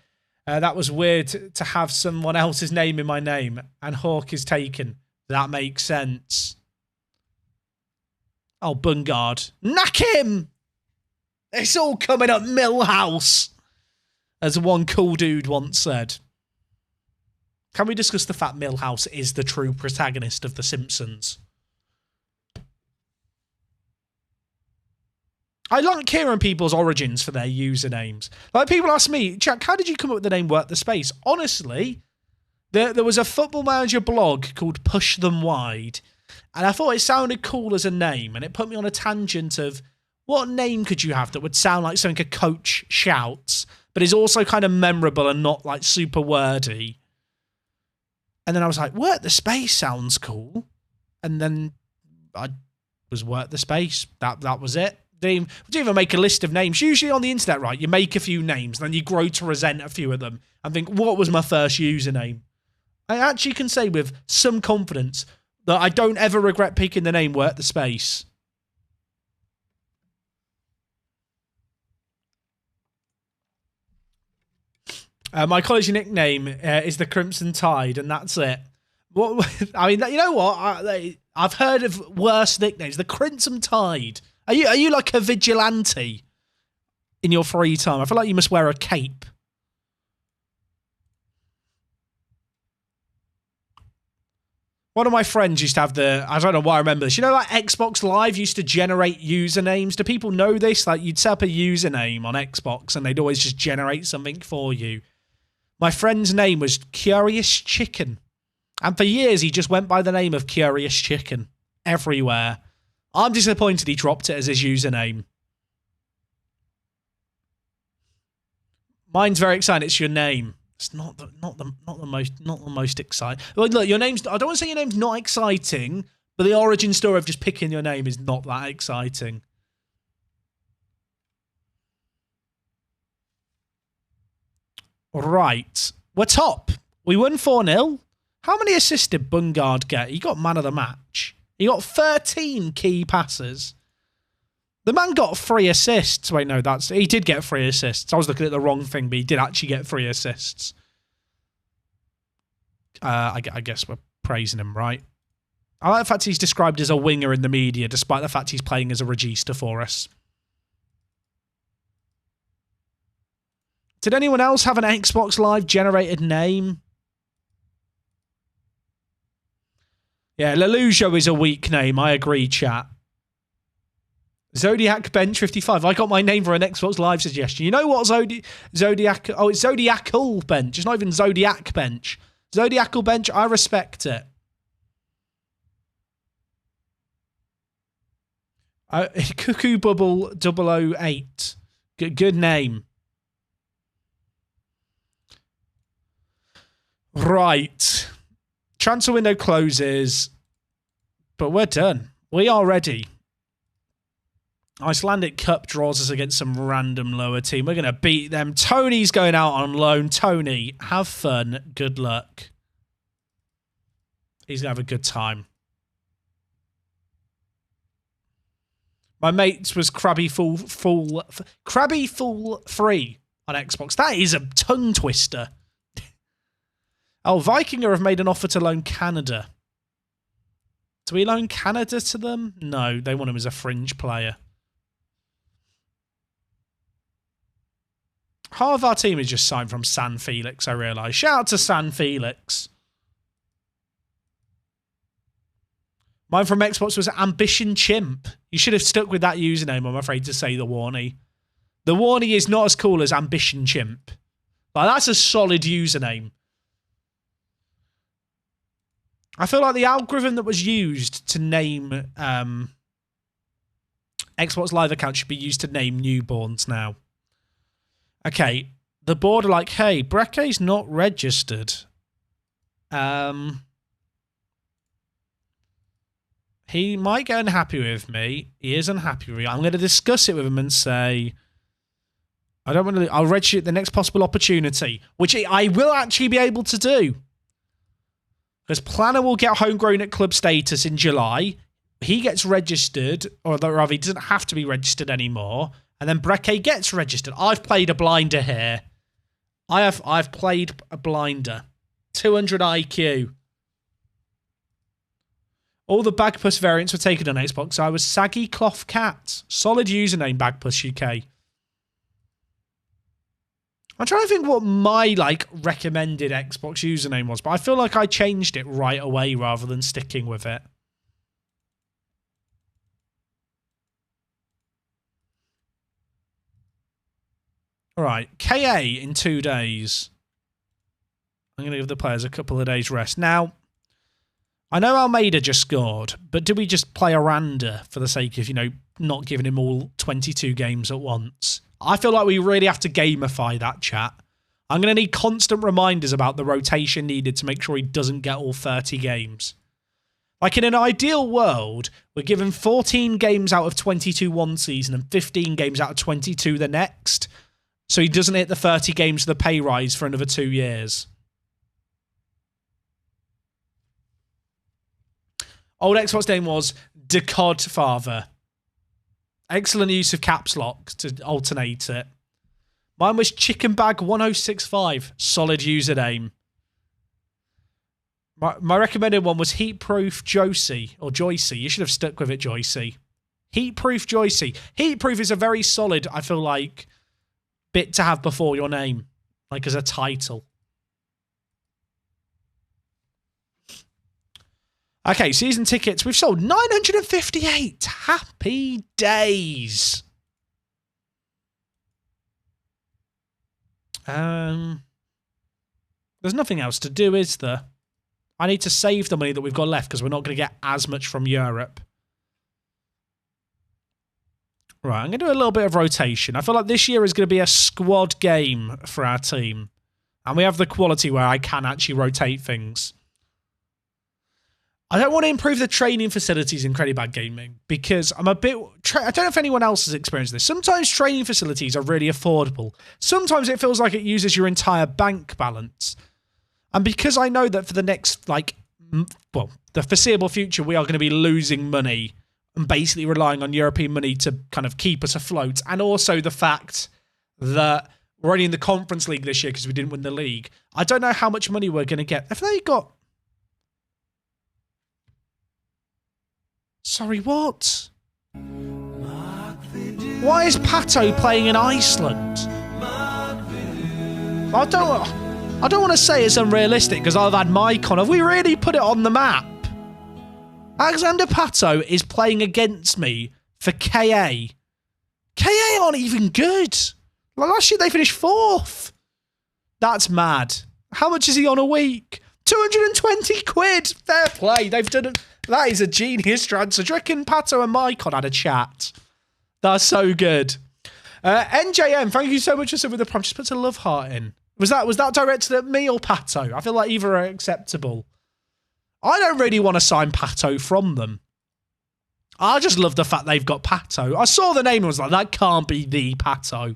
that was weird to have someone else's name in my name. And Hawk is taken. That makes sense. Oh, Bungard. Knack him! It's all coming up Millhouse. As one cool dude once said. Can we discuss the fact Millhouse is the true protagonist of The Simpsons? I like hearing people's origins for their usernames. Like, people ask me, Jack, how did you come up with the name Work the Space? Honestly, there was a Football Manager blog called Push Them Wide, and I thought it sounded cool as a name, and it put me on a tangent of what name could you have that would sound like something a coach shouts, but is also kind of memorable and not like super wordy. And then I was like, Work the Space sounds cool. And then I was Work the Space. That was it. Didn't even make a list of names. Usually on the internet, right, you make a few names, and then you grow to resent a few of them and think, what was my first username? I actually can say with some confidence that I don't ever regret picking the name Work the Space. My college nickname is the Crimson Tide, and that's it. What, I mean, you know what? I've heard of worse nicknames. The Crimson Tide. Are you like a vigilante in your free time? I feel like you must wear a cape. One of my friends used to have I don't know why I remember this. You know, like Xbox Live used to generate usernames. Do people know this? Like, you'd set up a username on Xbox and they'd always just generate something for you. My friend's name was Curious Chicken. And for years, he just went by the name of Curious Chicken everywhere. I'm disappointed he dropped it as his username. Mine's very exciting. It's your name. It's not the most exciting. Well, look, your name's. I don't want to say your name's not exciting, but the origin story of just picking your name is not that exciting. Right, we're top. We won 4-0. How many assists did Bungard get? He got man of the match. He got 13 key passes. The man got 3 assists. Wait, no, he did get 3 assists. I was looking at the wrong thing, but he did actually get 3 assists. I guess we're praising him, right? I like the fact he's described as a winger in the media, despite the fact he's playing as a regista for us. Did anyone else have an Xbox Live generated name? Yeah, Lelujo is a weak name. I agree, chat. Zodiac Bench 55. I got my name for an Xbox Live suggestion. You know what, Zodiac? Oh, it's Zodiacal Bench. It's not even Zodiac Bench. Zodiacal Bench, I respect it. Cuckoo Bubble 008. Good name. Right. Transfer window closes, but we're done. We are ready. Icelandic Cup draws us against some random lower team. We're going to beat them. Tony's going out on loan. Tony, have fun. Good luck. He's going to have a good time. My mate's was Krabby Fool 3 on Xbox. That is a tongue twister. Oh, Vikinger have made an offer to loan Canada. Do we loan Canada to them? No, they want him as a fringe player. Half of our team is just signed from San Felix, I realise. Shout out to San Felix. Mine from Xbox was Ambition Chimp. You should have stuck with that username, I'm afraid to say, the Warnie. The Warnie is not as cool as Ambition Chimp. Like, that's a solid username. I feel like the algorithm that was used to name Xbox Live accounts should be used to name newborns now. Okay, the board are like, hey, Brekke's not registered. He might get unhappy with me. He is unhappy with me. I'm going to discuss it with him and say, I don't want to. I'll register at the next possible opportunity, which I will actually be able to do. Because Planner will get homegrown at club status in July. He gets registered, or rather, he doesn't have to be registered anymore. And then Brekke gets registered. I've played a blinder here. I've played a blinder. 200 IQ. All the Bagpuss variants were taken on Xbox. I was Saggy Cloth Cat. Solid username, Bagpuss UK. I'm trying to think what my, recommended Xbox username was, but I feel like I changed it right away rather than sticking with it. All right, KA in 2 days. I'm going to give the players a couple of days rest. Now, I know Almeida just scored, but do we just play Aranda for the sake of, not giving him all 22 games at once? I feel like we really have to gamify that, chat. I'm going to need constant reminders about the rotation needed to make sure he doesn't get all 30 games. Like, in an ideal world, we're given 14 games out of 22 one season and 15 games out of 22 the next, so he doesn't hit the 30 games of the pay rise for another 2 years. Old Xbox name was Decod Father. Excellent use of caps lock to alternate it. Mine was Chicken Bag 1065. Solid username. My recommended one was Heatproof Joycey, or Joycey. You should have stuck with it, Joycey. Heatproof Joycey. Heatproof is a very solid, I feel like, bit to have before your name, like as a title. Okay, season tickets. We've sold 958. Happy days. There's nothing else to do, is there? I need to save the money that we've got left because we're not going to get as much from Europe. Right, I'm going to do a little bit of rotation. I feel like this year is going to be a squad game for our team. And we have the quality where I can actually rotate things. I don't want to improve the training facilities in Credit Bag Gaming because I'm a bit... I don't know if anyone else has experienced this. Sometimes training facilities are really affordable. Sometimes it feels like it uses your entire bank balance. And because I know that for the next, like, well, the foreseeable future, we are going to be losing money and basically relying on European money to kind of keep us afloat. And also the fact that we're only in the Conference League this year because we didn't win the league. I don't know how much money we're going to get. Have they got... Sorry, what? Why is Pato playing in Iceland? I don't want to say it's unrealistic because I've had Mycon. Have we really put it on the map? Alexander Pato is playing against me for KA. KA aren't even good. Like last year they finished 4th. That's mad. How much is he on a week? 220 quid. Fair play. They've done it. That is a genius transfer. Do you reckon Pato and Mycon had a chat? That's so good. NJM, thank you so much for sending the prompt. Just put a love heart in. Was that directed at me or Pato? I feel like either are acceptable. I don't really want to sign Pato from them. I just love the fact they've got Pato. I saw the name and was like, that can't be the Pato.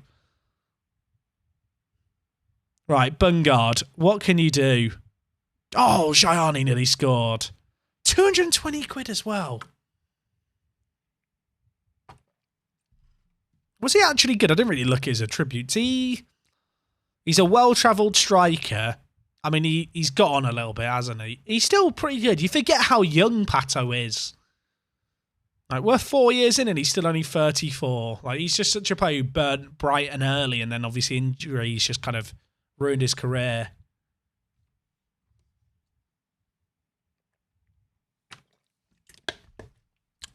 Right, Bungard, what can you do? Oh, Gianni nearly scored. 220 quid as well. Was he actually good? I didn't really look at his attributes. He's a well-travelled striker. I mean, he's got on a little bit, hasn't he? He's still pretty good. You forget how young Pato is. Like, we're 4 years in and he's still only 34. Like, he's just such a player who burnt bright and early, and then obviously injuries just kind of ruined his career.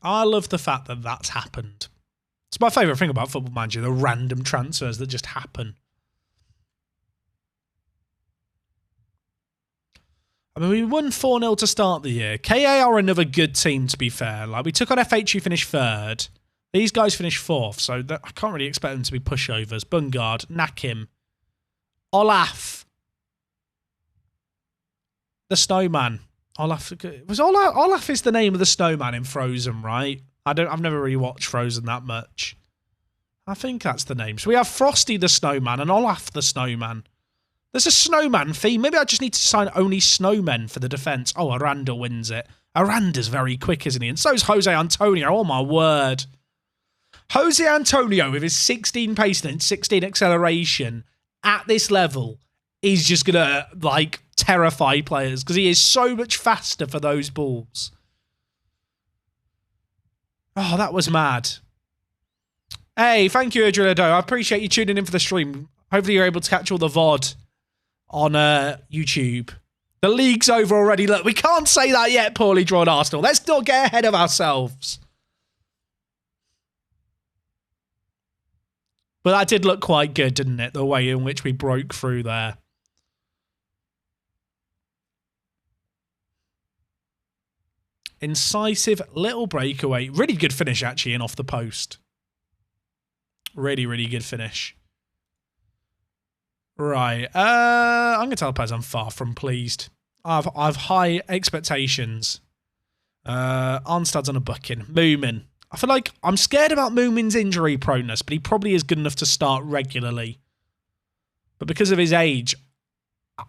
I love the fact that that's happened. It's my favourite thing about Football Manager, the random transfers that just happen. I mean, we won 4-0 to start the year. KA are another good team, to be fair. Like, we took on FH, who finished 3rd. These guys finished 4th, so I can't really expect them to be pushovers. Bungard, Nakim, Olaf, the Snowman. Olaf is the name of the snowman in Frozen, right? I've never really watched Frozen that much. I think that's the name. So we have Frosty the Snowman and Olaf the Snowman. There's a snowman theme. Maybe I just need to sign only snowmen for the defence. Oh, Aranda wins it. Aranda's very quick, isn't he? And so's Jose Antonio. Oh, my word. Jose Antonio, with his 16 pace and 16 acceleration at this level, is just going to, like, terrify players because he is so much faster for those balls. Oh, that was mad. Hey, thank you, Adrilado. I appreciate you tuning in for the stream. Hopefully you're able to catch all the VOD on YouTube. The league's over already. Look, we can't say that yet, poorly drawn Arsenal. Let's not get ahead of ourselves. But that did look quite good, didn't it? The way in which we broke through there. Incisive little breakaway. Really good finish, actually, in off the post. Really, really good finish. Right. I'm going to tell Pez I'm far from pleased. I've high expectations. Arnstad's on a booking. Moomin. I feel like I'm scared about Moomin's injury proneness, but he probably is good enough to start regularly. But because of his age,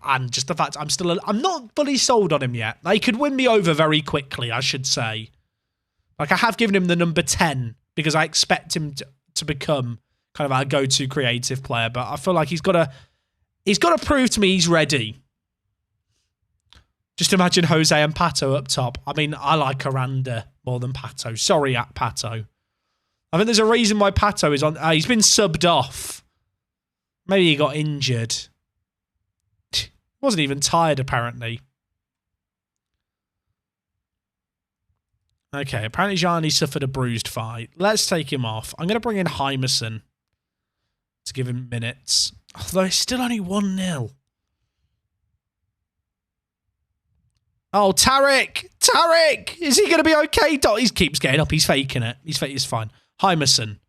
and just the fact I'm not fully sold on him yet. He could win me over very quickly, I should say. Like, I have given him the number 10 because I expect him to become kind of our go-to creative player. But I feel like he's got to prove to me he's ready. Just imagine Jose and Pato up top. I mean, I like Aranda more than Pato. Sorry, at Pato. I think there's a reason why Pato is on. He's been subbed off. Maybe he got injured. Wasn't even tired, apparently. Okay, apparently Gianni suffered a bruised fight. Let's take him off. I'm going to bring in Hymerson to give him minutes. Although it's still only 1-0. Oh, Tarek! Tarek! Is he going to be okay? He keeps getting up. He's faking it. He's fine. Hymerson.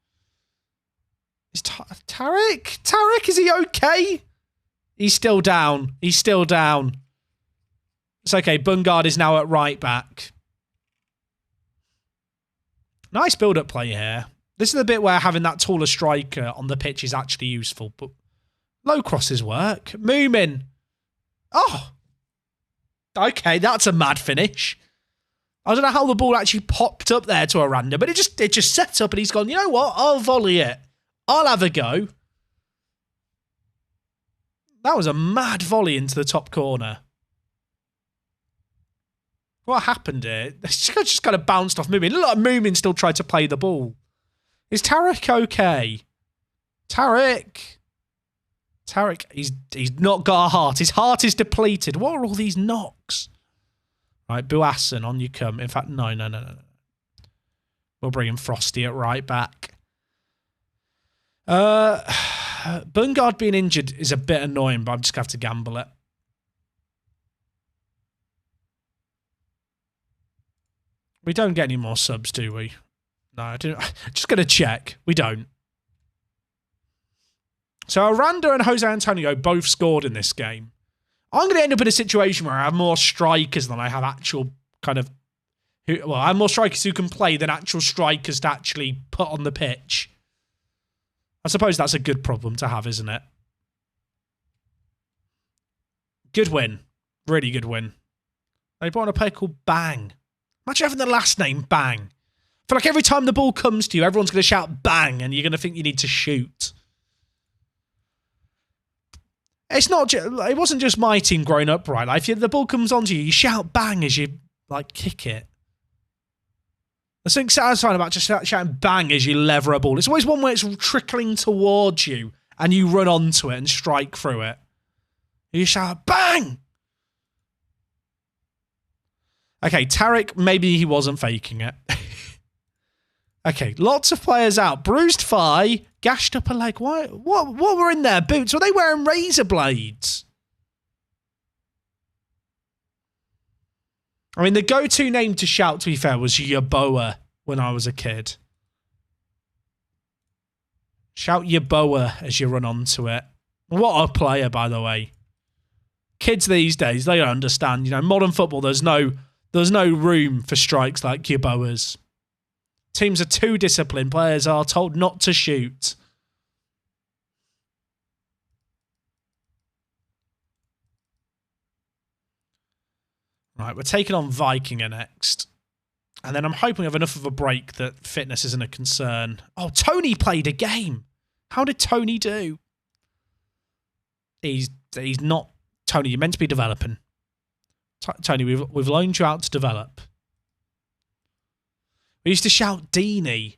Is Tarek? Tarek, is he okay? He's still down. He's still down. It's okay. Bungard is now at right back. Nice build-up play here. This is the bit where having that taller striker on the pitch is actually useful, but low crosses work. Moomin. Oh. Okay, that's a mad finish. I don't know how the ball actually popped up there to Aranda, but it just set up and he's gone, you know what? I'll volley it. I'll have a go. That was a mad volley into the top corner. What happened here? It's just kind of bounced off Moomin. It looked like Moomin still tried to play the ball. Is Tarek okay? Tarek, he's not got a heart. His heart is depleted. What are all these knocks? Right, Buassan, on you come. In fact, no. We'll bring in Frosty at right back. Bungard being injured is a bit annoying, but I'm just going to have to gamble it. We don't get any more subs, do we? No, I don't. Just going to check. We don't. So Aranda and Jose Antonio both scored in this game. I'm going to end up in a situation where I have more strikers than I have actual kind of... I have more strikers who can play than actual strikers to actually put on the pitch. I suppose that's a good problem to have, isn't it? Good win. Really good win. They brought on a player called Bang. Imagine having the last name Bang. I feel like every time the ball comes to you, everyone's going to shout Bang and you're going to think you need to shoot. It's not. It wasn't just my team growing up, right? Like if the ball comes onto you, you shout Bang as you like kick it. There's something satisfying about just shouting Bang as you lever a ball. It's always one where it's trickling towards you and you run onto it and strike through it. You shout Bang. Okay, Tarek, maybe he wasn't faking it. Okay, lots of players out. Bruised thigh, gashed up a leg. What were in their boots? Were they wearing razor blades? I mean, the go-to name to shout, to be fair, was Yaboa when I was a kid. Shout Yaboa as you run onto it. What a player, by the way. Kids these days, they don't understand. You know, modern football, there's no room for strikes like Yaboas. Teams are too disciplined. Players are told not to shoot. Right, we're taking on Vikinger next. And then I'm hoping we have enough of a break that fitness isn't a concern. Oh, Tony played a game. How did Tony do? He's not... Tony, you're meant to be developing. Tony, we've loaned you out to develop. We used to shout Deeney.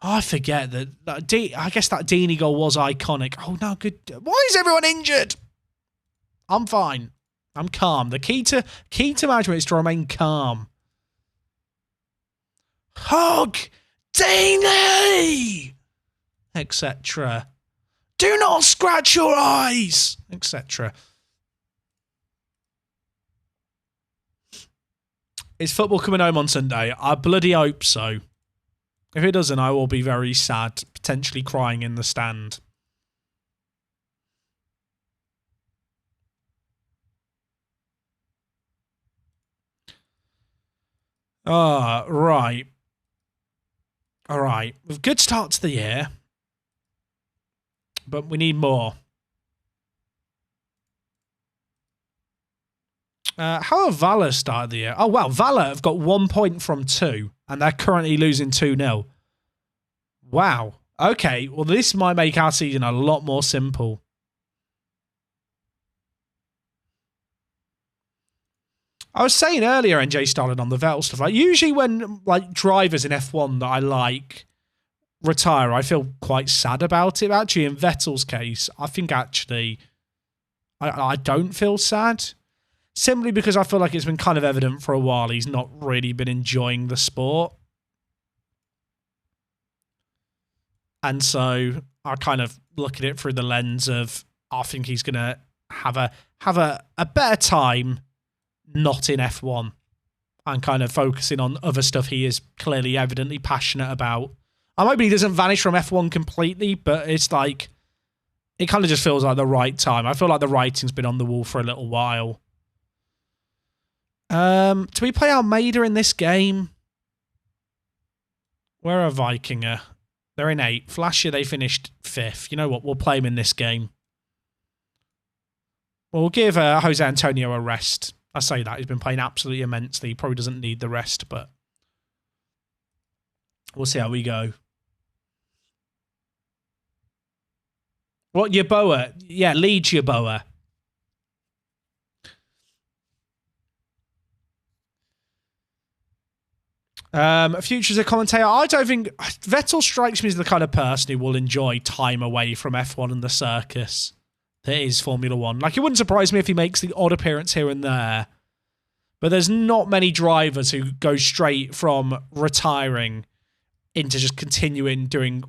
Oh, I forget that. I guess that Deeney goal was iconic. Oh, no, good. Why is everyone injured? I'm fine. I'm calm. The key to management is to remain calm. Hug! Deeney! Etc. Do not scratch your eyes! Etc. Is football coming home on Sunday? I bloody hope so. If it doesn't, I will be very sad, potentially crying in the stand. Right. All right. We've good start to the year, but we need more. How have Valor started the year? Oh, wow. Valor have got 1 point from 2, and they're currently losing 2-0. Wow. Okay. Well, this might make our season a lot more simple. I was saying earlier, NJ Stalin, on the Vettel stuff, like usually when like drivers in F1 that I like retire, I feel quite sad about it. Actually, in Vettel's case, I think actually I don't feel sad. Simply because I feel like it's been kind of evident for a while he's not really been enjoying the sport. And so I kind of look at it through the lens of I think he's going to have a better time not in F1 and kind of focusing on other stuff he is clearly evidently passionate about. I'm hoping he doesn't vanish from F1 completely, but it's like, it kind of just feels like the right time. I feel like the writing's been on the wall for a little while. Do we play Almeida in this game? Where are Vikinger? They're in 8th. Last year they finished 5th. You know what? We'll play him in this game. We'll give Jose Antonio a rest. I say that. He's been playing absolutely immensely. He probably doesn't need the rest, but we'll see how we go. What, Yeboah? Yeah, Leeds Yeboah. Future as a commentator, I don't think Vettel strikes me as the kind of person who will enjoy time away from F1 and the circus that is Formula One. Like, it wouldn't surprise me if he makes the odd appearance here and there, but there's not many drivers who go straight from retiring into just continuing doing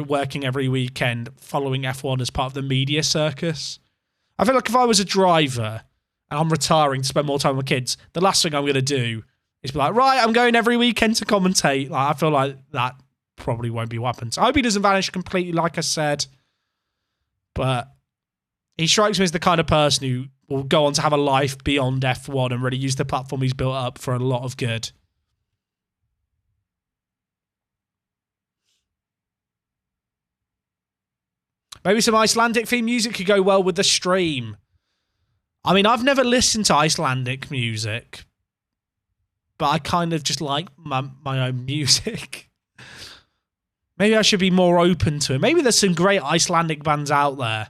working every weekend, following F1 as part of the media circus. I feel like if I was a driver and I'm retiring to spend more time with kids, the last thing I'm going to do is be like, right, I'm going every weekend to commentate. Like, I feel like that probably won't be what happens. I hope he doesn't vanish completely, like I said. But he strikes me as the kind of person who will go on to have a life beyond F1 and really use the platform he's built up for a lot of good. Maybe some Icelandic theme music could go well with the stream. I mean, I've never listened to Icelandic music, but I kind of just like my own music. Maybe I should be more open to it. Maybe there's some great Icelandic bands out there.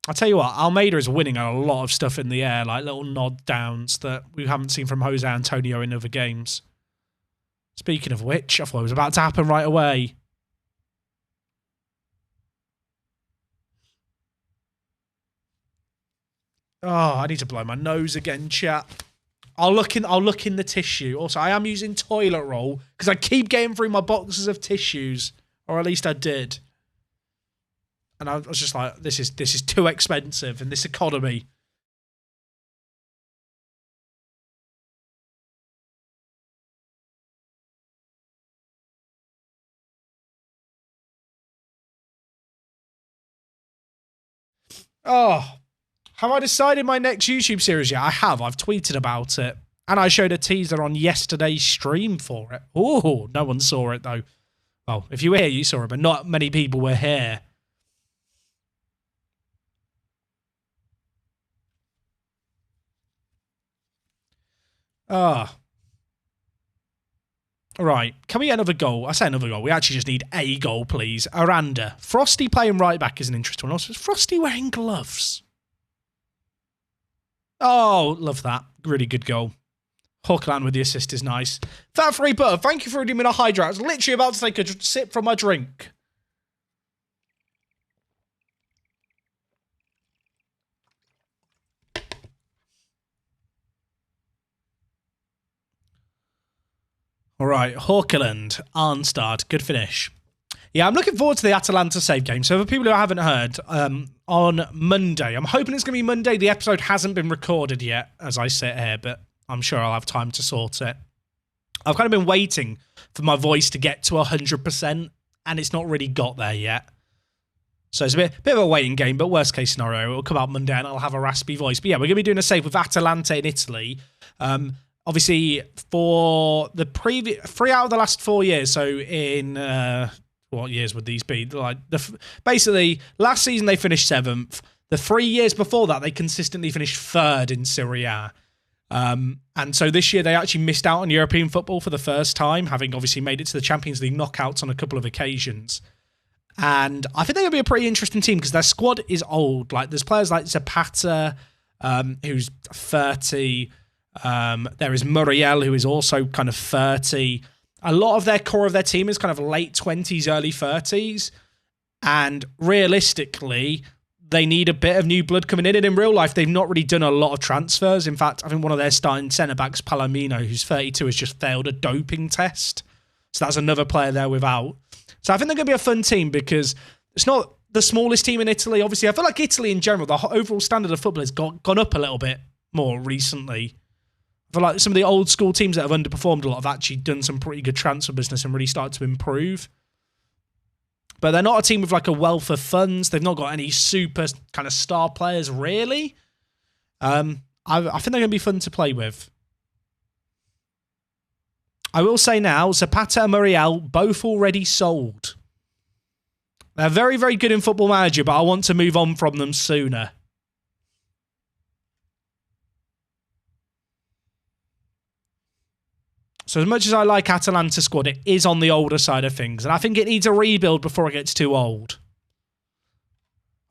I'll tell you what, Almeida is winning a lot of stuff in the air, like little nod downs that we haven't seen from Jose Antonio in other games. Speaking of which, I thought it was about to happen right away. Oh, I need to blow my nose again, chat. I'll look in the tissue. Also, I am using toilet roll because I keep getting through my boxes of tissues, or at least I did. And I was just like, this is too expensive in this economy. Oh, have I decided my next YouTube series yet? I have. I've tweeted about it. And I showed a teaser on yesterday's stream for it. Oh, no one saw it, though. Well, if you were here, you saw it, but not many people were here. Ah. Right. Can we get another goal? I say another goal. We actually just need a goal, please. Aranda. Frosty playing right back is an interesting one. Also, is Frosty wearing gloves? Oh, love that. Really good goal. Hawkland with the assist is nice. Fat Free Butter, thank you for redeeming a Hydra. I was literally about to take a sip from my drink. All right, Hawkland, Arnstad, good finish. Yeah, I'm looking forward to the Atalanta save game. So for people who haven't heard, on Monday, I'm hoping it's going to be Monday. The episode hasn't been recorded yet as I sit here, but I'm sure I'll have time to sort it. I've kind of been waiting for my voice to get to 100%, and it's not really got there yet. So it's a bit of a waiting game, but worst case scenario, it'll come out Monday and I'll have a raspy voice. But yeah, we're going to be doing a save with Atalanta in Italy. Obviously, for the previous 3 out of the last 4 years, so in what years would these be? Like basically, last season they finished 7th. The 3 years before that, they consistently finished 3rd in Serie A. And so this year they actually missed out on European football for the first time, having obviously made it to the Champions League knockouts on a couple of occasions. And I think they're going to be a pretty interesting team because their squad is old. Like, there's players like Zapata, who's 30. There is Muriel, who is also kind of 30. A lot of their core of their team is kind of late 20s, early 30s. And realistically, they need a bit of new blood coming in. And in real life, they've not really done a lot of transfers. In fact, I think one of their starting centre-backs, Palomino, who's 32, has just failed a doping test. So that's another player there without. So I think they're going to be a fun team because it's not the smallest team in Italy. Obviously, I feel like Italy in general, the overall standard of football has gone up a little bit more recently. For like some of the old school teams that have underperformed a lot have actually done some pretty good transfer business and really started to improve. But they're not a team with like a wealth of funds. They've not got any super kind of star players, really. I think they're going to be fun to play with. I will say now, Zapata and Muriel, both already sold. They're very, very good in Football Manager, but I want to move on from them sooner. So as much as I like Atalanta squad, it is on the older side of things. And I think it needs a rebuild before it gets too old.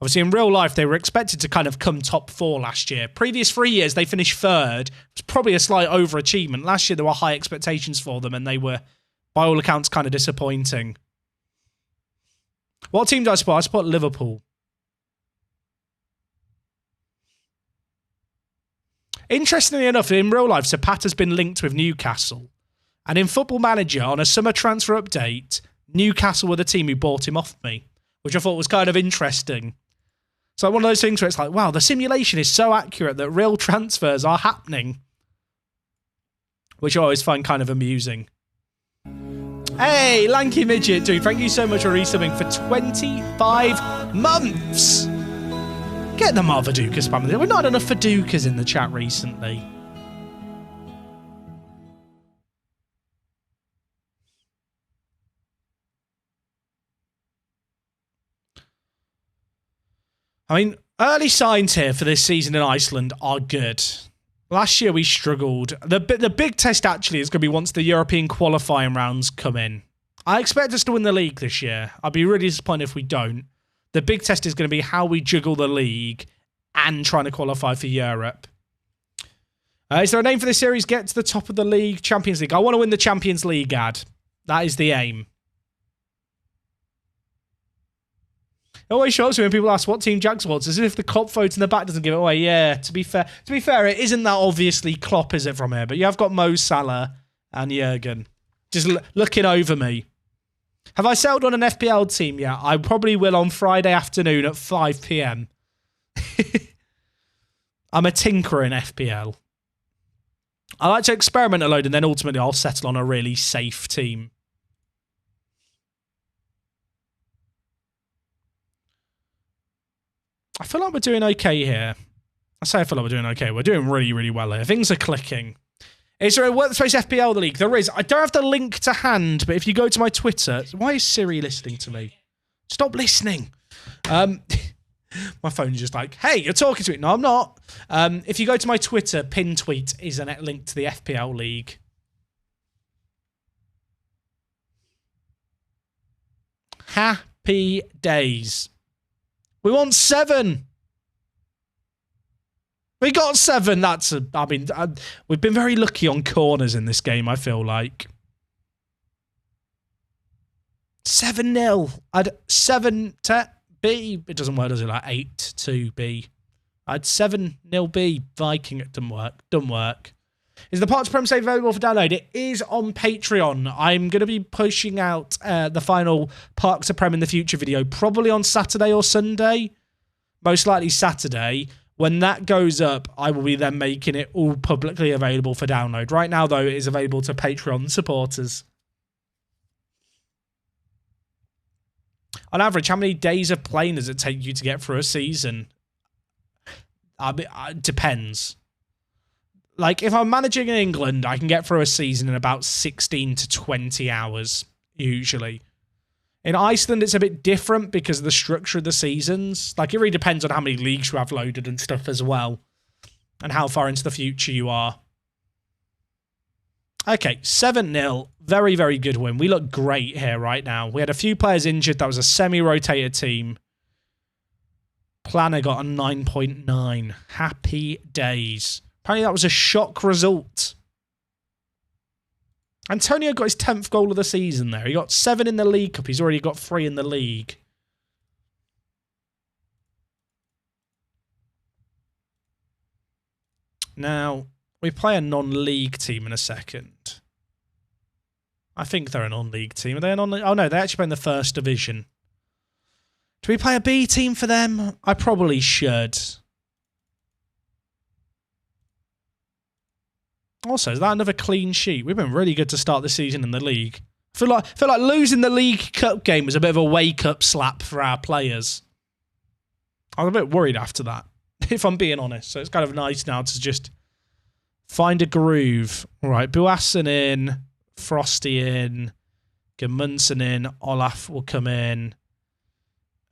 Obviously, in real life, they were expected to kind of come top 4 last year. Previous 3 years, they finished 3rd. It's probably a slight overachievement. Last year, there were high expectations for them, and they were, by all accounts, kind of disappointing. What team do I support? I support Liverpool. Interestingly enough, in real life, Zapata's been linked with Newcastle. And in Football Manager, on a summer transfer update, Newcastle were the team who bought him off me, which I thought was kind of interesting. So one of those things where it's like, wow, the simulation is so accurate that real transfers are happening. Which I always find kind of amusing. Hey, Lanky Midget, dude, thank you so much for resubbing for 25 months. Get the Marvaduka spam. We're not enough Fadukas in the chat recently. I mean, early signs here for this season in Iceland are good. Last year we struggled. The big test actually is going to be once the European qualifying rounds come in. I expect us to win the league this year. I'd be really disappointed if we don't. The big test is going to be how we juggle the league and trying to qualify for Europe. Is there a name for this series? Get to the top of the league, Champions League. I want to win the Champions League, Ad. That is the aim. It always shocks me when people ask what team Jack supports, as if the Klopp vote in the back doesn't give it away. Yeah, to be fair, it isn't that obviously Klopp, is it, from here? But you have got Mo Salah and Jurgen just looking over me. Have I settled on an FPL team yet? I probably will on Friday afternoon at 5 p.m. I'm a tinkerer in FPL. I like to experiment a load and then ultimately I'll settle on a really safe team. I feel like we're doing okay here. I say I feel like we're doing okay. We're doing really, really well here. Things are clicking. Is there a Workspace FPL the league? There is. I don't have the link to hand, but if you go to my Twitter... Why is Siri listening to me? Stop listening. My phone's just like, hey, you're talking to it. No, I'm not. If you go to my Twitter, pin tweet is a link to the FPL league. Happy days. We want 7. We got 7. We've been very lucky on corners in this game, I feel like. 7-0. I'd 7 to B. It doesn't work, does it? Like 8 to B. I'd 7-0 B. Viking. It doesn't work. Is the Parts Prem save available for download? It is on Patreon. I'm going to be pushing out the final Parks of Prem in the Future video, probably on Saturday or Sunday. Most likely Saturday. When that goes up, I will be then making it all publicly available for download. Right now, though, it is available to Patreon supporters. On average, how many days of playing does it take you to get through a season? It depends. Like, if I'm managing in England, I can get through a season in about 16 to 20 hours, usually. In Iceland, it's a bit different because of the structure of the seasons. Like, it really depends on how many leagues you have loaded and stuff as well. And how far into the future you are. Okay, 7-0. Very, very good win. We look great here right now. We had a few players injured. That was a semi-rotated team. Planner got a 9.9. Happy days. Apparently that was a shock result. Antonio got his 10th goal of the season there. He got 7 in the League Cup. He's already got 3 in the league. Now, we play a non-league team in a second. I think they're a non-league team. Are they a non-league? Oh, no, they actually play in the first division. Do we play a B team for them? I probably should. Also, is that another clean sheet? We've been really good to start the season in the league. I feel like losing the League Cup game was a bit of a wake-up slap for our players. I was a bit worried after that, if I'm being honest. So it's kind of nice now to just find a groove. All right, Buassen in, Frosty in, Gudmundsson in, Olaf will come in.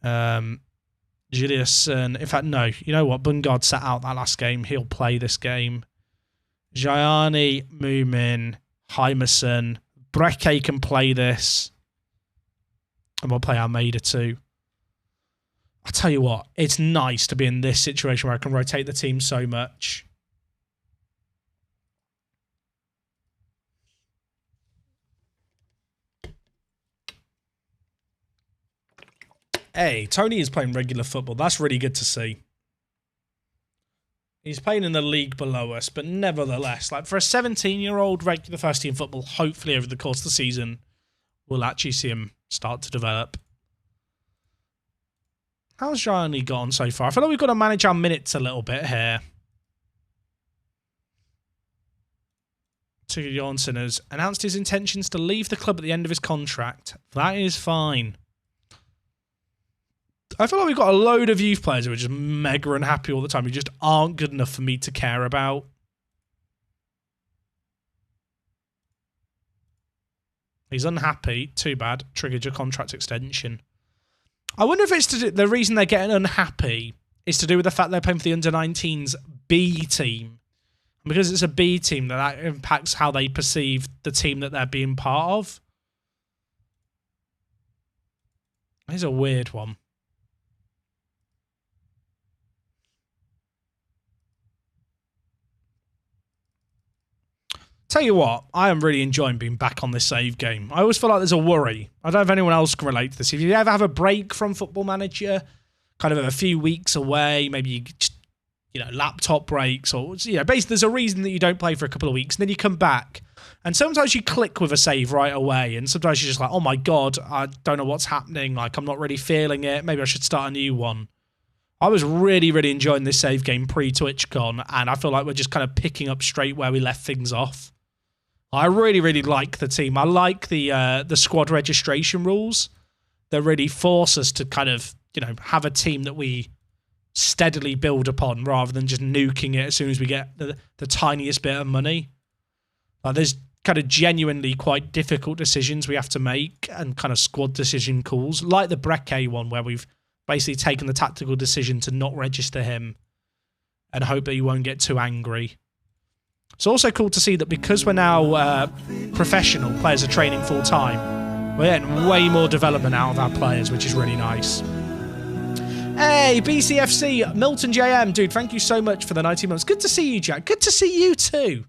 Juliusson. In fact, no. You know what? Bungard sat out that last game. He'll play this game. Gianni, Moomin, Hymerson. Breke can play this. And we'll play Almeida too. I'll tell you what. It's nice to be in this situation where I can rotate the team so much. Hey, Tony is playing regular football. That's really good to see. He's playing in the league below us, but nevertheless, like for a 17-year-old regular first team football, hopefully over the course of the season, we'll actually see him start to develop. How's Gianni got on so far? I feel like we've got to manage our minutes a little bit here. Sigurd Jonsson has announced his intentions to leave the club at the end of his contract. That is fine. I feel like we've got a load of youth players who are just mega unhappy all the time, who just aren't good enough for me to care about. He's unhappy. Too bad. Triggered your contract extension. I wonder if it's to do, the reason they're getting unhappy is to do with the fact they're playing for the under-19s B team. And because it's a B team, that impacts how they perceive the team that they're being part of. It's a weird one. Tell you what, I am really enjoying being back on this save game. I always feel like there's a worry. I don't know if anyone else can relate to this. If you ever have a break from Football Manager, kind of a few weeks away, maybe you just, laptop breaks or, basically there's a reason that you don't play for a couple of weeks and then you come back and sometimes you click with a save right away and sometimes you're just like, oh my God, I don't know what's happening. Like, I'm not really feeling it. Maybe I should start a new one. I was really, really enjoying this save game pre-TwitchCon and I feel like we're just kind of picking up straight where we left things off. I really, really like the team. I like the squad registration rules that really force us to kind of, have a team that we steadily build upon rather than just nuking it as soon as we get the tiniest bit of money. There's kind of genuinely quite difficult decisions we have to make and kind of squad decision calls, like the Breke one where we've basically taken the tactical decision to not register him and hope that he won't get too angry. It's also cool to see that because we're now professional, players are training full-time, we're getting way more development out of our players, which is really nice. Hey, BCFC, Milton JM, dude, thank you so much for the 19 months. Good to see you, Jack. Good to see you too.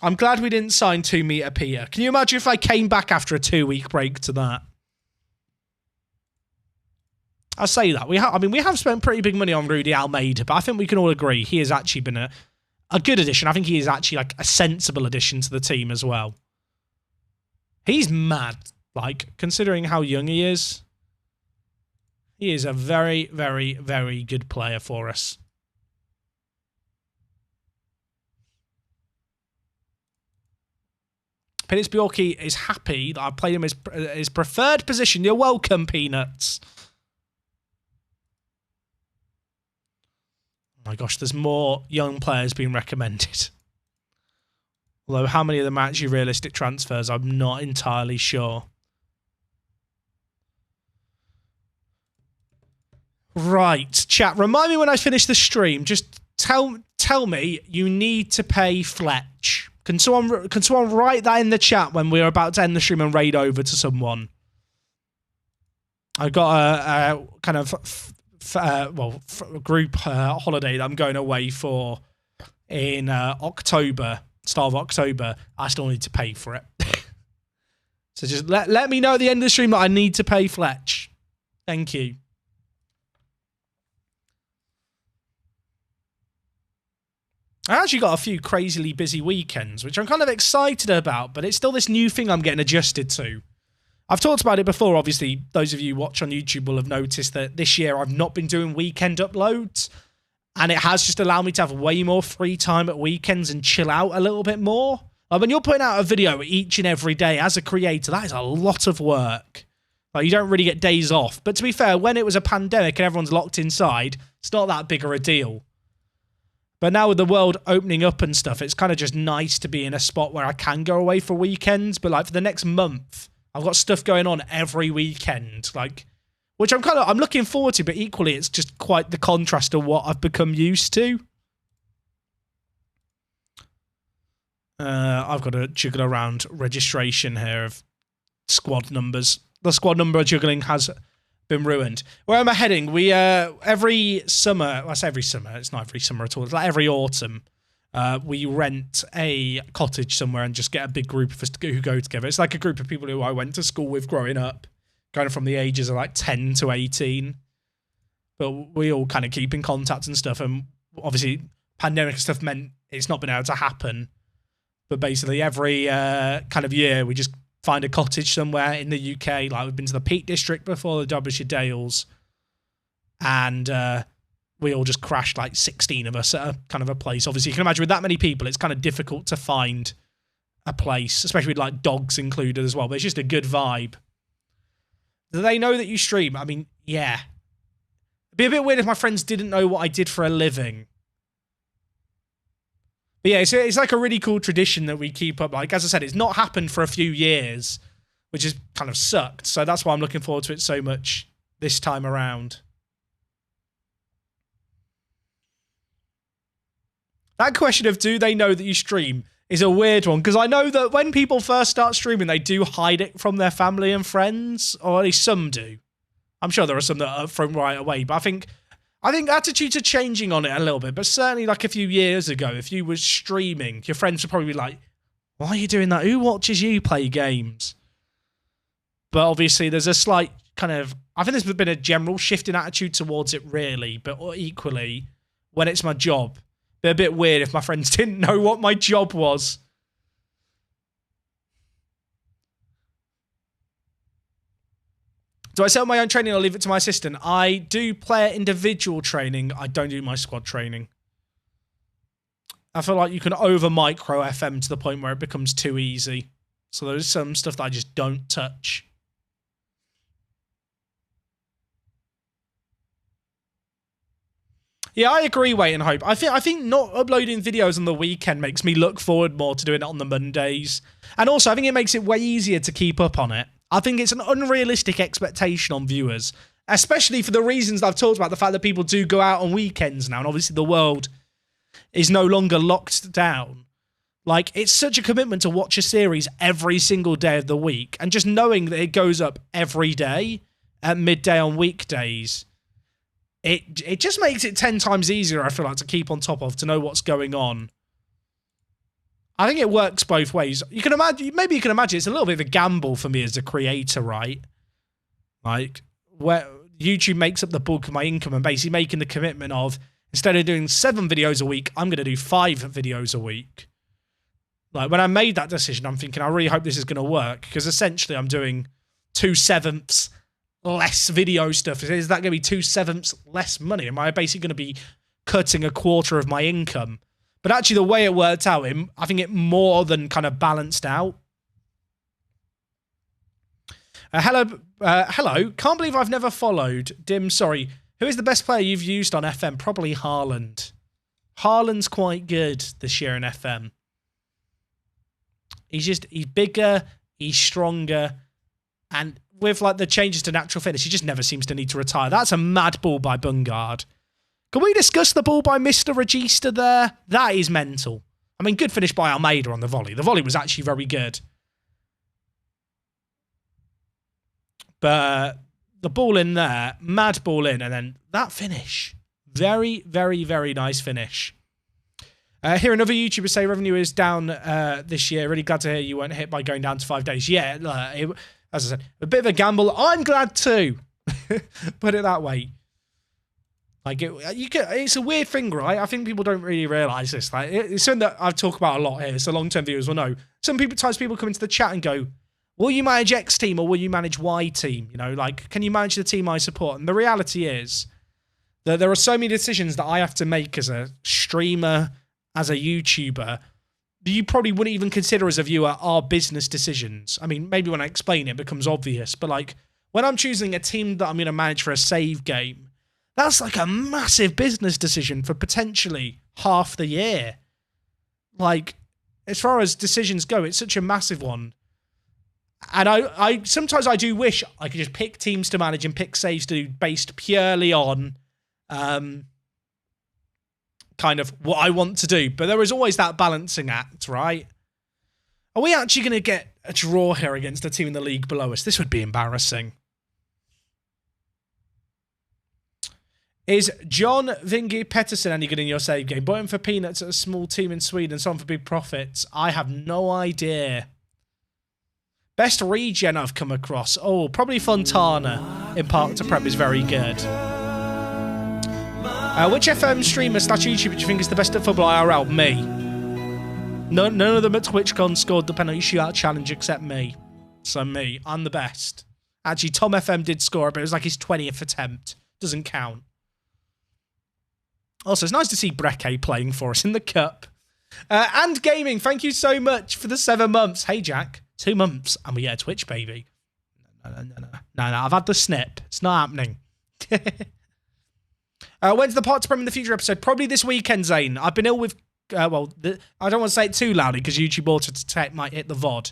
I'm glad we didn't sign 2 Meter Peter. Can you imagine if I came back after a 2-week break to that? I say that. We have spent pretty big money on Rudy Almeida, but I think we can all agree he has actually been a good addition. I think he is actually like a sensible addition to the team as well. He's mad, like, considering how young he is. He is a very, very, very good player for us. Peanuts Bjorky is happy that I played him his preferred position. You're welcome, Peanuts. Oh my gosh, there's more young players being recommended. Although how many of them are actually realistic transfers, I'm not entirely sure. Right, chat, remind me when I finish the stream. Just tell me you need to pay Fletch. Can someone write that in the chat when we're about to end the stream and raid over to someone? I've got a kind of group holiday that I'm going away for in October, start of October. I still need to pay for it. So just let me know at the end of the stream that I need to pay Fletch. Thank you. I actually got a few crazily busy weekends, which I'm kind of excited about, but it's still this new thing I'm getting adjusted to. I've talked about it before, obviously. Those of you who watch on YouTube will have noticed that this year I've not been doing weekend uploads. And it has just allowed me to have way more free time at weekends and chill out a little bit more. Like when you're putting out a video each and every day as a creator, that is a lot of work. Like you don't really get days off. But to be fair, when it was a pandemic and everyone's locked inside, it's not that big of a deal. But now with the world opening up and stuff, it's kind of just nice to be in a spot where I can go away for weekends. But like for the next month, I've got stuff going on every weekend. Like, which I'm looking forward to, but equally it's just quite the contrast to what I've become used to. I've got to jiggle around registration here of squad numbers. The squad number juggling has been ruined. Where am I heading? We, every summer, well, I say every summer, it's not every summer at all, it's like every autumn, we rent a cottage somewhere and just get a big group of us who go together. It's like a group of people who I went to school with growing up, kind of from the ages of like 10 to 18. But we all kind of keep in contact and stuff. And obviously, pandemic stuff meant it's not been able to happen. But basically, every kind of year, we just find a cottage somewhere in the UK. Like we've been to the Peak District before, the Derbyshire Dales. And we all just crashed, like 16 of us at a kind of a place. Obviously, you can imagine with that many people, it's kind of difficult to find a place, especially with like dogs included as well. But it's just a good vibe. Do they know that you stream? I mean, yeah. It'd be a bit weird if my friends didn't know what I did for a living. But yeah, it's like a really cool tradition that we keep up. Like, as I said, it's not happened for a few years, which has kind of sucked. So that's why I'm looking forward to it so much this time around. That question of do they know that you stream is a weird one, because I know that when people first start streaming, they do hide it from their family and friends, or at least some do. I'm sure there are some that are from right away, but I think attitudes are changing on it a little bit. But certainly like a few years ago, if you were streaming, your friends would probably be like, why are you doing that? Who watches you play games? But obviously there's a slight kind of, I think there's been a general shift in attitude towards it really, but equally, when it's my job, they're a bit weird if my friends didn't know what my job was. Do I set up my own training or leave it to my assistant? I do player individual training. I don't do my squad training. I feel like you can over micro FM to the point where it becomes too easy. So there's some stuff that I just don't touch. Yeah, I agree, Wait and Hope. I think not uploading videos on the weekend makes me look forward more to doing it on the Mondays. And also, I think it makes it way easier to keep up on it. I think it's an unrealistic expectation on viewers, especially for the reasons I've talked about, the fact that people do go out on weekends now, and obviously the world is no longer locked down. Like, it's such a commitment to watch a series every single day of the week, and just knowing that it goes up every day at midday on weekdays, it just makes it 10 times easier, I feel like, to keep on top of, to know what's going on. I think it works both ways. You can imagine, maybe you can imagine it's a little bit of a gamble for me as a creator, right? Like, where YouTube makes up the bulk of my income and basically making the commitment of, instead of doing 7 videos a week, I'm going to do 5 videos a week. Like, when I made that decision, I'm thinking, I really hope this is going to work, because essentially I'm doing 2/7 less video stuff. Is that going to be 2/7 less money? Am I basically going to be cutting 1/4 of my income? But actually, the way it worked out, I think it more than kind of balanced out. Hello. Can't believe I've never followed. Dim, sorry. Who is the best player you've used on FM? Probably Haaland. Haaland's quite good this year in FM. He's bigger, he's stronger, and with like the changes to natural fitness, he just never seems to need to retire. That's a mad ball by Bungard. Can we discuss the ball by Mr. Regista there? That is mental. I mean, good finish by Almeida on the volley. The volley was actually very good. But the ball in there, mad ball in, and then that finish. Very, very, very nice finish. Here, another YouTuber say revenue is down this year. Really glad to hear you weren't hit by going down to 5 days. Yeah, as I said, a bit of a gamble. I'm glad too. Put it that way. Like, it's a weird thing, right? I think people don't really realise this. Like, it's something that I've talked about a lot here, so long-term viewers will know. Sometimes people come into the chat and go, will you manage X team or will you manage Y team? You know, like, can you manage the team I support? And the reality is There are so many decisions that I have to make as a streamer, as a YouTuber, that you probably wouldn't even consider as a viewer are business decisions. I mean, maybe when I explain it, it becomes obvious. But like, when I'm choosing a team that I'm going to manage for a save game, that's like a massive business decision for potentially half the year. Like, as far as decisions go, it's such a massive one. And I sometimes I do wish I could just pick teams to manage and pick saves to do based purely on kind of what I want to do. But there is always that balancing act, right? Are we actually going to get a draw here against a team in the league below us? This would be embarrassing. Is John Vingy Pettersson any good in your save game? Bought him for peanuts at a small team in Sweden, some for big profits. I have no idea. Best regen I've come across. Oh, probably Fontana in Park to Prep is very good. Which FM streamer / YouTuber do you think is the best at football IRL? Me. None of them at TwitchCon scored the penalty shootout challenge except me. So me. I'm the best. Actually, Tom FM did score it, but it was like his 20th attempt. Doesn't count. Also, it's nice to see Breke playing for us in the Cup. And Gaming, thank you so much for the 7 months. Hey, Jack. 2 months and we get Twitch, baby. No, I've had the snip. It's not happening. When's the Pot to Prem in the Future episode? Probably this weekend, Zane. I've been ill with... I don't want to say it too loudly because YouTube Auto Detect might hit the VOD.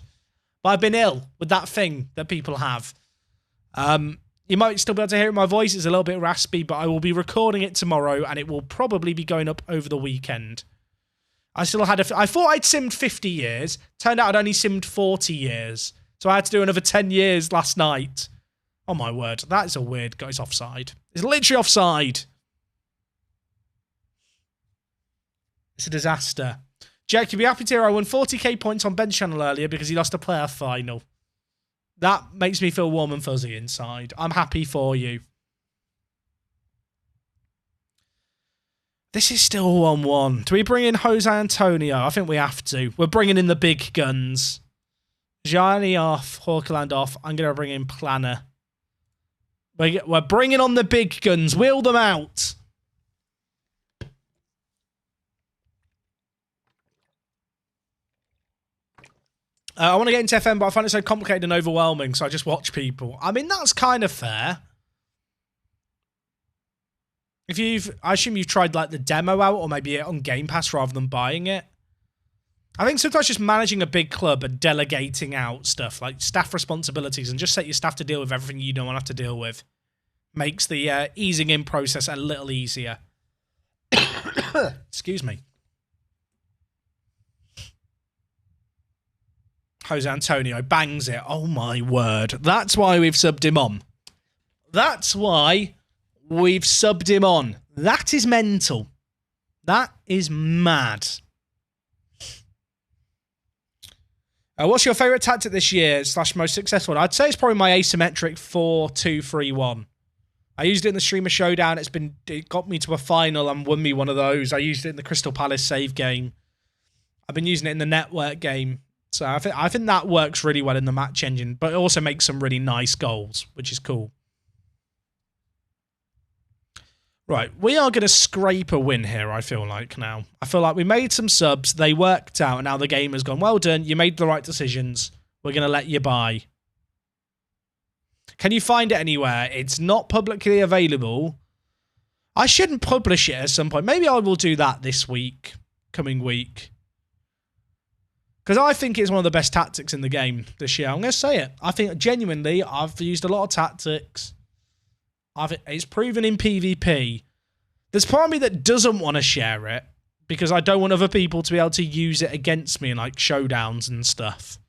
But I've been ill with that thing that people have. You might still be able to hear my voice. It's a little bit raspy, but I will be recording it tomorrow and it will probably be going up over the weekend. I still had I thought I'd simmed 50 years. Turned out I'd only simmed 40 years. So I had to do another 10 years last night. Oh my word. That is a weird... It's offside. It's literally offside. It's a disaster. Jack, you'll be happy to hear I won 40k points on Ben's channel earlier because he lost a playoff final. That makes me feel warm and fuzzy inside. I'm happy for you. This is still 1-1. Do we bring in Jose Antonio? I think we have to. We're bringing in the big guns. Gianni off. Hawkeland off. I'm going to bring in Planner. We're bringing on the big guns. Wheel them out. I want to get into FM, but I find it so complicated and overwhelming, so I just watch people. I mean, that's kind of fair. I assume you've tried like the demo out or maybe it on Game Pass rather than buying it. I think sometimes just managing a big club and delegating out stuff like staff responsibilities and just set your staff to deal with everything you don't want to have to deal with makes the easing in process a little easier. Excuse me. Jose Antonio bangs it. Oh my word. That's why we've subbed him on. That's why we've subbed him on. That is mental. That is mad. What's your favourite tactic this year / most successful? I'd say it's probably my asymmetric 4-2-3-1. I used it in the Streamer Showdown. It got me to a final and won me one of those. I used it in the Crystal Palace save game. I've been using it in the network game. So I think that works really well in the match engine, but it also makes some really nice goals, which is cool. Right, we are going to scrape a win here, I feel like now. I feel like we made some subs, they worked out, and now the game has gone, well done, you made the right decisions, we're going to let you buy. Can you find it anywhere? It's not publicly available. I shouldn't publish it at some point. Maybe I will do that this week, coming week. Because I think it's one of the best tactics in the game this year. I'm going to say it. I think genuinely, I've used a lot of tactics. It's proven in PvP. There's part of me that doesn't want to share it because I don't want other people to be able to use it against me in like showdowns and stuff.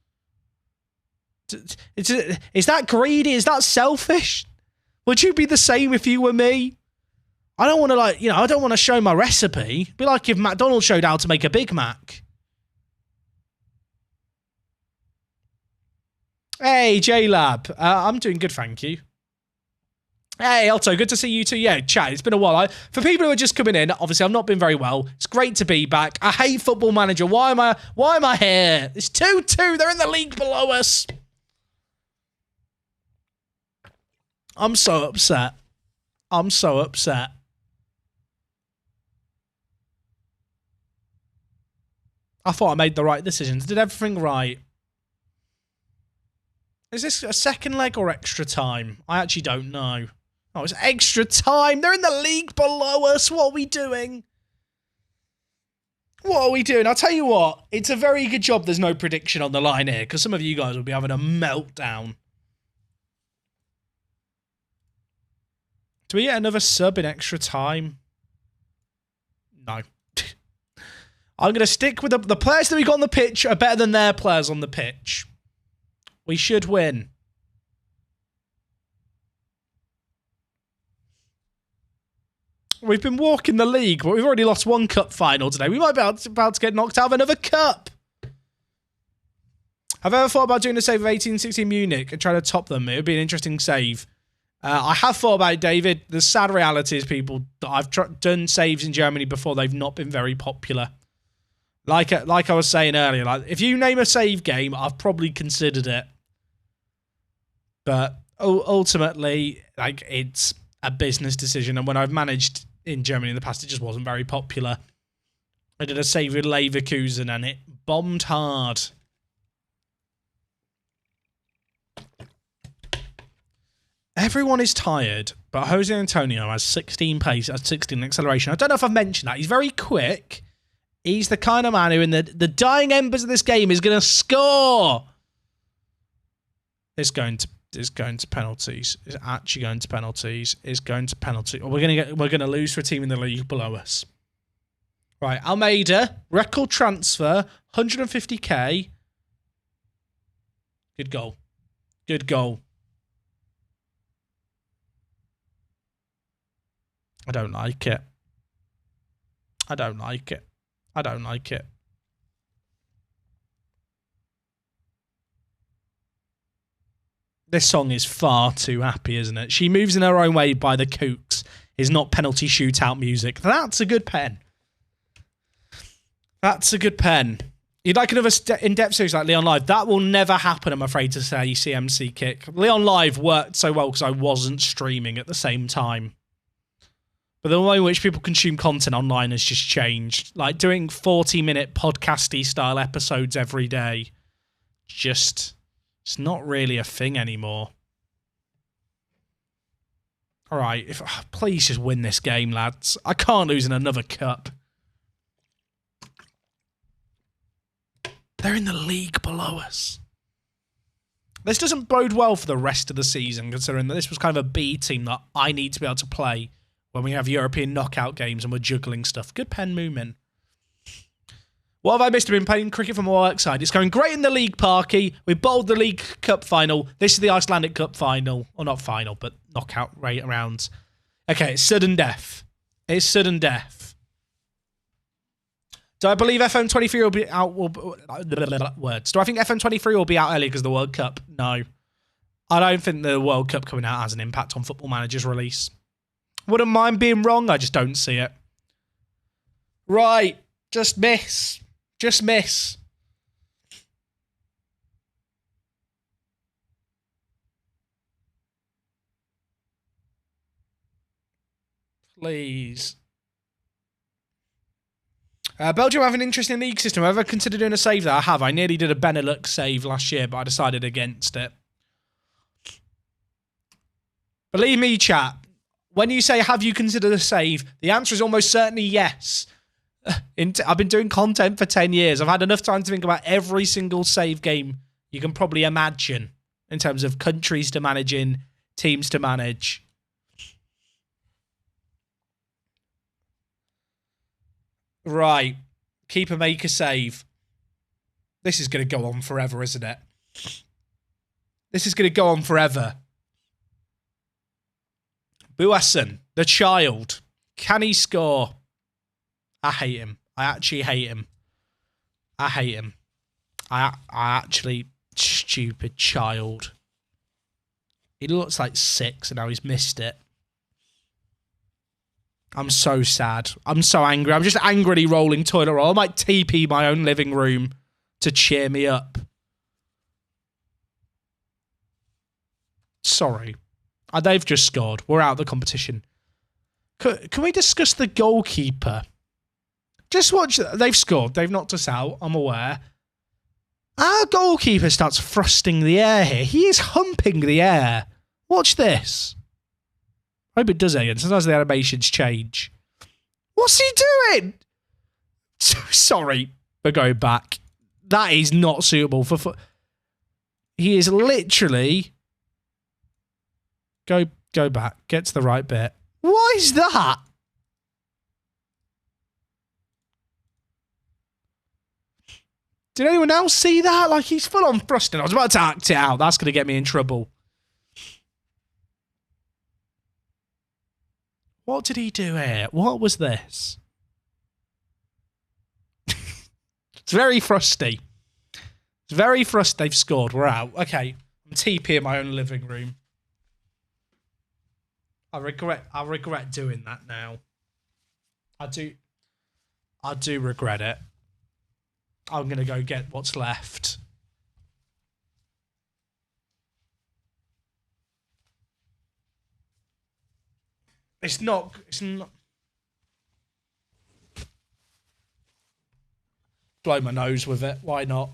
Is that greedy? Is that selfish? Would you be the same if you were me? I don't want to I don't want to show my recipe. It'd be like if McDonald's showed how to make a Big Mac. Hey, JLab. I'm doing good, thank you. Hey, Otto, good to see you too. Yeah, chat, it's been a while. For people who are just coming in, obviously I've not been very well. It's great to be back. I hate Football Manager. Why am I here? It's 2-2. They're in the league below us. I'm so upset. I'm so upset. I thought I made the right decisions. Did everything right. Is this a second leg or extra time? I actually don't know. Oh, it's extra time. They're in the league below us. What are we doing? What are we doing? I'll tell you what. It's a very good job there's no prediction on the line here, because some of you guys will be having a meltdown. Do we get another sub in extra time? No. I'm going to stick with the players that we got on the pitch are better than their players on the pitch. We should win. We've been walking the league, but we've already lost one cup final today. We might be about to get knocked out of another cup. Have I ever thought about doing a save of 1816 Munich and trying to top them? It would be an interesting save. I have thought about it, David. The sad reality is, people, that I've done saves in Germany before. They've not been very popular. Like I was saying earlier, like if you name a save game, I've probably considered it. But ultimately, like, it's a business decision. And when I've managed in Germany in the past, it just wasn't very popular. I did a save with Leverkusen and it bombed hard. Everyone is tired, but Jose Antonio has 16 pace, has 16 acceleration. I don't know if I've mentioned that. He's very quick. He's the kind of man who in the dying embers of this game is going to score. It's going to penalties. It's actually going to penalties. It's going to penalty. We're gonna lose to a team in the league below us. Right, Almeida, record transfer, 150k. Good goal. Good goal. I don't like it. I don't like it. I don't like it. This song is far too happy, isn't it? She Moves in Her Own Way by the Kooks is not penalty shootout music. That's a good pen. That's a good pen. You'd like another in-depth series like Leon Live? That will never happen, I'm afraid to say, CMC Kick. Leon Live worked so well because I wasn't streaming at the same time. But the way in which people consume content online has just changed. Like doing 40-minute podcasty style episodes every day, it's not really a thing anymore. All right, please just win this game, lads. I can't lose in another cup. They're in the league below us. This doesn't bode well for the rest of the season, considering that this was kind of a B team that I need to be able to play when we have European knockout games and we're juggling stuff. Good pen movement. What have I missed? I've been playing cricket from my work side. It's going great in the league, Parky. We bowled the League Cup final. This is the Icelandic Cup final. Or not final, but knockout rounds. Okay, it's sudden death. It's sudden death. Do I believe FM23 will be out? Words. Do I think FM23 will be out early because of the World Cup? No. I don't think the World Cup coming out has an impact on Football Manager's release. Wouldn't mind being wrong. I just don't see it. Right. Just miss. Just miss. Please. Belgium have an interesting league system. Have I ever considered doing a save there? I have. I nearly did a Benelux save last year, but I decided against it. Believe me, chat. When you say, have you considered a save? The answer is almost certainly yes. I've been doing content for 10 years. I've had enough time to think about every single save game you can probably imagine in terms of countries to manage in, teams to manage. Right. Keeper make a save. This is going to go on forever, isn't it? This is going to go on forever. Buasen, the child. Can he score? I hate him. I actually hate him. I hate him. I actually... Stupid child. He looks like 6 and now he's missed it. I'm so sad. I'm so angry. I'm just angrily rolling toilet roll. I might TP my own living room to cheer me up. Sorry. They've just scored. We're out of the competition. Can we discuss the goalkeeper? Just watch. They've scored. They've knocked us out. I'm aware. Our goalkeeper starts thrusting the air here. He is humping the air. Watch this. I hope it does again. Sometimes the animations change. What's he doing? Sorry, we're going back. That is not suitable for... He is literally... Go back. Get to the right bit. What is that? Did anyone else see that? Like, he's full on thrusting. I was about to act it out. That's going to get me in trouble. What did he do here? What was this? It's very frusty. It's very frusty. They've scored. We're out. Okay. I'm TP in my own living room. I regret doing that now. I do regret it. I'm going to go get what's left. It's not... Blow my nose with it. Why not?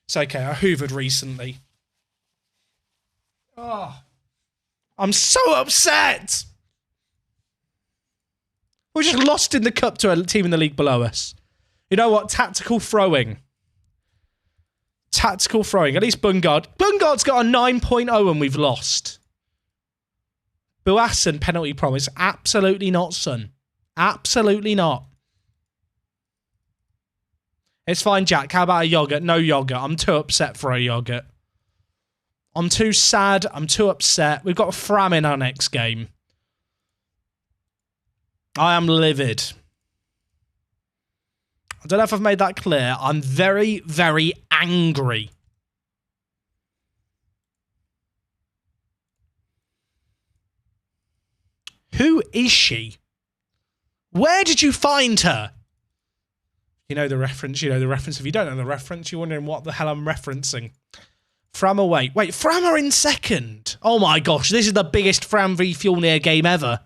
It's okay. I hoovered recently. Oh... I'm so upset! We just lost in the cup to a team in the league below us. You know what? Tactical throwing. Tactical throwing. At least Bungard. Bungard's got a 9.0 and we've lost. Buassen penalty promise. Absolutely not, son. Absolutely not. It's fine, Jack. How about a yogurt? No yogurt. I'm too upset for a yogurt. I'm too sad. I'm too upset. We've got Fram in our next game. I am livid. I don't know if I've made that clear. I'm very, very angry. Who is she? Where did you find her? You know the reference. You know the reference. If you don't know the reference, you're wondering what the hell I'm referencing. Fram away. Wait, Fram are in second. Oh my gosh, this is the biggest Fram v Fjolnir game ever.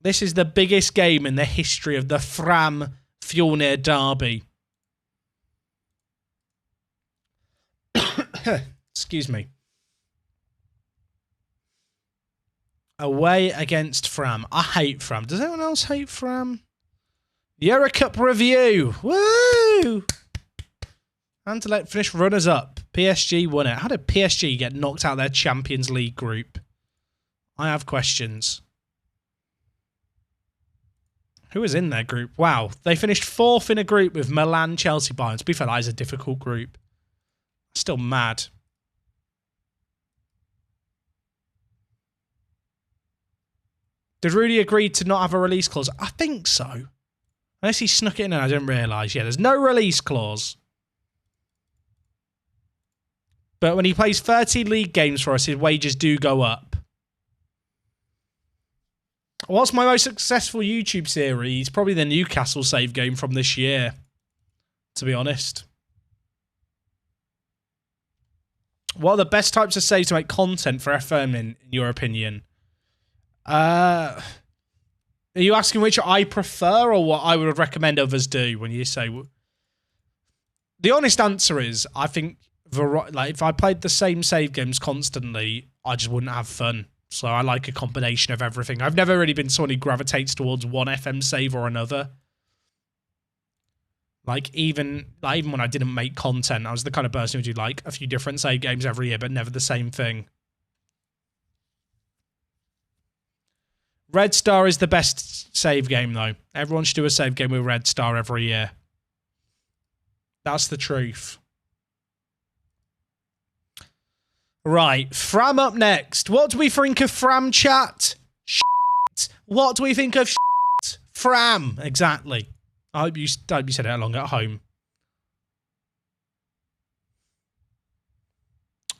This is the biggest game in the history of the Fram Fjolnir derby. Excuse me. Away against Fram. I hate Fram. Does anyone else hate Fram? Euro Cup review. Woo! Anderlecht finished runners-up. PSG won it. How did PSG get knocked out of their Champions League group? I have questions. Who was in their group? Wow. They finished 4th in a group with Milan, Chelsea, Bayern. To be fair, that is a difficult group. Still mad. Did Rudy agree to not have a release clause? I think so. Unless he snuck it in and I didn't realise. Yeah, there's no release clause. But when he plays 30 league games for us, his wages do go up. What's my most successful YouTube series? Probably the Newcastle save game from this year, to be honest. What are the best types of saves to make content for FM in your opinion? Are you asking which I prefer or what I would recommend others do when you say... The honest answer is, I think, like, if I played the same save games constantly, I just wouldn't have fun. So I like a combination of everything. I've never really been someone who gravitates towards one FM save or another. Like, even when I didn't make content, I was the kind of person who would do, like, a few different save games every year, but never the same thing. Red Star is the best save game, though. Everyone should do a save game with Red Star every year. That's the truth. Right, Fram up next. What do we think of Fram, chat? Shit. What do we think of shit? Fram, exactly. I hope you said it along at home.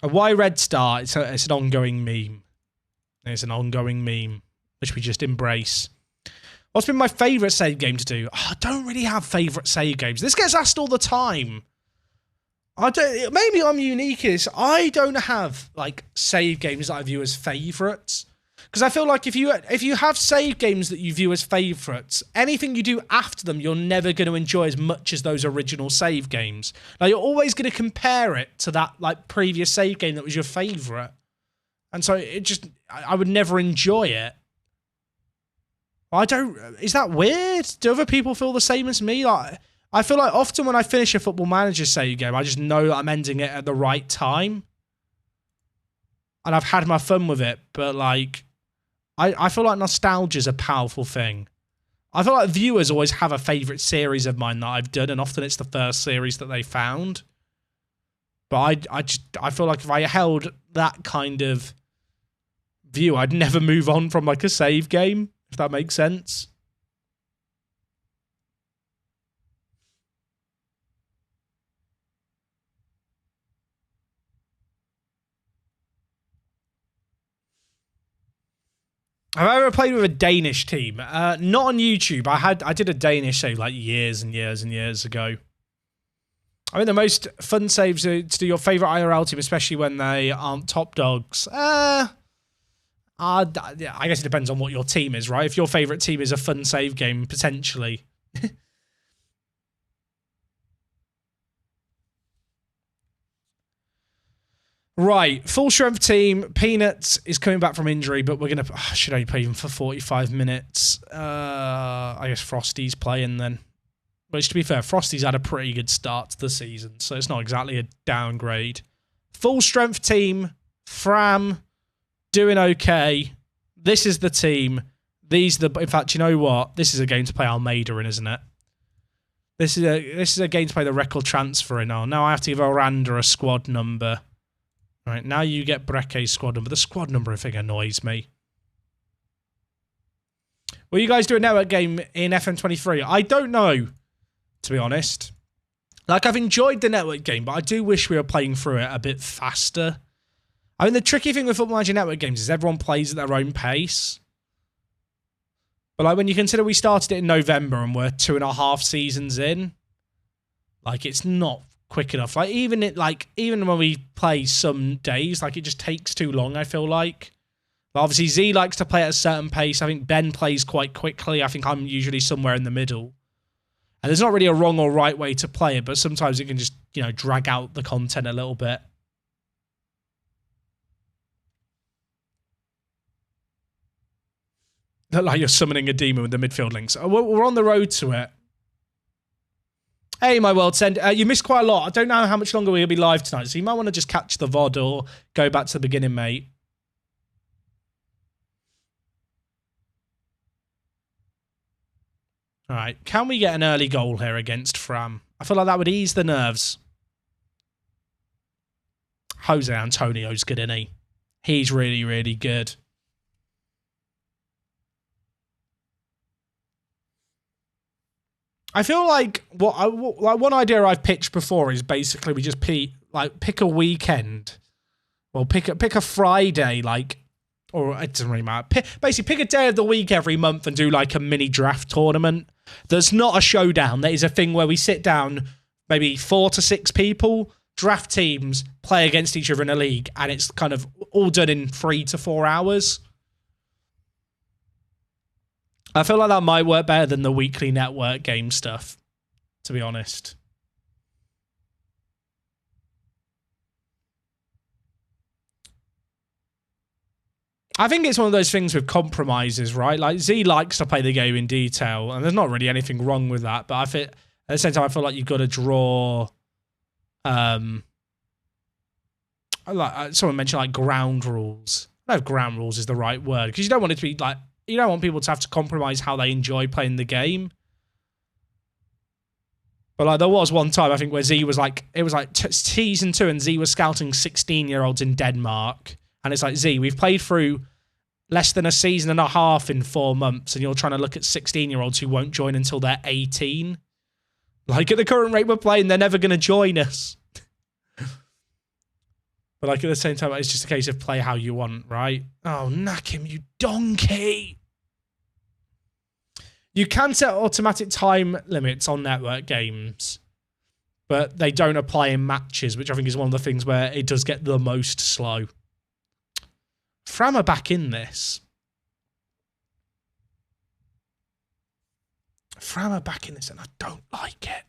Why Red Star? It's an ongoing meme. It's an ongoing meme, which we just embrace. What's been my favourite save game to do? Oh, I don't really have favourite save games. This gets asked all the time. Maybe I'm unique is I don't have like save games that I view as favourites. Because I feel like if you have save games that you view as favourites, anything you do after them, you're never going to enjoy as much as those original save games. Like, you're always going to compare it to that like previous save game that was your favourite. And so I would never enjoy it. Is that weird? Do other people feel the same as me? Like, I feel like often when I finish a Football Manager save game, I just know that I'm ending it at the right time. And I've had my fun with it, but like, I feel like nostalgia is a powerful thing. I feel like viewers always have a favourite series of mine that I've done, and often it's the first series that they found. But I feel like if I held that kind of view, I'd never move on from like a save game, if that makes sense. Have I ever played with a Danish team? Not on YouTube. I did a Danish save like years and years and years ago. I mean, the most fun saves to do your favourite IRL team, especially when they aren't top dogs. I guess it depends on what your team is, right? If your favourite team is a fun save game, potentially. Right, full strength team. Peanuts is coming back from injury, but we're going to... I should only play him for 45 minutes. I guess Frosty's playing then. Which, to be fair, Frosty's had a pretty good start to the season, so it's not exactly a downgrade. Full strength team. Fram, doing okay. This is the team. In fact, you know what? This is a game to play Almeida in, isn't it? This is a game to play the record transfer in. Oh, now I have to give Oranda a squad number. Right, now you get Breke's squad number. The squad number thing annoys me. Will you guys do a network game in FM23? I don't know, to be honest. Like, I've enjoyed the network game, but I do wish we were playing through it a bit faster. I mean, the tricky thing with Football Manager network games is everyone plays at their own pace. But like, when you consider we started it in November and we're 2.5 seasons in, like, it's not quick enough. Like, even when we play some days, like, it just takes too long, I feel like. But obviously, Z likes to play at a certain pace. I think Ben plays quite quickly. I think I'm usually somewhere in the middle. And there's not really a wrong or right way to play it, but sometimes it can just, you know, drag out the content a little bit. Look like you're summoning a demon with the midfield links. We're on the road to it. Hey, my world send. You missed quite a lot. I don't know how much longer we're going to be live tonight, so you might want to just catch the VOD or go back to the beginning, mate. All right. Can we get an early goal here against Fram? I feel like that would ease the nerves. Jose Antonio's good, isn't he? He's really, really good. I feel like one idea I've pitched before is basically we just pick a weekend, well, pick a Friday, like, or it doesn't really matter. Basically, pick a day of the week every month and do like a mini draft tournament. That's not a showdown. That is a thing where we sit down, maybe 4 to 6 people, draft teams, play against each other in a league, and it's kind of all done in 3 to 4 hours. I feel like that might work better than the weekly network game stuff, to be honest. I think it's one of those things with compromises, right? Like, Z likes to play the game in detail, and there's not really anything wrong with that, but at the same time, I feel like you've got to draw... like someone mentioned, like, ground rules. I don't know if ground rules is the right word, because you don't want it to be, like... You don't want people to have to compromise how they enjoy playing the game. But like, there was one time, I think, where Z was like... It was like season 2, and Z was scouting 16-year-olds in Denmark. And it's like, Z, we've played through less than a season and a half in 4 months, and you're trying to look at 16-year-olds who won't join until they're 18. Like, at the current rate we're playing, they're never going to join us. But like, at the same time, it's just a case of play how you want, right? Oh, knock him, you donkey! You can set automatic time limits on network games, but they don't apply in matches, which I think is one of the things where it does get the most slow. Fram are back in this. Fram are back in this, and I don't like it.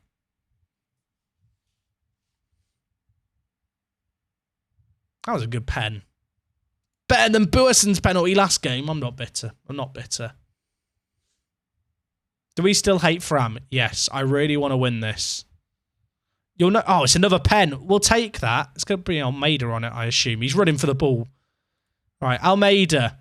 That was a good pen. Better than Buisson's penalty last game. I'm not bitter. I'm not bitter. Do we still hate Fram? Yes, I really want to win this. You'll know. Oh, it's another pen. We'll take that. It's going to be Almeida on it, I assume. He's running for the ball. Right, Almeida.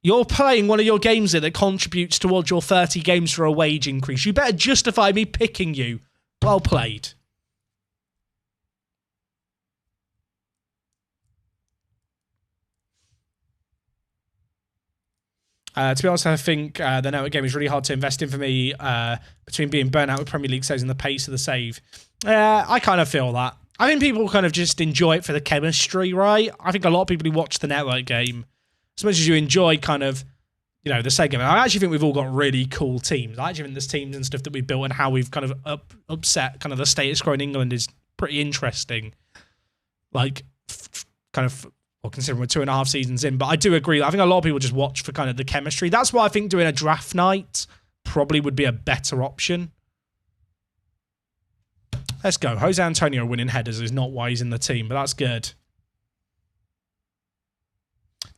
You're playing one of your games here that contributes towards your 30 games for a wage increase. You better justify me picking you. Well played. To be honest, I think the network game is really hard to invest in for me between being burnt out with Premier League saves and the pace of the save. I kind of feel that. I think people kind of just enjoy it for the chemistry, right? I think a lot of people who watch the network game, as much as you enjoy kind of, you know, the same game, I actually think we've all got really cool teams. I actually think there's teams and stuff that we've built and how we've kind of upset kind of the status quo in England is pretty interesting. Like, kind of... Well, considering we're 2.5 seasons in, but I do agree. I think a lot of people just watch for kind of the chemistry. That's why I think doing a draft night probably would be a better option. Let's go. Jose Antonio winning headers is not why he's in the team, but that's good.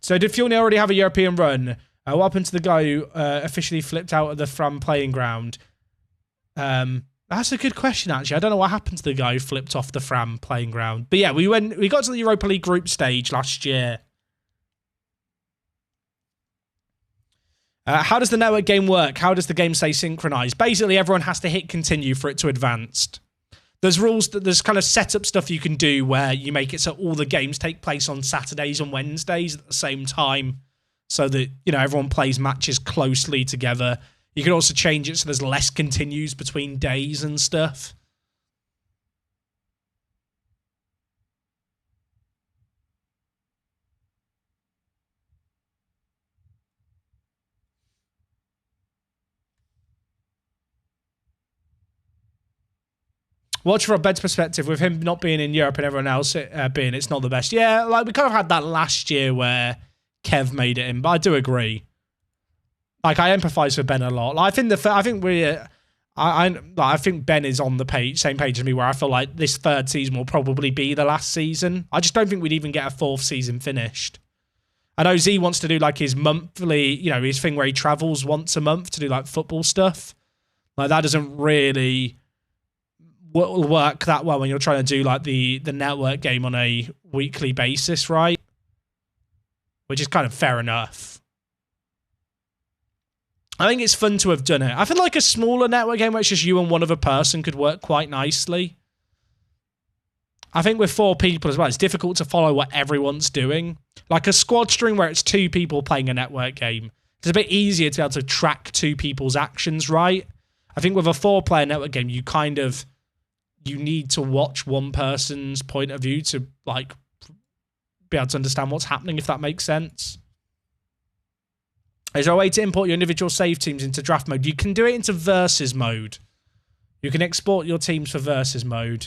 So did Fjorny already have a European run? What happened to the guy who officially flipped out of the Fram playing ground? That's a good question, actually. I don't know what happened to the guy who flipped off the Fram playing ground. But yeah, we got to the Europa League group stage last year. How does the network game work? How does the game stay synchronized? Basically, everyone has to hit continue for it to advance. There's rules, there's kind of setup stuff you can do where you make it so all the games take place on Saturdays and Wednesdays at the same time so that, you know, everyone plays matches closely together. You can also change it so there's less continues between days and stuff. Watch from Ben's perspective, with him not being in Europe and everyone else being, it's not the best. Yeah, like we kind of had that last year where Kev made it in, but I do agree. Like, I empathise with Ben a lot. Like, I think Ben is on the same page as me, where I feel like this third season will probably be the last season. I just don't think we'd even get a fourth season finished. I know Z wants to do like his monthly, you know, his thing where he travels once a month to do like football stuff. Like, that doesn't really work that well when you're trying to do like the network game on a weekly basis, right? Which is kind of fair enough. I think it's fun to have done it. I feel like a smaller network game where it's just you and one other person could work quite nicely. I think with 4 people as well, it's difficult to follow what everyone's doing. Like a squad string where it's 2 people playing a network game, it's a bit easier to be able to track 2 people's actions, right? I think with a 4-player network game, you need to watch one person's point of view to like be able to understand what's happening, if that makes sense. Is there a way to import your individual save teams into draft mode? You can do it into versus mode. You can export your teams for versus mode.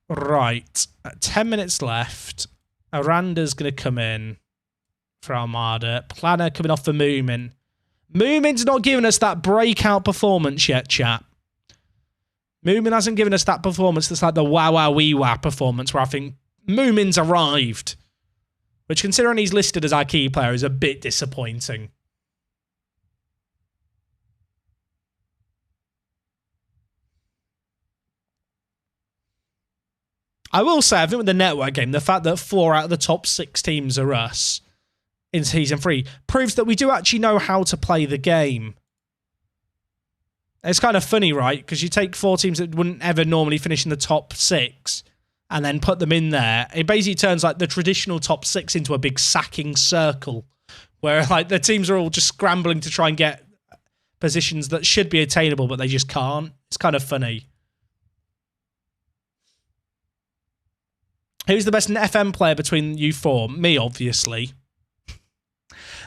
Right. 10 minutes left. Aranda's going to come in for Armada. Planner coming off for Moomin. Moomin's not giving us that breakout performance yet, chat. Moomin hasn't given us that performance that's like the wow-wow-wee-wow performance where I think Moomin's arrived. Which, considering he's listed as our key player, is a bit disappointing. I will say, I think with the network game, the fact that 4 out of the top 6 teams are us in Season 3 proves that we do actually know how to play the game. It's kind of funny, right? Because you take 4 teams that wouldn't ever normally finish in the top 6 and then put them in there. It basically turns like the traditional top 6 into a big sacking circle where like the teams are all just scrambling to try and get positions that should be attainable, but they just can't. It's kind of funny. Who's the best FM player between you four? Me, obviously.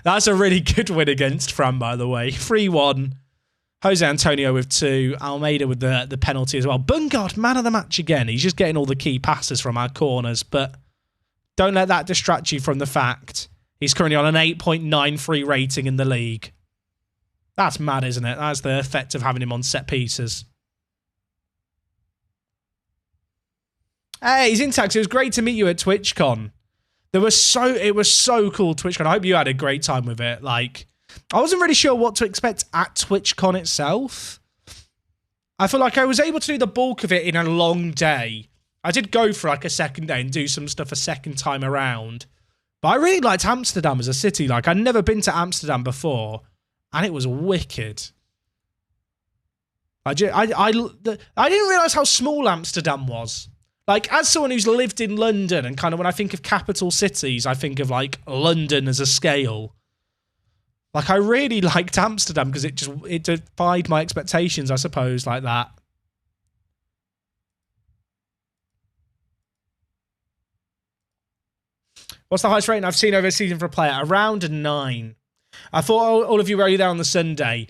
That's a really good win against Fran, by the way. 3-1. Jose Antonio with 2. Almeida with the penalty as well. Bungard, man of the match again. He's just getting all the key passes from our corners, but don't let that distract you from the fact he's currently on an 8.93 rating in the league. That's mad, isn't it? That's the effect of having him on set pieces. Hey, he's in tax. It was great to meet you at TwitchCon. It was so cool, TwitchCon. I hope you had a great time with it. Like, I wasn't really sure what to expect at TwitchCon itself. I feel like I was able to do the bulk of it in a long day. I did go for like a second day and do some stuff a second time around. But I really liked Amsterdam as a city. Like, I'd never been to Amsterdam before, and it was wicked. I didn't realise how small Amsterdam was. Like, as someone who's lived in London, and kind of when I think of capital cities, I think of, like, London as a scale. Like, I really liked Amsterdam because it defied my expectations, I suppose, like that. What's the highest rating I've seen over a season for a player? Around a 9. I thought all of you were only there on the Sunday.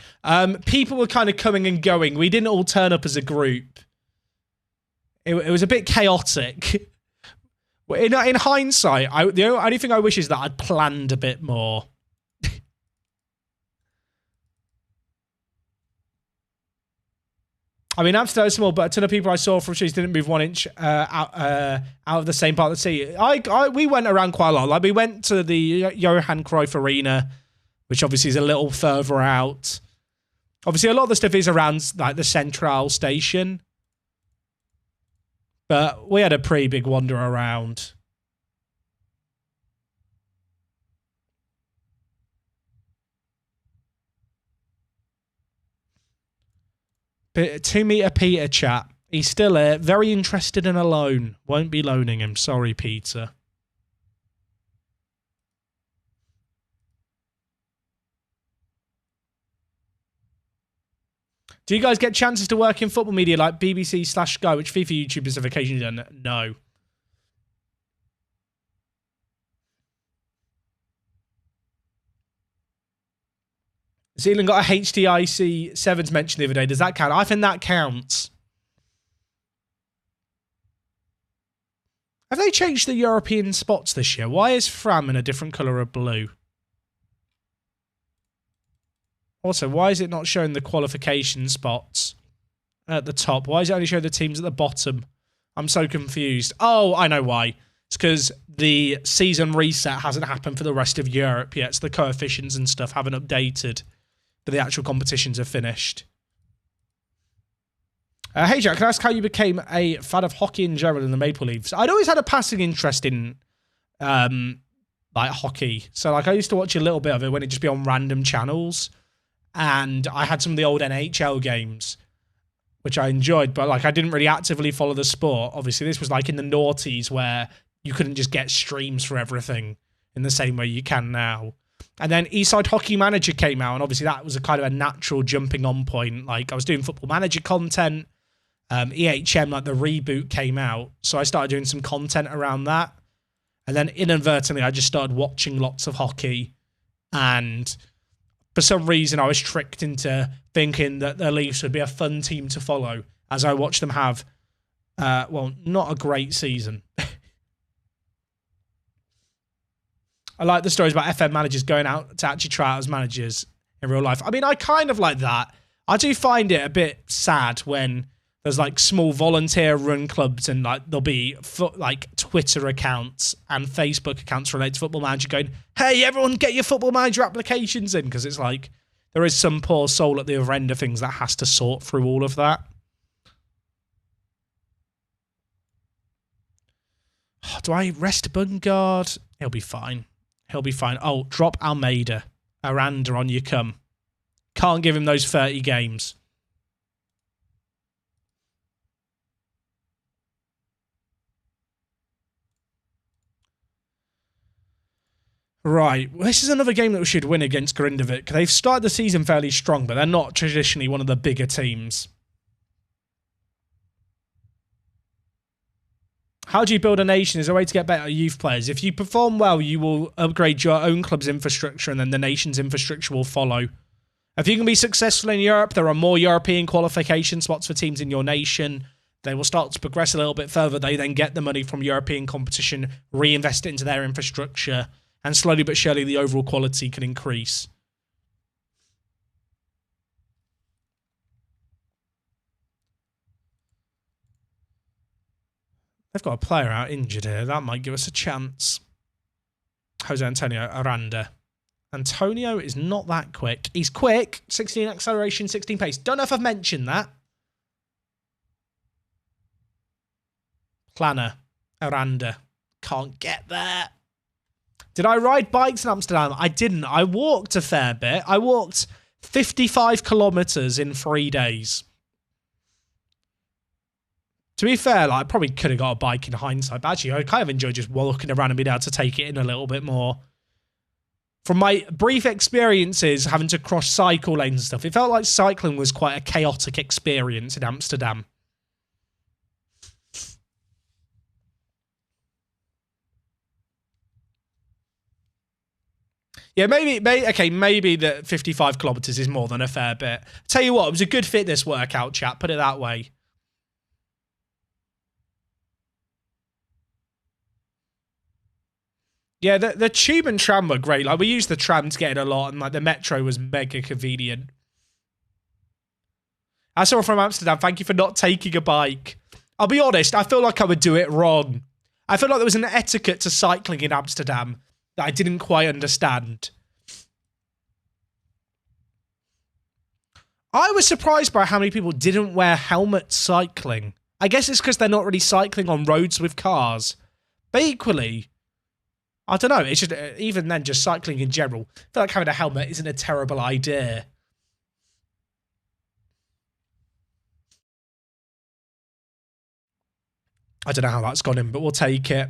People were kind of coming and going. We didn't all turn up as a group. It was a bit chaotic. In hindsight, the only thing I wish is that I'd planned a bit more. I mean, Amsterdam is small, but a ton of people I saw from shoes didn't move 1 inch out of the same part of the city. We went around quite a lot. Like, we went to the Johan Cruyff Arena, which obviously is a little further out. Obviously, a lot of the stuff is around like the Central Station. But we had a pretty big wander around. But 2 meter Peter chat. He's still here, very interested in a loan. Won't be loaning him. Sorry, Peter. Do you guys get chances to work in football media like BBC/Sky, which FIFA YouTubers have occasionally done? No. Zealand got a HTIC 7s mentioned the other day. Does that count? I think that counts. Have they changed the European spots this year? Why is Fram in a different colour of blue? Also, why is it not showing the qualification spots at the top? Why is it only showing the teams at the bottom? I'm so confused. Oh, I know why. It's because the season reset hasn't happened for the rest of Europe yet, so the coefficients and stuff haven't updated, but the actual competitions are finished. Hey, Jack, can I ask how you became a fan of hockey in general in the Maple Leafs? I'd always had a passing interest in like hockey. So like I used to watch a little bit of it when it'd just be on random channels. And I had some of the old NHL games, which I enjoyed, but like I didn't really actively follow the sport. Obviously, this was like in the noughties where you couldn't just get streams for everything in the same way you can now. And then Eastside Hockey Manager came out, and obviously that was a kind of a natural jumping on point. Like I was doing Football Manager content, EHM, like the reboot came out, so I started doing some content around that. And then inadvertently, I just started watching lots of hockey, and for some reason, I was tricked into thinking that the Leafs would be a fun team to follow as I watched them have, well, not a great season. I like the stories about FM managers going out to actually try out as managers in real life. I mean, I kind of like that. I do find it a bit sad when there's like small volunteer run clubs and like there'll be like Twitter accounts and Facebook accounts related to Football Manager going, hey, everyone get your Football Manager applications in, because it's like there is some poor soul at the other end of things that has to sort through all of that. Do I rest Bungard? He'll be fine. He'll be fine. Oh, drop Almeida. Aranda on you come. Can't give him those 30 games. Right, well, this is another game that we should win against Grindavik. They've started the season fairly strong, but they're not traditionally one of the bigger teams. How do you build a nation? Is there a way to get better youth players? If you perform well, you will upgrade your own club's infrastructure and then the nation's infrastructure will follow. If you can be successful in Europe, there are more European qualification spots for teams in your nation. They will start to progress a little bit further. They then get the money from European competition, reinvest it into their infrastructure, and slowly but surely the overall quality can increase. They've got a player out injured here. That might give us a chance. Jose Antonio Aranda. Antonio is not that quick. He's quick. 16 acceleration, 16 pace. Don't know if I've mentioned that. Planner. Aranda. Can't get there. Did I ride bikes in Amsterdam? I didn't. I walked a fair bit. I walked 55 kilometers in 3 days. To be fair, like, I probably could have got a bike in hindsight, but actually I kind of enjoyed just walking around and being able to take it in a little bit more. From my brief experiences having to cross cycle lanes and stuff, it felt like cycling was quite a chaotic experience in Amsterdam. Yeah, maybe the 55 kilometers is more than a fair bit. Tell you what, it was a good fitness workout, chat, put it that way. Yeah, the tube and tram were great. Like, we used the tram to get in a lot, and like the metro was mega convenient. I saw from Amsterdam, thank you for not taking a bike. I'll be honest, I feel like I would do it wrong. I feel like there was an etiquette to cycling in Amsterdam that I didn't quite understand. I was surprised by how many people didn't wear helmets cycling. I guess it's because they're not really cycling on roads with cars. But equally, I don't know, it's just, even then, just cycling in general, I feel like having a helmet isn't a terrible idea. I don't know how that's gone in, but we'll take it.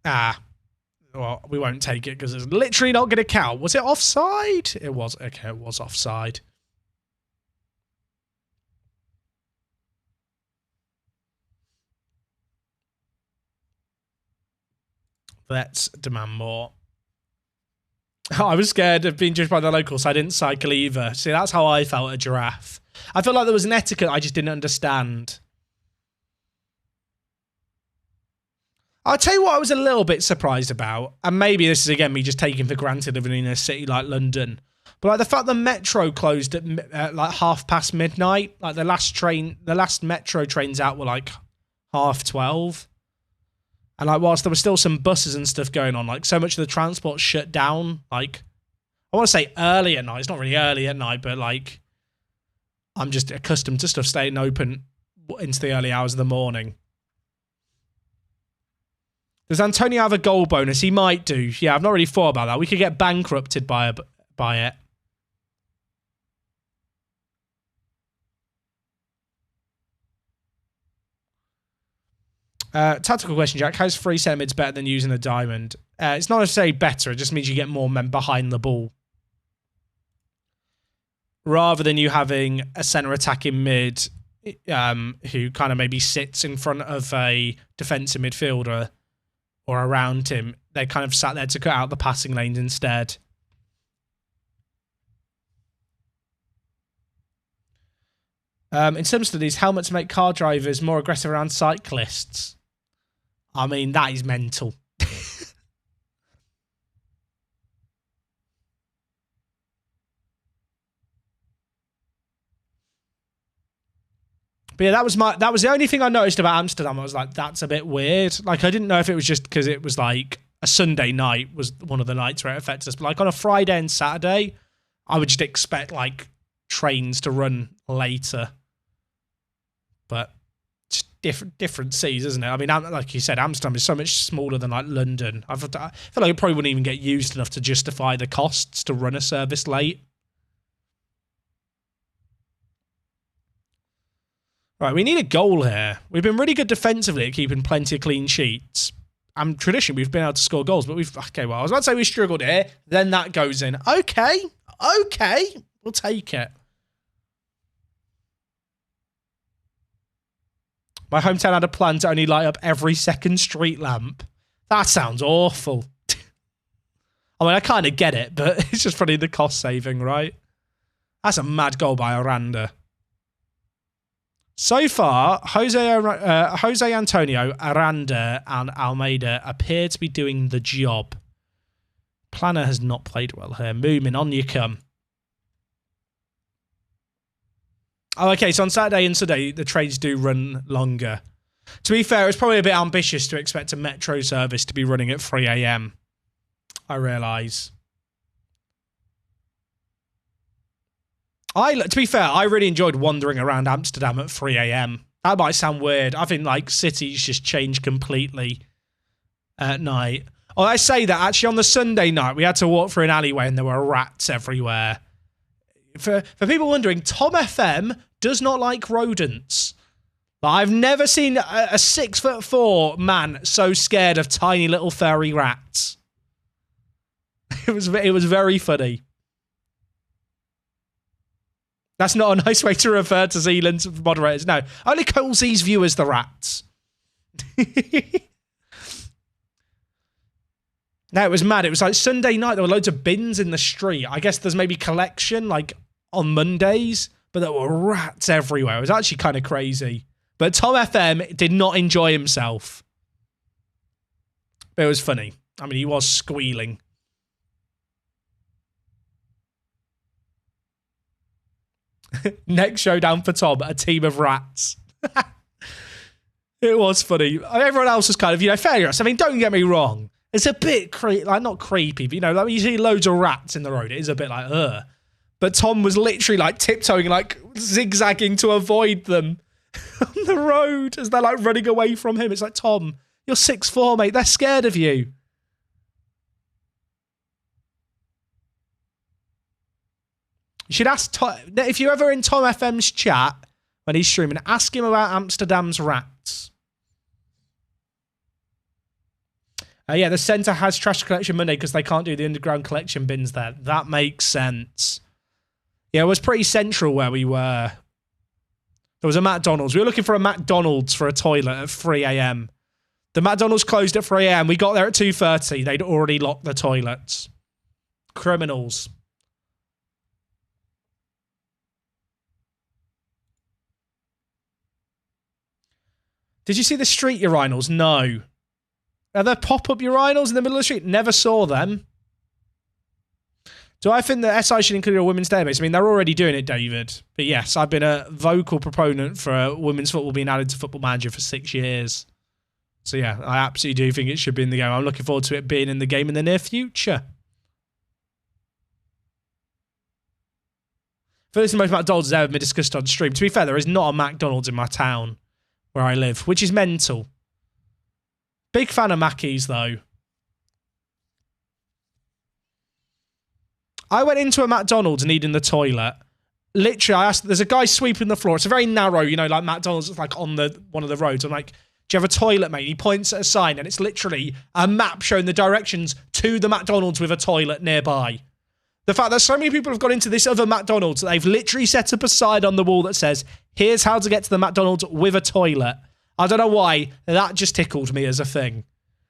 Well, we won't take it because it's literally not going to count. Was it offside? It was. Okay, it was offside. Let's demand more. Oh, I was scared of being judged by the locals, so I didn't cycle either. See, that's how I felt at Giraffe. I felt like there was an etiquette I just didn't understand. I'll tell you what I was a little bit surprised about, and maybe this is, again, me just taking for granted living in a city like London, but like the fact the metro closed at like midnight, like the last metro trains out were like 12:30. And like, whilst there were still some buses and stuff going on, like so much of the transport shut down, like, I want to say early at night. It's not really early at night, but like, I'm just accustomed to stuff staying open into the early hours of the morning. Does Antonio have a goal bonus? He might do. Yeah, I've not really thought about that. We could get bankrupted by it. Tactical question, Jack. How's free centre mids better than using a diamond? It's not necessarily better. It just means you get more men behind the ball. Rather than you having a centre attacking mid who kind of maybe sits in front of a defensive midfielder or around him, they kind of sat there to cut out the passing lanes instead. In some studies, helmets make car drivers more aggressive around cyclists. I mean, that is mental. But yeah, that was the only thing I noticed about Amsterdam. I was like, that's a bit weird. Like, I didn't know if it was just because it was like a Sunday night was one of the nights where it affected us. But like on a Friday and Saturday, I would just expect like trains to run later. But it's different cities, isn't it? I mean, like you said, Amsterdam is so much smaller than like London. I feel like it probably wouldn't even get used enough to justify the costs to run a service late. Right, we need a goal here. We've been really good defensively at keeping plenty of clean sheets. And traditionally, we've been able to score goals, but okay, well, I was about to say we struggled here. Then that goes in. Okay. We'll take it. My hometown had a plan to only light up every second street lamp. That sounds awful. I mean, I kind of get it, but it's just funny the cost saving, right? That's a mad goal by Aranda. So far, Jose Antonio, Aranda, and Almeida appear to be doing the job. Planner has not played well here. Moomin, on you come. Oh, okay, so on Saturday and Sunday, the trains do run longer. To be fair, it's probably a bit ambitious to expect a metro service to be running at 3 a.m. I realise. To be fair, I really enjoyed wandering around Amsterdam at 3 a.m. That might sound weird. I think, like, cities just change completely at night. Oh, I say that, actually, on the Sunday night, we had to walk through an alleyway and there were rats everywhere. For people wondering, Tom FM does not like rodents. I've never seen a 6'4" man so scared of tiny little furry rats. It was very funny. That's not a nice way to refer to Zealand's moderators. No, only Colesey's viewers the rats. No, it was mad. It was like Sunday night. There were loads of bins in the street. I guess there's maybe collection like on Mondays, but there were rats everywhere. It was actually kind of crazy. But Tom FM did not enjoy himself. It was funny. I mean, he was squealing. Next showdown for Tom, a team of rats. It was funny. Everyone else was kind of, fair enough. I mean, don't get me wrong. It's a bit not creepy, but like when you see loads of rats in the road, it is a bit like, ugh. But Tom was literally like tiptoeing, like zigzagging to avoid them on the road as they're like running away from him. It's like, Tom, you're 6'4", mate. They're scared of you. You should ask Tom, if you're ever in Tom FM's chat when he's streaming, ask him about Amsterdam's rats. Yeah, the centre has trash collection Monday because they can't do the underground collection bins there. That makes sense. Yeah, it was pretty central where we were. There was a McDonald's. We were looking for a McDonald's for a toilet at 3 a.m. The McDonald's closed at 3 a.m. We got there at 2:30. They'd already locked the toilets. Criminals. Did you see the street urinals? No. Are there pop-up urinals in the middle of the street? Never saw them. Do I think that SI should include a women's database? I mean, they're already doing it, David. But yes, I've been a vocal proponent for women's football being added to Football Manager for 6 years. So yeah, I absolutely do think it should be in the game. I'm looking forward to it being in the game in the near future. First and most McDonald's has ever been discussed on stream. To be fair, there is not a McDonald's in my town where I live, which is mental. Big fan of Mackey's, though. I went into a McDonald's needing the toilet. Literally, I asked, there's a guy sweeping the floor. It's a very narrow, like McDonald's is like on one of the roads. I'm like, do you have a toilet, mate? He points at a sign, and it's literally a map showing the directions to the McDonald's with a toilet nearby. The fact that so many people have gone into this other McDonald's that they've literally set up a sign on the wall that says, here's how to get to the McDonald's with a toilet. I don't know why, that just tickled me as a thing.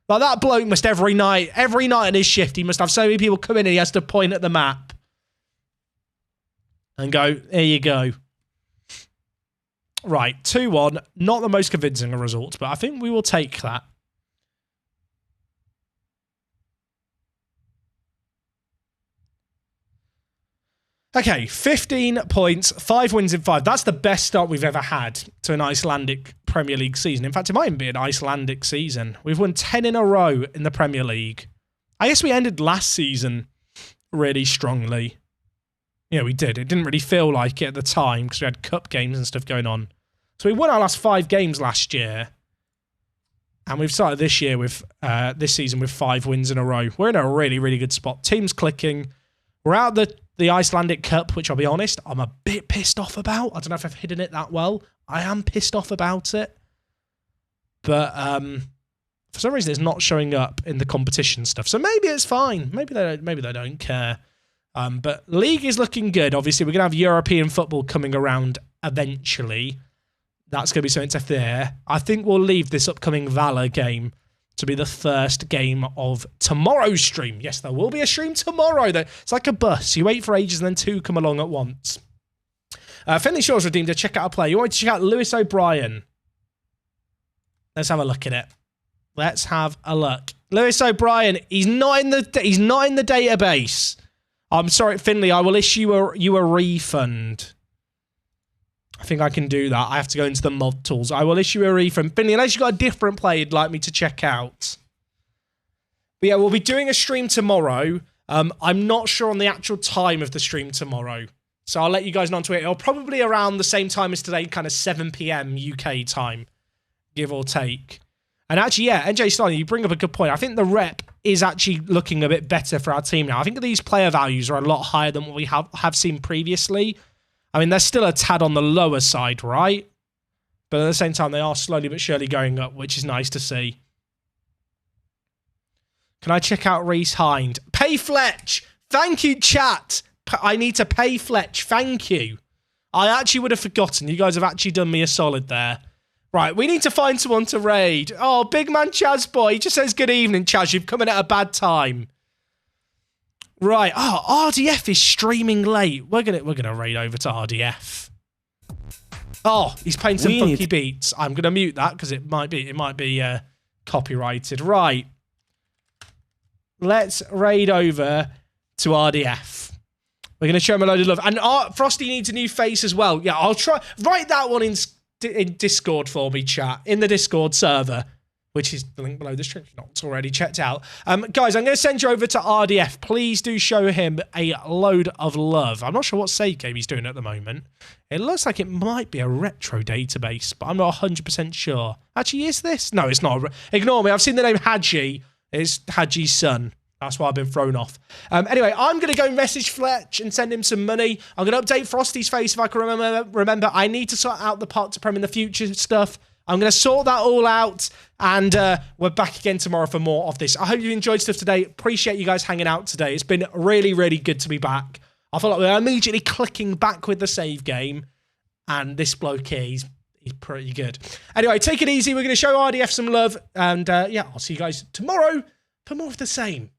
Like, that bloke must every night in his shift, he must have so many people come in and he has to point at the map. And go, here you go. Right, 2-1. Not the most convincing of results, but I think we will take that. Okay, 15 points, 5 wins in 5. That's the best start we've ever had to an Icelandic Premier League season. In fact, it might even be an Icelandic season. We've won 10 in a row in the Premier League. I guess we ended last season really strongly. Yeah, we did. It didn't really feel like it at the time because we had cup games and stuff going on. So we won our last 5 games last year. And we've started this year with this season with 5 wins in a row. We're in a really, really good spot. Team's clicking. We're out the Icelandic Cup, which I'll be honest, I'm a bit pissed off about. I don't know if I've hidden it that well. I am pissed off about it. But for some reason, it's not showing up in the competition stuff. So maybe it's fine. Maybe they don't care. But league is looking good. Obviously, we're going to have European football coming around eventually. That's going to be something to fear. I think we'll leave this upcoming Valor game to be the first game of tomorrow's stream. Yes, there will be a stream tomorrow. It's like a bus. You wait for ages and then 2 come along at once. Finley Shaw's redeemed to check out a play. You want to check out Lewis O'Brien? Let's have a look at it. Let's have a look. Lewis O'Brien, he's not in the database. I'm sorry, Finley, I will issue you a refund. I think I can do that. I have to go into the mod tools. I will issue a refund. Finley, unless you've got a different play you'd like me to check out. But yeah, we'll be doing a stream tomorrow. I'm not sure on the actual time of the stream tomorrow. So I'll let you guys know on Twitter. It'll probably around the same time as today, kind of 7 PM UK time, give or take. And actually, yeah, NJ Steiner, you bring up a good point. I think the rep is actually looking a bit better for our team now. I think these player values are a lot higher than what we have seen previously. I mean, they're still a tad on the lower side, right? But at the same time, they are slowly but surely going up, which is nice to see. Can I check out Reese Hind? Pay Fletch! Thank you, chat! I need to pay Fletch. Thank you. I actually would have forgotten. You guys have actually done me a solid there. Right, we need to find someone to raid. Oh, big man Chaz boy. He just says, good evening, Chaz. You've come in at a bad time. Right. Oh, RDF is streaming late. We're gonna raid over to RDF. Oh, he's playing some funky beats. I'm gonna mute that because it might be copyrighted. Right. Let's raid over to RDF. We're gonna show him a load of love. And Frosty needs a new face as well. Yeah, I'll try. Write that one in Discord for me, chat. In the Discord server, which is the link below the stream. If not already checked out. Guys, I'm going to send you over to RDF. Please do show him a load of love. I'm not sure what save game he's doing at the moment. It looks like it might be a retro database, but I'm not 100% sure. Actually, is this? No, it's not. Ignore me. I've seen the name Hadji. It's Hadji's son. That's why I've been thrown off. Anyway, I'm going to go message Fletch and send him some money. I'm going to update Frosty's face if I can remember. I need to sort out the Part to Prem in the future stuff. I'm going to sort that all out, and we're back again tomorrow for more of this. I hope you enjoyed stuff today. Appreciate you guys hanging out today. It's been really, really good to be back. I feel like we're immediately clicking back with the save game, and this bloke here, he's pretty good. Anyway, take it easy. We're going to show RDF some love, and yeah, I'll see you guys tomorrow for more of the same.